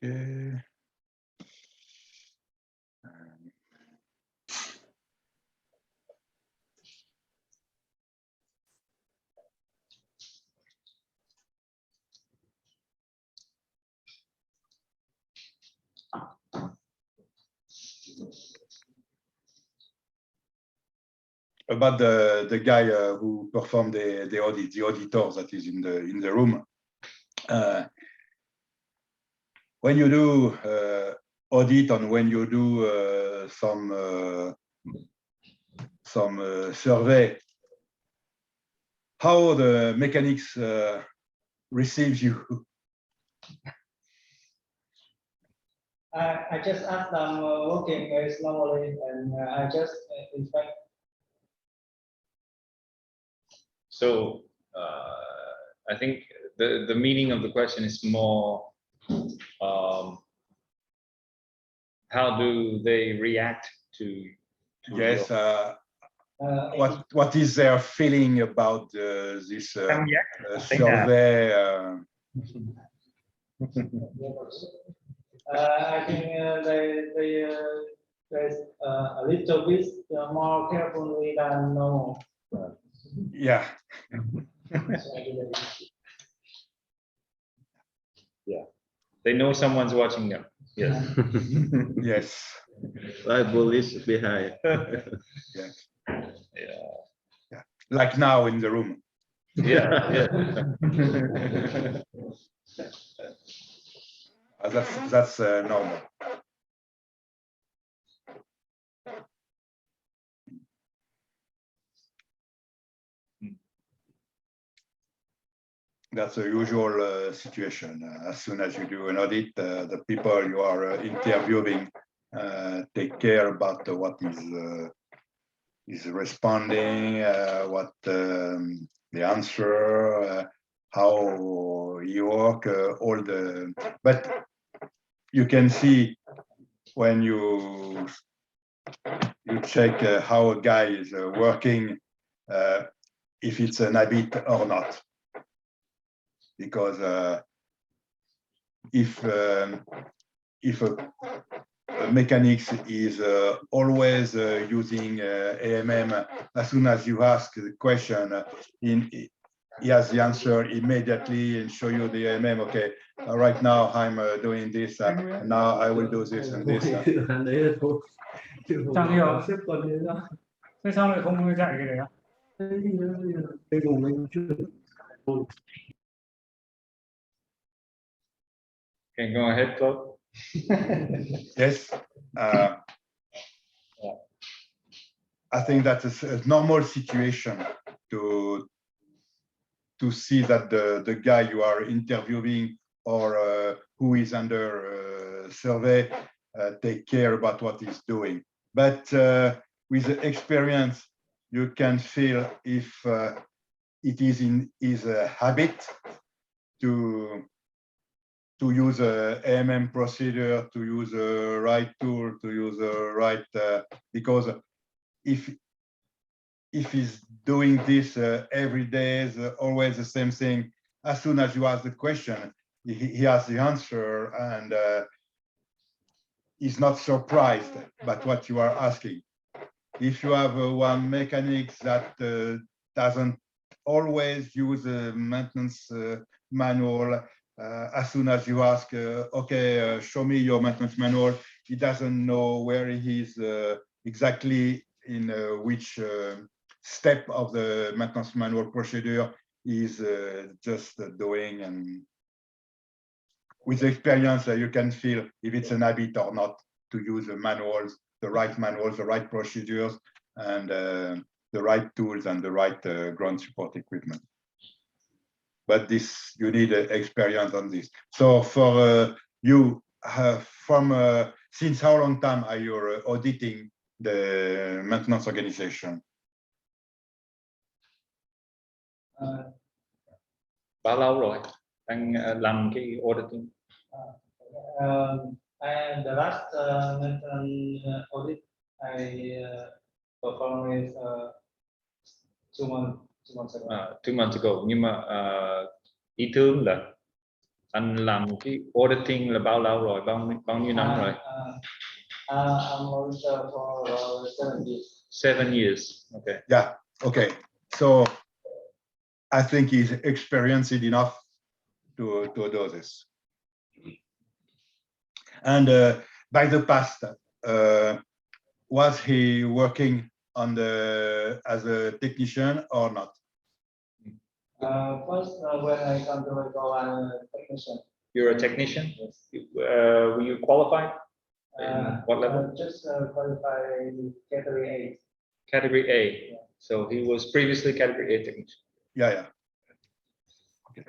Speaker 6: Okay. About the guy who performed the audit, the auditor that is in the room. When you do audit and when you do some survey, how the mechanics receives you?
Speaker 13: I just ask them working as normally, and I just inspect.
Speaker 5: So I think the meaning of the question is more how do they react to
Speaker 6: Yes. What is their feeling about this survey?
Speaker 13: I think they a little bit more carefully than normal.
Speaker 6: Yeah.
Speaker 5: Yeah. They know someone's watching them. Yes.
Speaker 6: Yes.
Speaker 4: Like bullies behind.
Speaker 6: Yes.
Speaker 5: Yeah.
Speaker 6: Like now in the room.
Speaker 5: Yeah.
Speaker 6: That's normal. That's a usual situation. As soon as you do an audit, the people you are interviewing take care about what is responding, what the answer, how you work, all the. But you can see when you check how a guy is working, if it's an habit or not. Because if a mechanics is always using AMM, as soon as you ask the question, he has the answer immediately and show you the AMM. Okay, right now I'm doing this. Now I will do this and this.
Speaker 1: Chẳng hiểu thế sao lại không dạy cái đấy à?
Speaker 5: Can go ahead, Claude.
Speaker 6: Yes. I think that's a normal situation to see that the guy you are interviewing or who is under survey take care about what he's doing. But with the experience, you can feel if it is in his habit to use a AMM procedure, to use a right tool, to use a right because if he's doing this every day, is always the same thing, as soon as you ask the question, he has the answer and he's not surprised by what you are asking. If you have one mechanic that doesn't always use a maintenance manual, as soon as you ask, okay, show me your maintenance manual, he doesn't know where he is exactly in which step of the maintenance manual procedure is just doing. And with experience, you can feel if it's an habit or not to use the manuals, the right procedures, and the right tools and the right ground support equipment. but this you need experience on this. So for you, since how long time are you auditing the maintenance organization?
Speaker 5: Bao lâu rồi anh làm cái auditing?
Speaker 13: And the last maintenance audit I performed is 2 months ago.
Speaker 5: 2 months ago. Nhưng mà ý tưởng là anh làm cái auditing là bao lâu rồi, bao nhiêu năm rồi?
Speaker 13: I'm auditor for 7 years.
Speaker 5: 7 years. Okay.
Speaker 6: Yeah. Okay. So I think he's experienced enough to do this. And by the past, was he working on as a technician or not?
Speaker 13: First, when I come to VAECO, I'm a technician.
Speaker 5: You're a technician?
Speaker 13: Yes.
Speaker 5: Were you qualified? In what level?
Speaker 13: Just qualified category A.
Speaker 5: Category A.
Speaker 13: Yeah.
Speaker 5: So he was previously category A technician.
Speaker 6: Yeah. Okay.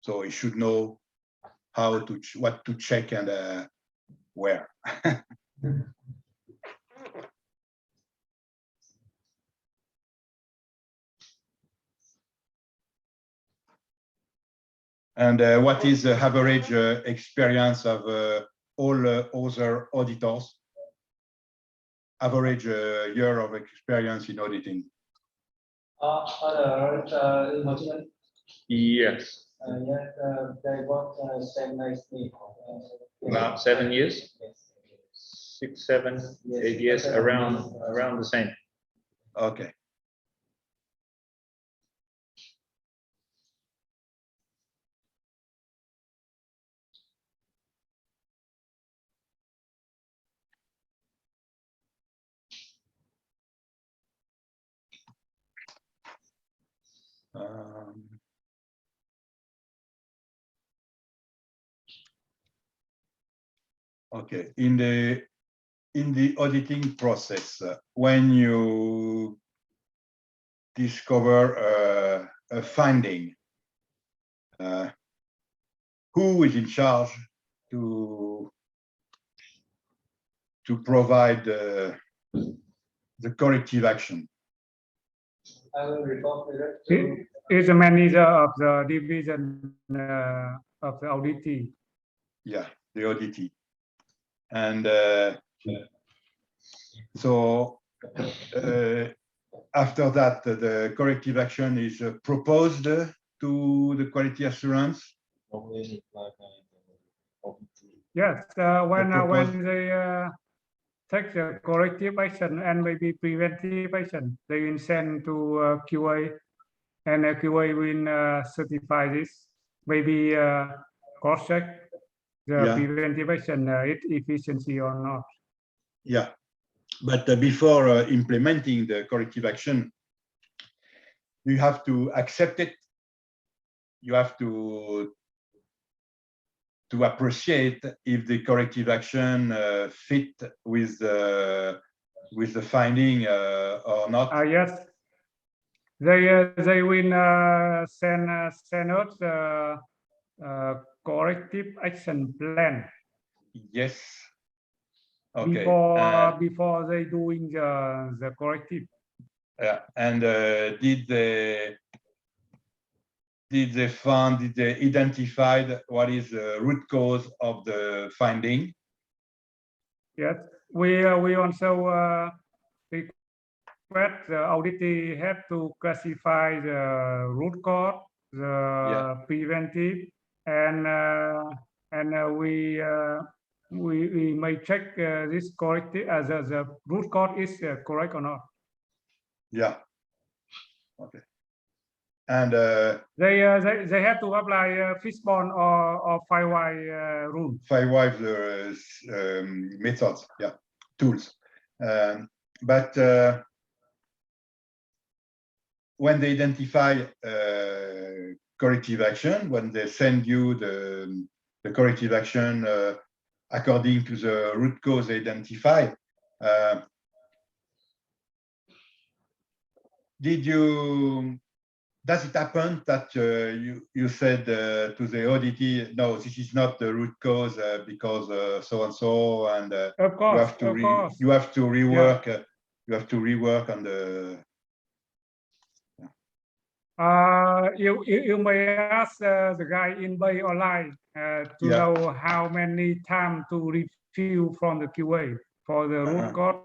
Speaker 6: So he should know what to check and where. And what is the average experience of all other auditors? Average year of experience in auditing?
Speaker 13: Other management?
Speaker 5: Yes.
Speaker 13: Yes, they both same as me.
Speaker 5: About 7 years?
Speaker 13: Yes.
Speaker 5: 6, 7, 8 years, around the same.
Speaker 6: Okay. Okay, in the auditing process, when you discover a finding, who is in charge to provide the corrective action?
Speaker 13: I will report to
Speaker 1: is the manager of the division of the auditee.
Speaker 6: Yeah, the auditee. And so after that, the corrective action is proposed to the quality assurance.
Speaker 1: Yes, when they take the corrective action and maybe preventive action, they will send to QA, and QA will certify this. Maybe cross-check the preventive action, its efficiency or not.
Speaker 6: Yeah, but before implementing the corrective action, you have to accept it. You have to appreciate if the corrective action fit with the finding or not.
Speaker 1: Yes, they will send us corrective action plan.
Speaker 6: Yes. Okay.
Speaker 1: Before they doing the corrective.
Speaker 6: Yeah, and did they identify what is the root cause of the finding?
Speaker 1: Yes, we also request the auditee have to classify the root cause, the preventive, and we may check this corrective as the root cause is correct or not.
Speaker 6: Yeah. Okay. And
Speaker 1: they have to apply fishbone or 5Y rule.
Speaker 6: 5Y methods, yeah, tools. But when they identify corrective action, when they send you the corrective action according to the root cause identified, did you does it happen that you said to the auditee, no, this is not the root cause because so and so, and
Speaker 1: Of course,
Speaker 6: you have to rework you have to rework on the.
Speaker 1: You may ask the guy in Bay Online to know how many times to review from the QA for the root cause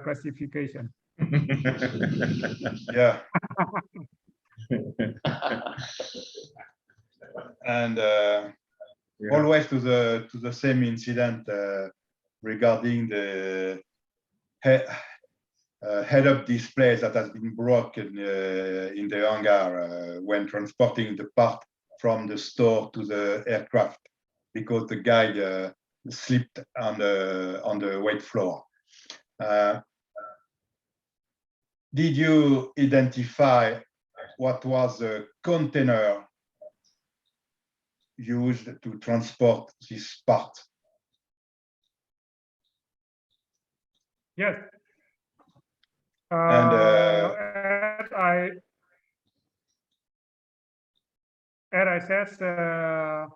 Speaker 1: classification.
Speaker 6: Yeah. And always to the same incident regarding the head-up display that has been broken in the hangar when transporting the part from the store to the aircraft, because the guy slipped on the wet floor. Did you identify what was the container used to transport this part?
Speaker 1: Yes.
Speaker 6: And
Speaker 1: as I said,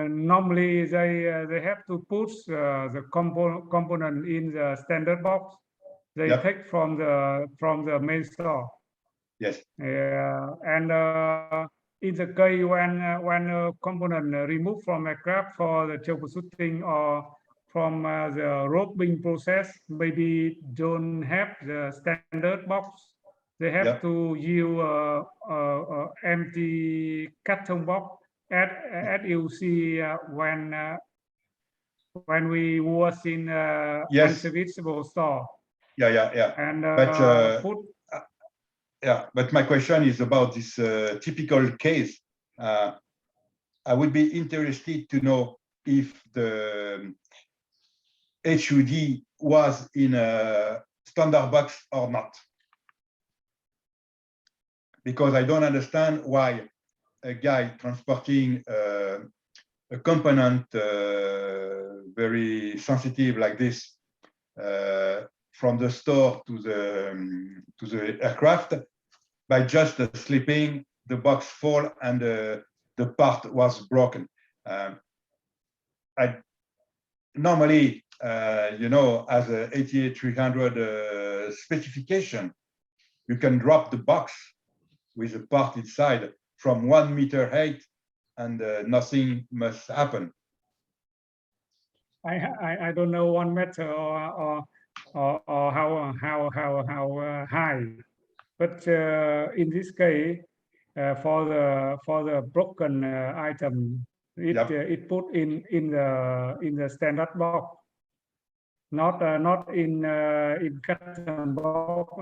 Speaker 1: normally they have to put the component in the standard box. They take from the main store.
Speaker 6: Yes.
Speaker 1: And in the case when a component removed from aircraft for the troubleshooting or from the roping process, maybe don't have the standard box. They have to use empty carton box, as you see when we was in unserviceable store.
Speaker 6: Yeah.
Speaker 1: And
Speaker 6: but my question is about this typical case. I would be interested to know if the HUD was in a standard box or not. Because I don't understand why a guy transporting a component very sensitive like this from the store to the aircraft, by just slipping, the box fall and the part was broken. Normally, as a 88-300 specification, you can drop the box with a part inside from 1 meter height, and nothing must happen.
Speaker 1: I don't know 1 meter or how high, but in this case, for the broken item, it put in the standard box, not in carton box.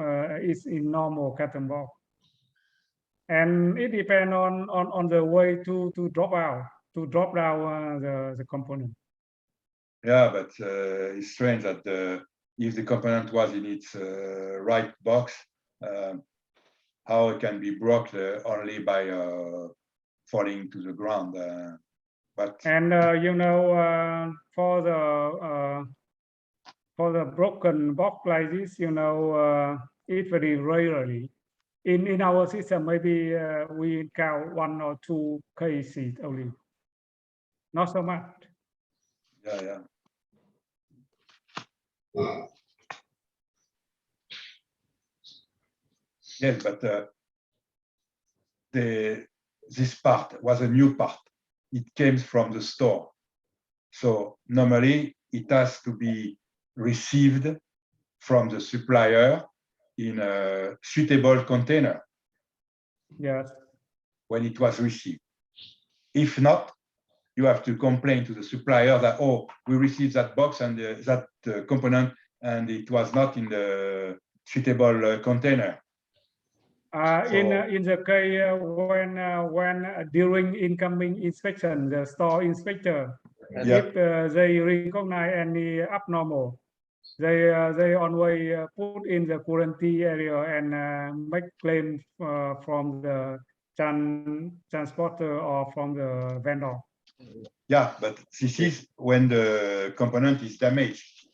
Speaker 1: It's in normal carton box, and it depends on the way to drop down the component.
Speaker 6: Yeah, but it's strange that if the component was in its right box, how it can be broken only by falling to the ground.
Speaker 1: And for the broken box like this, it very rarely. In our system, maybe we count 1 or 2 cases only, not so much.
Speaker 6: Yeah. Yes, but this part was a new part. It came from the store. So normally it has to be received from the supplier in a suitable container.
Speaker 1: Yes.
Speaker 6: When it was received. If not, you have to complain to the supplier that, oh, we received that box and that component, and it was not in the suitable container.
Speaker 1: In the case when during incoming inspection, the store inspector, if they recognize any abnormal, they always put in the quarantine area and make claim from the transporter or from the vendor.
Speaker 6: Yeah, but this is when the component is damaged.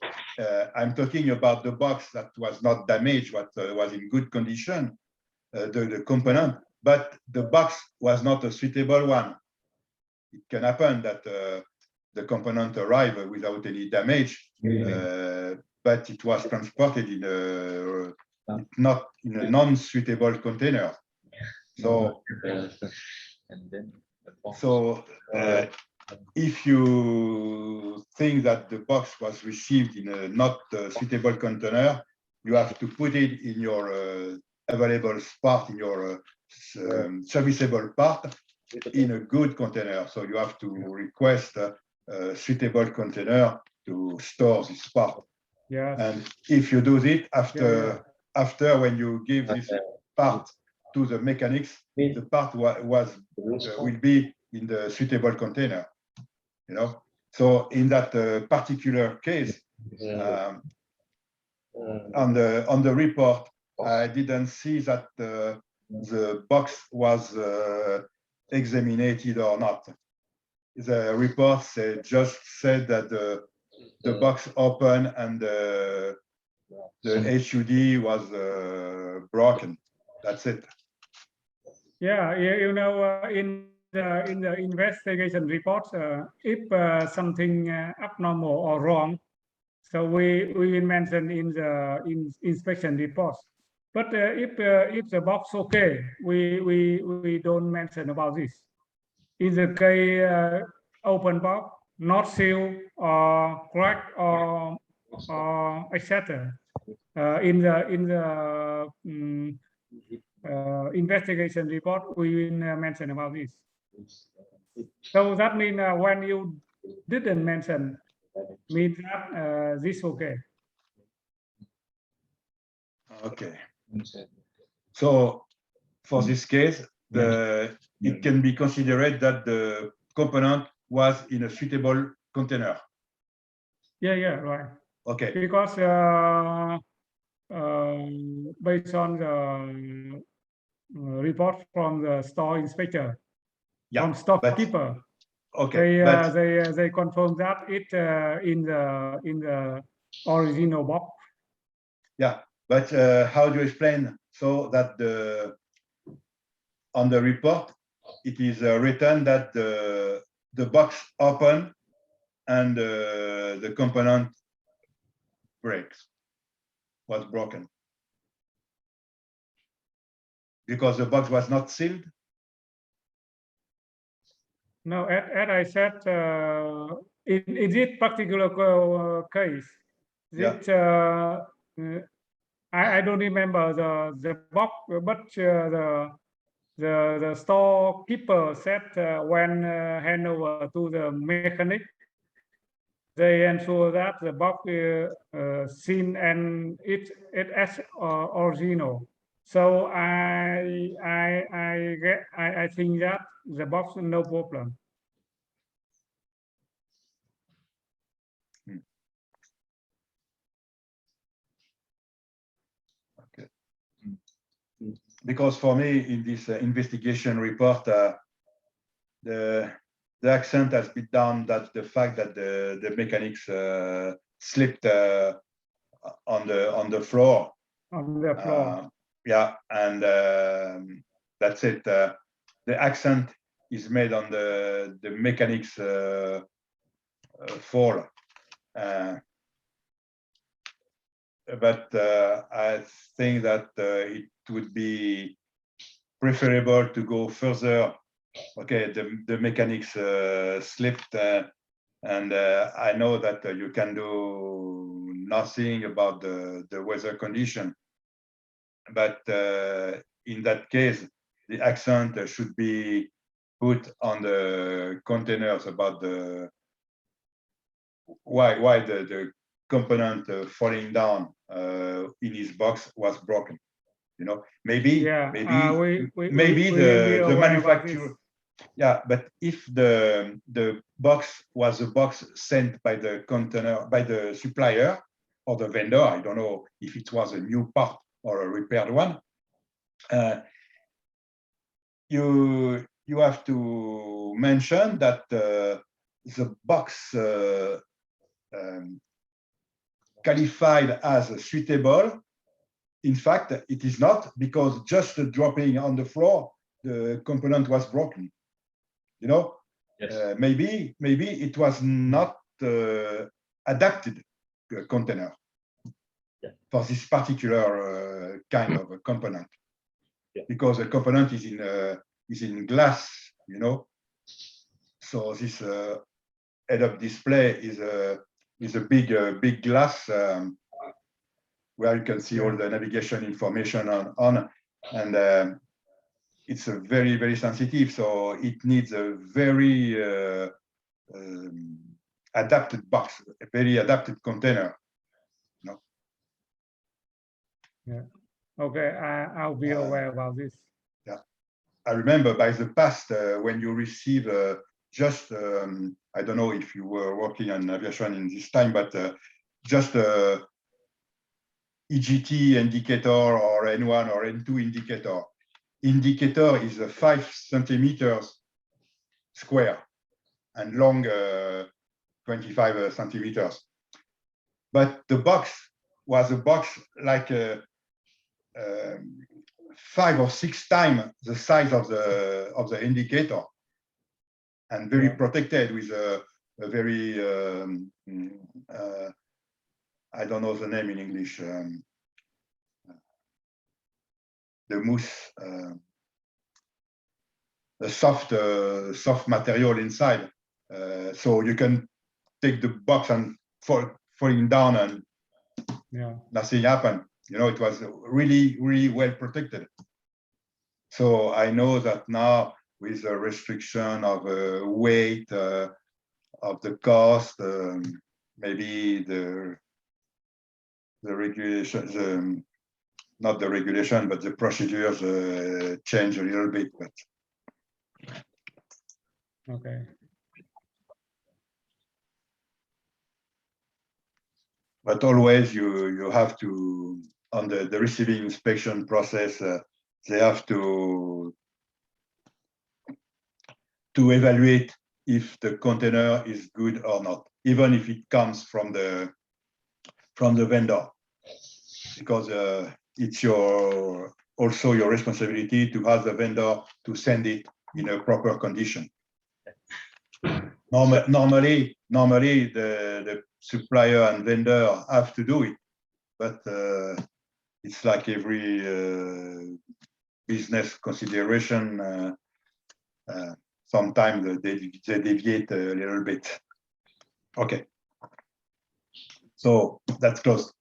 Speaker 6: I'm talking about the box that was not damaged, but was in good condition, the component, but the box was not a suitable one. It can happen that the component arrived without any damage, but it was transported in not in a non-suitable container. So, if you think that the box was received in a not suitable container, you have to put it in your available part, in your serviceable part, in a good container. So you have to request a suitable container to store this part.
Speaker 1: Yes.
Speaker 6: And if you do it after when you give this part to the mechanics, the part will be in the suitable container. You know. So in that particular case, on the report, I didn't see that the box was examined or not. The report just said that the box open and the HUD was broken. That's it.
Speaker 1: Yeah, you know, in the investigation report, if something abnormal or wrong, so we will mention in the inspection report. But if the box okay, we don't mention about this. In the case open box, not sealed or cracked or etc. In the investigation report, we will mention about this. So that means when you didn't mention, means that this okay.
Speaker 6: Okay. So for this case, it can be considered that the component was in a suitable container.
Speaker 1: Yeah, right.
Speaker 6: Okay.
Speaker 1: Because based on the report from the store inspector, from storekeeper,
Speaker 6: okay,
Speaker 1: they confirm that it in the original box.
Speaker 6: Yeah, but how do you explain so that on the report it is written that the box open and the component was broken because the box was not sealed?
Speaker 1: No, as I said, in this particular case, this, I don't remember the box, but the storekeeper said when hand over to the mechanic, they ensure that the box seen and it as original. So I think that the box no problem.
Speaker 6: Okay. Because for me, in this investigation report, the accent has been done that the fact that the mechanics slipped on the floor.
Speaker 1: On the floor.
Speaker 6: Yeah, and that's it. The accent is made on the mechanics fall. But I think that it would be preferable to go further. Okay, the mechanics slipped, and I know that you can do nothing about the weather condition. But in that case, the accent should be put on the containers about the why the component falling down in his box was broken. You know, maybe the manufacturer. Yeah, but if the box was a box sent by the container by the supplier or the vendor, I don't know if it was a new part or a repaired one. You have to mention that the box qualified as suitable. In fact, it is not, because just dropping on the floor, the component was broken. You know,
Speaker 5: Yes.
Speaker 6: maybe it was not adapted container for this particular kind of a component, because the component is in glass, you know. So this head-up display is a big glass where you can see all the navigation information on and it's a very sensitive, so it needs a very adapted box, a very adapted container. No?
Speaker 1: Yeah. Okay, I'll be aware about this.
Speaker 6: Yeah, I remember by the past when you receive just I don't know if you were working on aviation in this time, but just EGT indicator or N1 or N2 indicator. Indicator is 5 centimeters square and long 25 centimeters. But the box was a box like 5 or 6 times the size of the indicator, and very protected with a very I don't know the name in English. The mousse, a soft material inside, so you can take the box and falling down and nothing happened. You know, it was really well protected. So I know that now with the restriction of weight, of the cost, maybe the regulation, not the regulation, but the procedures change a little bit. But
Speaker 1: okay.
Speaker 6: But always you have to, on the receiving inspection process, they have to evaluate if the container is good or not, even if it comes from the vendor, because it's also your responsibility to have the vendor to send it in a proper condition. Normally the supplier and vendor have to do it, but it's like every business consideration. Sometimes they deviate a little bit. Okay, so that's closed.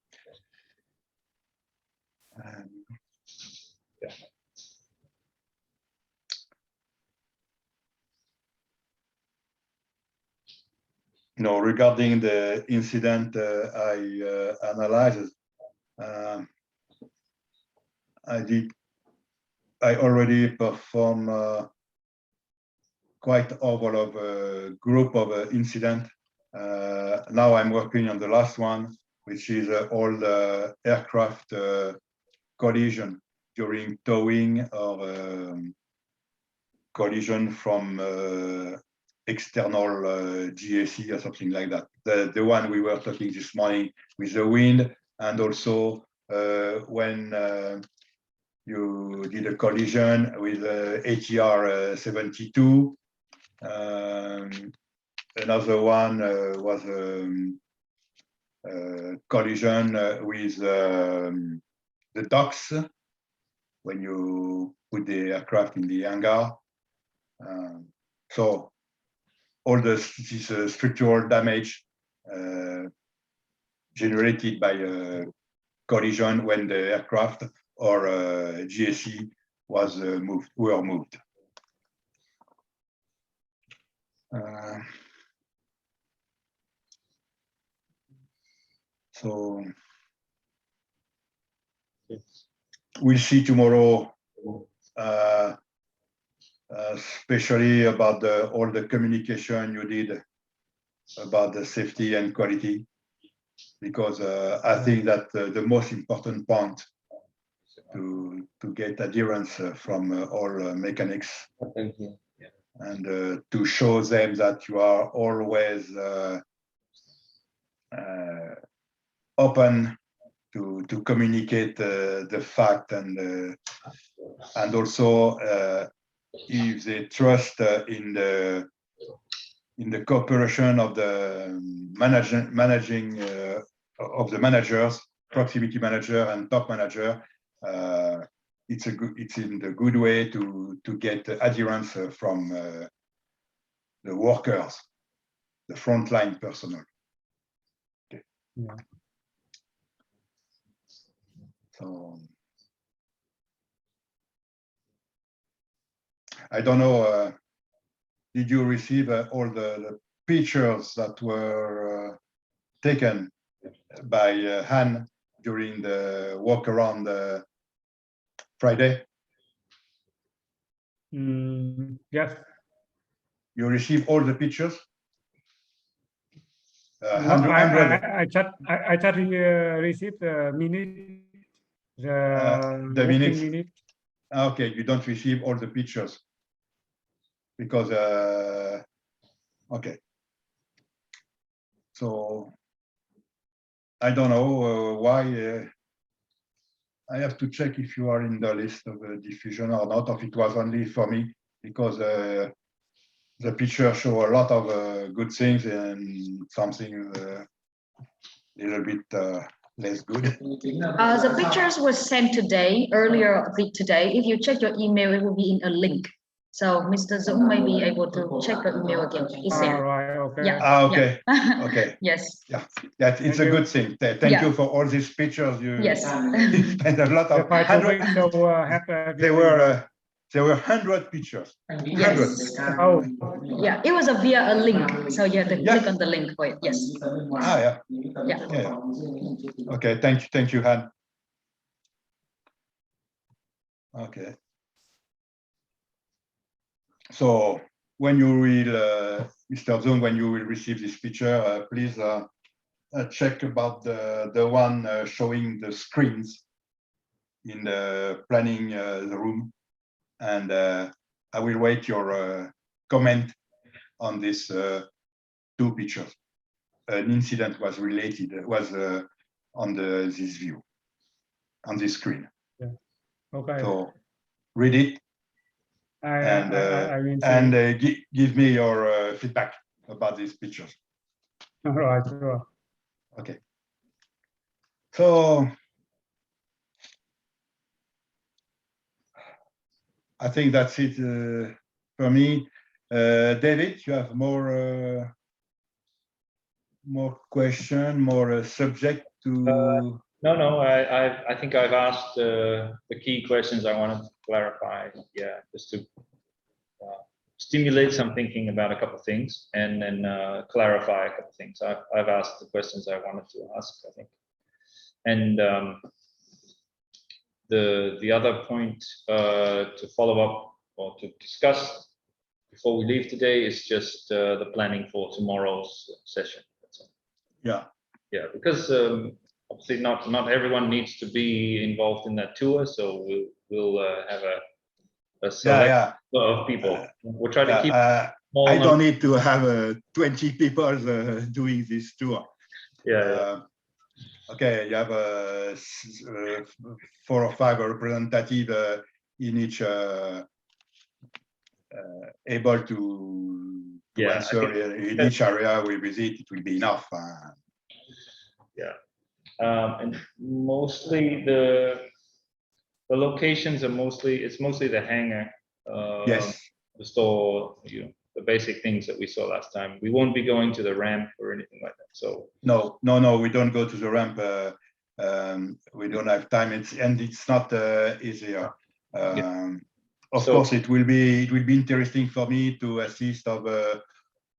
Speaker 6: No, regarding the incident I analyzed, I already performed quite overall of a group of incident. Now I'm working on the last one, which is all the aircraft collision during towing or collision from external GAC or something like that. The one we were talking this morning with the wind, and also when you did a collision with ATR 72. Another one was collision with the docks when you put the aircraft in the hangar. So all this structural damage generated by a collision when the aircraft or GSE was were moved. So we'll see tomorrow, especially about all the communication you did about the safety and quality, because I think that the most important point to get adherence from all mechanics.
Speaker 4: Thank you.
Speaker 6: And to show them that you are always open to communicate the fact, and also if they trust in the cooperation of the managing of the managers, proximity manager and top manager. It's in the good way to get adherence from the workers, the frontline personnel. Okay.
Speaker 1: Yeah.
Speaker 6: So I don't know. Did you receive all the pictures that were taken by Han during the walk around Friday?
Speaker 1: Yes.
Speaker 6: You received all the pictures?
Speaker 1: No, I thought he received the minute, the
Speaker 6: minutes.
Speaker 1: minute.
Speaker 6: Okay, you don't receive all the pictures because okay. So I don't know why. I have to check if you are in the list of diffusion or not, or if it was only for me, because the picture show a lot of good things and something a little bit less good.
Speaker 3: The pictures were sent today, earlier today. If you check your email, it will be in a link. So Mr. Dũng may be able to check your email again. It's there.
Speaker 1: Right, okay.
Speaker 3: Yeah.
Speaker 6: Okay.
Speaker 3: Yeah.
Speaker 6: Okay.
Speaker 3: Yes.
Speaker 6: Yeah, it's a good thing. Thank you for all these pictures. You spent a lot of there were 100 pictures.
Speaker 3: Yes.
Speaker 1: Oh.
Speaker 3: Yeah, it was via a link, so you have to click on the link for it. Yes.
Speaker 6: Yeah.
Speaker 3: Yeah.
Speaker 6: Okay. Thank you, Han. Okay. So when you will, Mr. Zung, when you will receive this picture, please check about the one showing the screens in the planning the room, and I will wait your comment on this two pictures. An incident was on this view on this screen.
Speaker 1: Yeah. Okay.
Speaker 6: So read it and give me your feedback about these pictures.
Speaker 1: All right. Sure.
Speaker 6: Okay. So I think that's it for me. David, you have more question, more subject to?
Speaker 5: No. I think I've asked the key questions I wanted to clarify. Yeah, just to stimulate some thinking about a couple of things, and then clarify a couple of things. I've asked the questions I wanted to ask, I think. And the other point to follow up or to discuss before we leave today is just the planning for tomorrow's session. That's all. Yeah, because obviously not everyone needs to be involved in that tour, so we'll have a select of people. We'll try to keep.
Speaker 6: I don't need to have 20 people doing this tour.
Speaker 5: Yeah.
Speaker 6: Okay, you have 4 or 5 representatives in each able to answer in each area we visit. It will be enough.
Speaker 5: Yeah, and mostly the locations are mostly the hangar.
Speaker 6: Yes.
Speaker 5: The store, the basic things that we saw last time. We won't be going to the ramp or anything like that. So
Speaker 6: no, we don't go to the ramp. We don't have time. It's not easier. Of course, it will be interesting for me to assist of a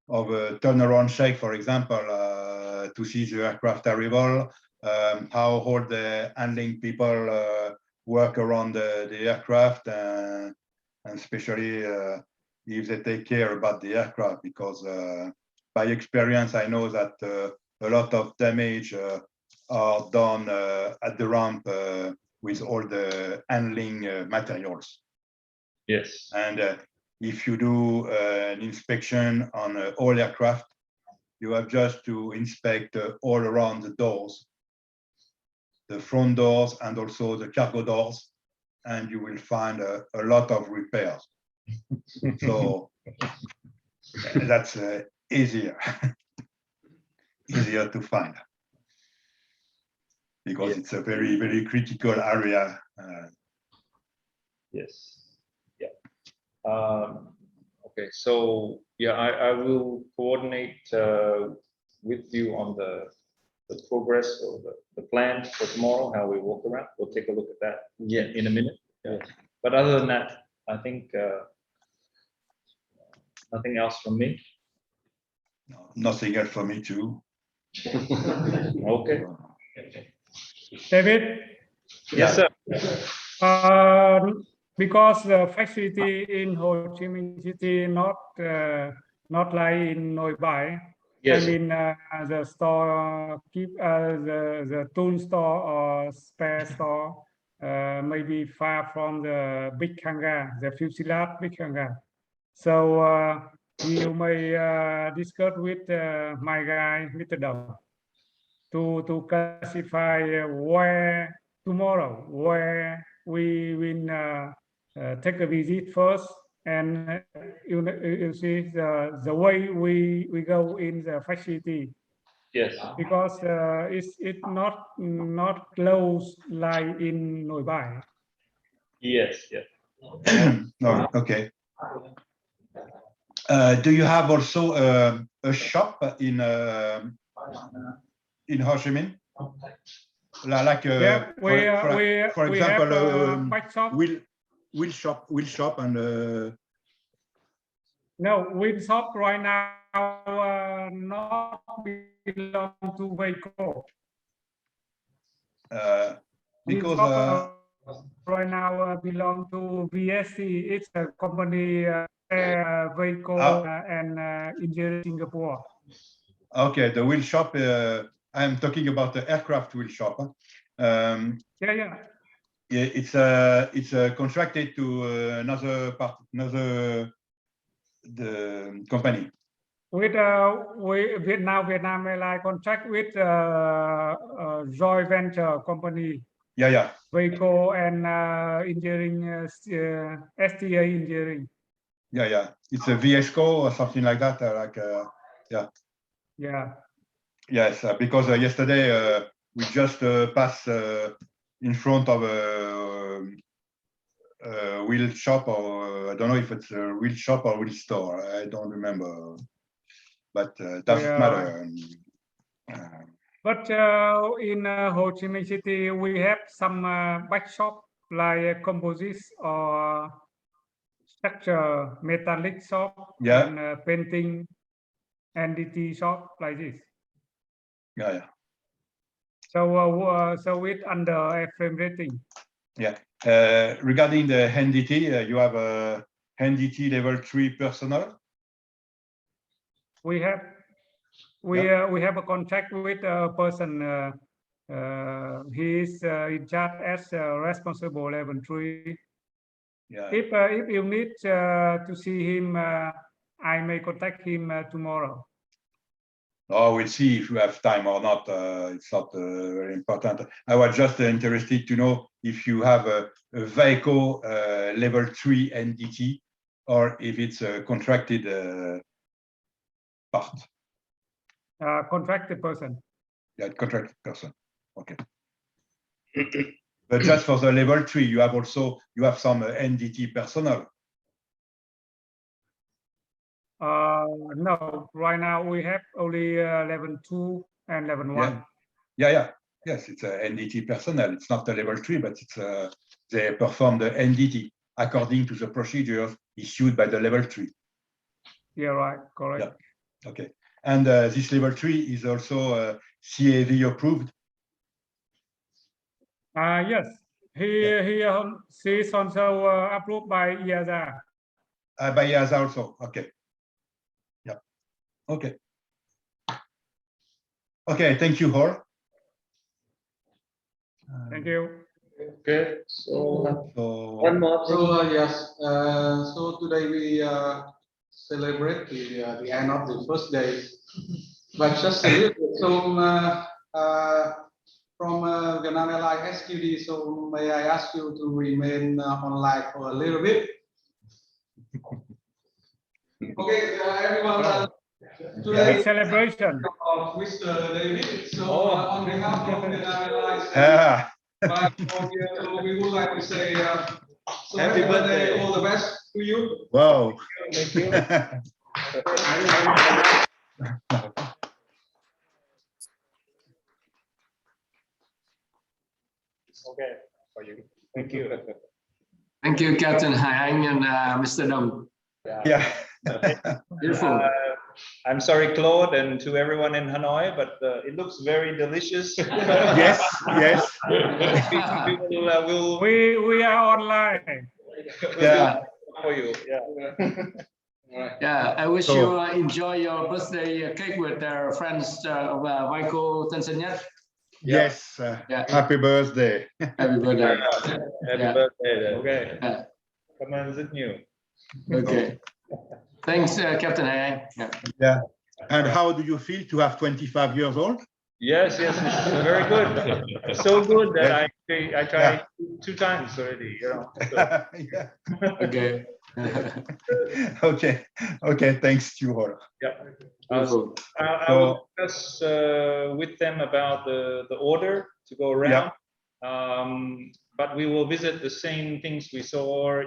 Speaker 6: turnaround check, for example, to see the aircraft arrival, how all the handling people work around the aircraft, and especially if they take care about the aircraft, because by experience I know that a lot of damage are done at the ramp with all the handling materials.
Speaker 5: Yes.
Speaker 6: And if you do an inspection on all aircraft, you have just to inspect all around the doors the front doors and also the cargo doors, and you will find a lot of repairs. So that's easier to find, because it's a very, very critical area.
Speaker 5: Yes. Yeah. Okay. So yeah, I will coordinate with you on the progress or the plan for tomorrow, how we walk around. We'll take a look at that in a minute. Yeah. But other than that, I think nothing else from me.
Speaker 6: No, nothing else for me too.
Speaker 5: Okay.
Speaker 1: David?
Speaker 5: Yes, sir.
Speaker 1: Because the facility in Ho Chi Minh City not like in Noi Bai.
Speaker 5: Yes.
Speaker 1: I mean, the store the tool store or spare store maybe far from the big hangar, the fuselage big hangar. So you may discuss with my guy, Mr. Dong, to classify where tomorrow, where we will take a visit first, and you see the way we go in the facility.
Speaker 5: Yes.
Speaker 1: Because it's not close like in Noi Bai.
Speaker 5: Yes. Yes.
Speaker 6: No, okay. Do you have also a shop in Ho Chi Minh? Like
Speaker 1: Yeah,
Speaker 6: for
Speaker 1: we
Speaker 6: example,
Speaker 1: have bike shop.
Speaker 6: will shop and
Speaker 1: No, wheel shop right now not belong to VAECO.
Speaker 6: Because
Speaker 1: right now belong to VSC. It's a company VAECO and engineering Singapore.
Speaker 6: Okay, the wheel shop. I'm talking about the aircraft wheel shop.
Speaker 1: Yeah.
Speaker 6: It's contracted to the company.
Speaker 1: With Vietnam Airlines contract with joint venture company.
Speaker 6: Yeah.
Speaker 1: VAECO and engineering STA engineering.
Speaker 6: Yeah. It's a VAECO or something like that. Yeah.
Speaker 1: Yeah.
Speaker 6: Yes, because yesterday we just passed in front of a wheel shop, or I don't know if it's a wheel shop or wheel store. I don't remember, but doesn't matter.
Speaker 1: But in Ho Chi Minh City, we have some bike shop like composites or structure metallic shop and painting NDT shop like this.
Speaker 6: Yeah.
Speaker 1: So it under airframe rating.
Speaker 6: Yeah. Regarding the NDT, you have a NDT level 3 personnel.
Speaker 1: We have a contract with a person. He is in charge as responsible level 3.
Speaker 6: Yeah.
Speaker 1: If you need to see him, I may contact him tomorrow.
Speaker 6: Oh, we'll see if you have time or not. It's not very important. I was just interested to know if you have a VAECO level 3 NDT or if it's a contracted part.
Speaker 1: Contracted person.
Speaker 6: Yeah, contracted person. Okay. But just for the level 3, you have some NDT personnel.
Speaker 1: No, right now we have only level 2 and level 1.
Speaker 6: Yeah. Yes, it's a NDT personnel. It's not a level 3, but it's they perform the NDT according to the procedures issued by the level 3.
Speaker 1: Yeah, right, correct.
Speaker 6: Yeah. Okay. And this level 3 is also CAV approved.
Speaker 1: Yes, he is also approved by EASA.
Speaker 6: By EASA also. Okay. Yeah. Okay. Okay. Thank you, all.
Speaker 1: Thank you.
Speaker 5: Okay. So one more.
Speaker 11: Yes. So today we celebrate the end of the first day, but just a little bit. So from Vietnam Airlines SQD. So may I ask you to remain online for a little bit? Okay, everyone.
Speaker 1: Big celebration.
Speaker 11: Of Mr. David. So on behalf of Vietnam Airlines, so we would like to say so happy birthday, all the best to you.
Speaker 6: Wow.
Speaker 4: Thank you.
Speaker 5: Okay, for you. Thank you.
Speaker 2: Thank you, Captain Hai Anh and Mr. Dong.
Speaker 6: Yeah.
Speaker 2: Beautiful.
Speaker 5: I'm sorry, Claude, and to everyone in Hanoi, but it looks very delicious.
Speaker 6: Yes, yes.
Speaker 1: We are online.
Speaker 6: Yeah.
Speaker 5: For you, yeah.
Speaker 2: Yeah, I wish you enjoy your birthday cake with our friends of VAECO Tân Sơn Nhất.
Speaker 6: Yes. Happy birthday.
Speaker 2: Happy birthday.
Speaker 5: Happy birthday. Okay. Cảm ơn rất nhiều.
Speaker 2: Okay. Thanks, Captain Hai Anh.
Speaker 6: Yeah. And how do you feel to have 25 years old?
Speaker 5: Yes, it's very good. So good that I tried 2 times already. You know. So.
Speaker 6: Yeah.
Speaker 2: Okay.
Speaker 6: Okay. Thanks to you all.
Speaker 5: Yeah. I will discuss with them about the order to go around. But we will visit the same things we saw,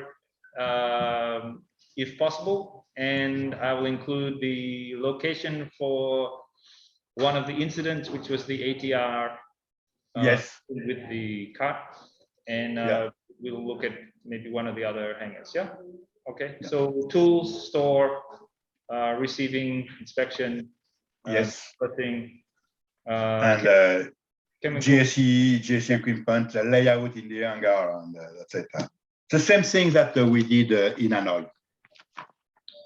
Speaker 5: if possible, and I will include the location for one of the incidents, which was the ATR.
Speaker 6: Yes.
Speaker 5: With the car, and we'll look at maybe one of the other hangars. Yeah. Okay. Yeah. So tools, store, receiving, inspection.
Speaker 6: Yes.
Speaker 5: Thing.
Speaker 6: And GSE equipment, layout in the hangar, and that's it. The same thing that we did in Hanoi.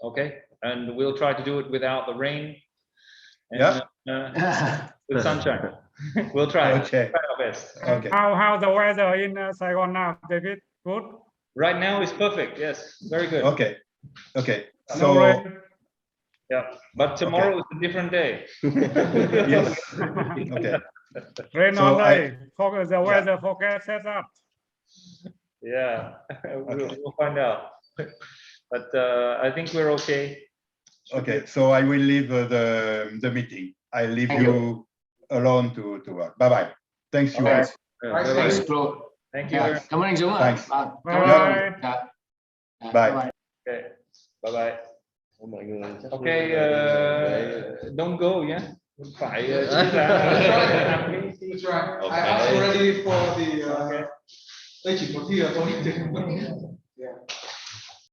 Speaker 5: Okay, and we'll try to do it without the rain. And, with sunshine. We'll try.
Speaker 6: Okay.
Speaker 5: Try our best.
Speaker 6: Okay.
Speaker 1: How the weather in Saigon now, David? Good.
Speaker 5: Right now is perfect. Yes, very good.
Speaker 6: Okay.
Speaker 1: No rain.
Speaker 5: Yeah, but tomorrow is a different day.
Speaker 6: Yes. Okay.
Speaker 1: Rain
Speaker 6: So
Speaker 1: all day. The weather forecast set up.
Speaker 5: Yeah, we'll find out. But I think we're okay.
Speaker 6: Okay, so I will leave the meeting. I leave you alone to work. Bye-bye. Thanks you guys.
Speaker 2: Thanks, Claude.
Speaker 5: Thank you.
Speaker 2: Cảm ơn anh Dũng ạ.
Speaker 6: Thanks.
Speaker 2: Bye.
Speaker 5: Okay. Bye-bye. Okay, don't go, yeah. Phải
Speaker 11: I asked already for the đây chỉ có thi là thôi.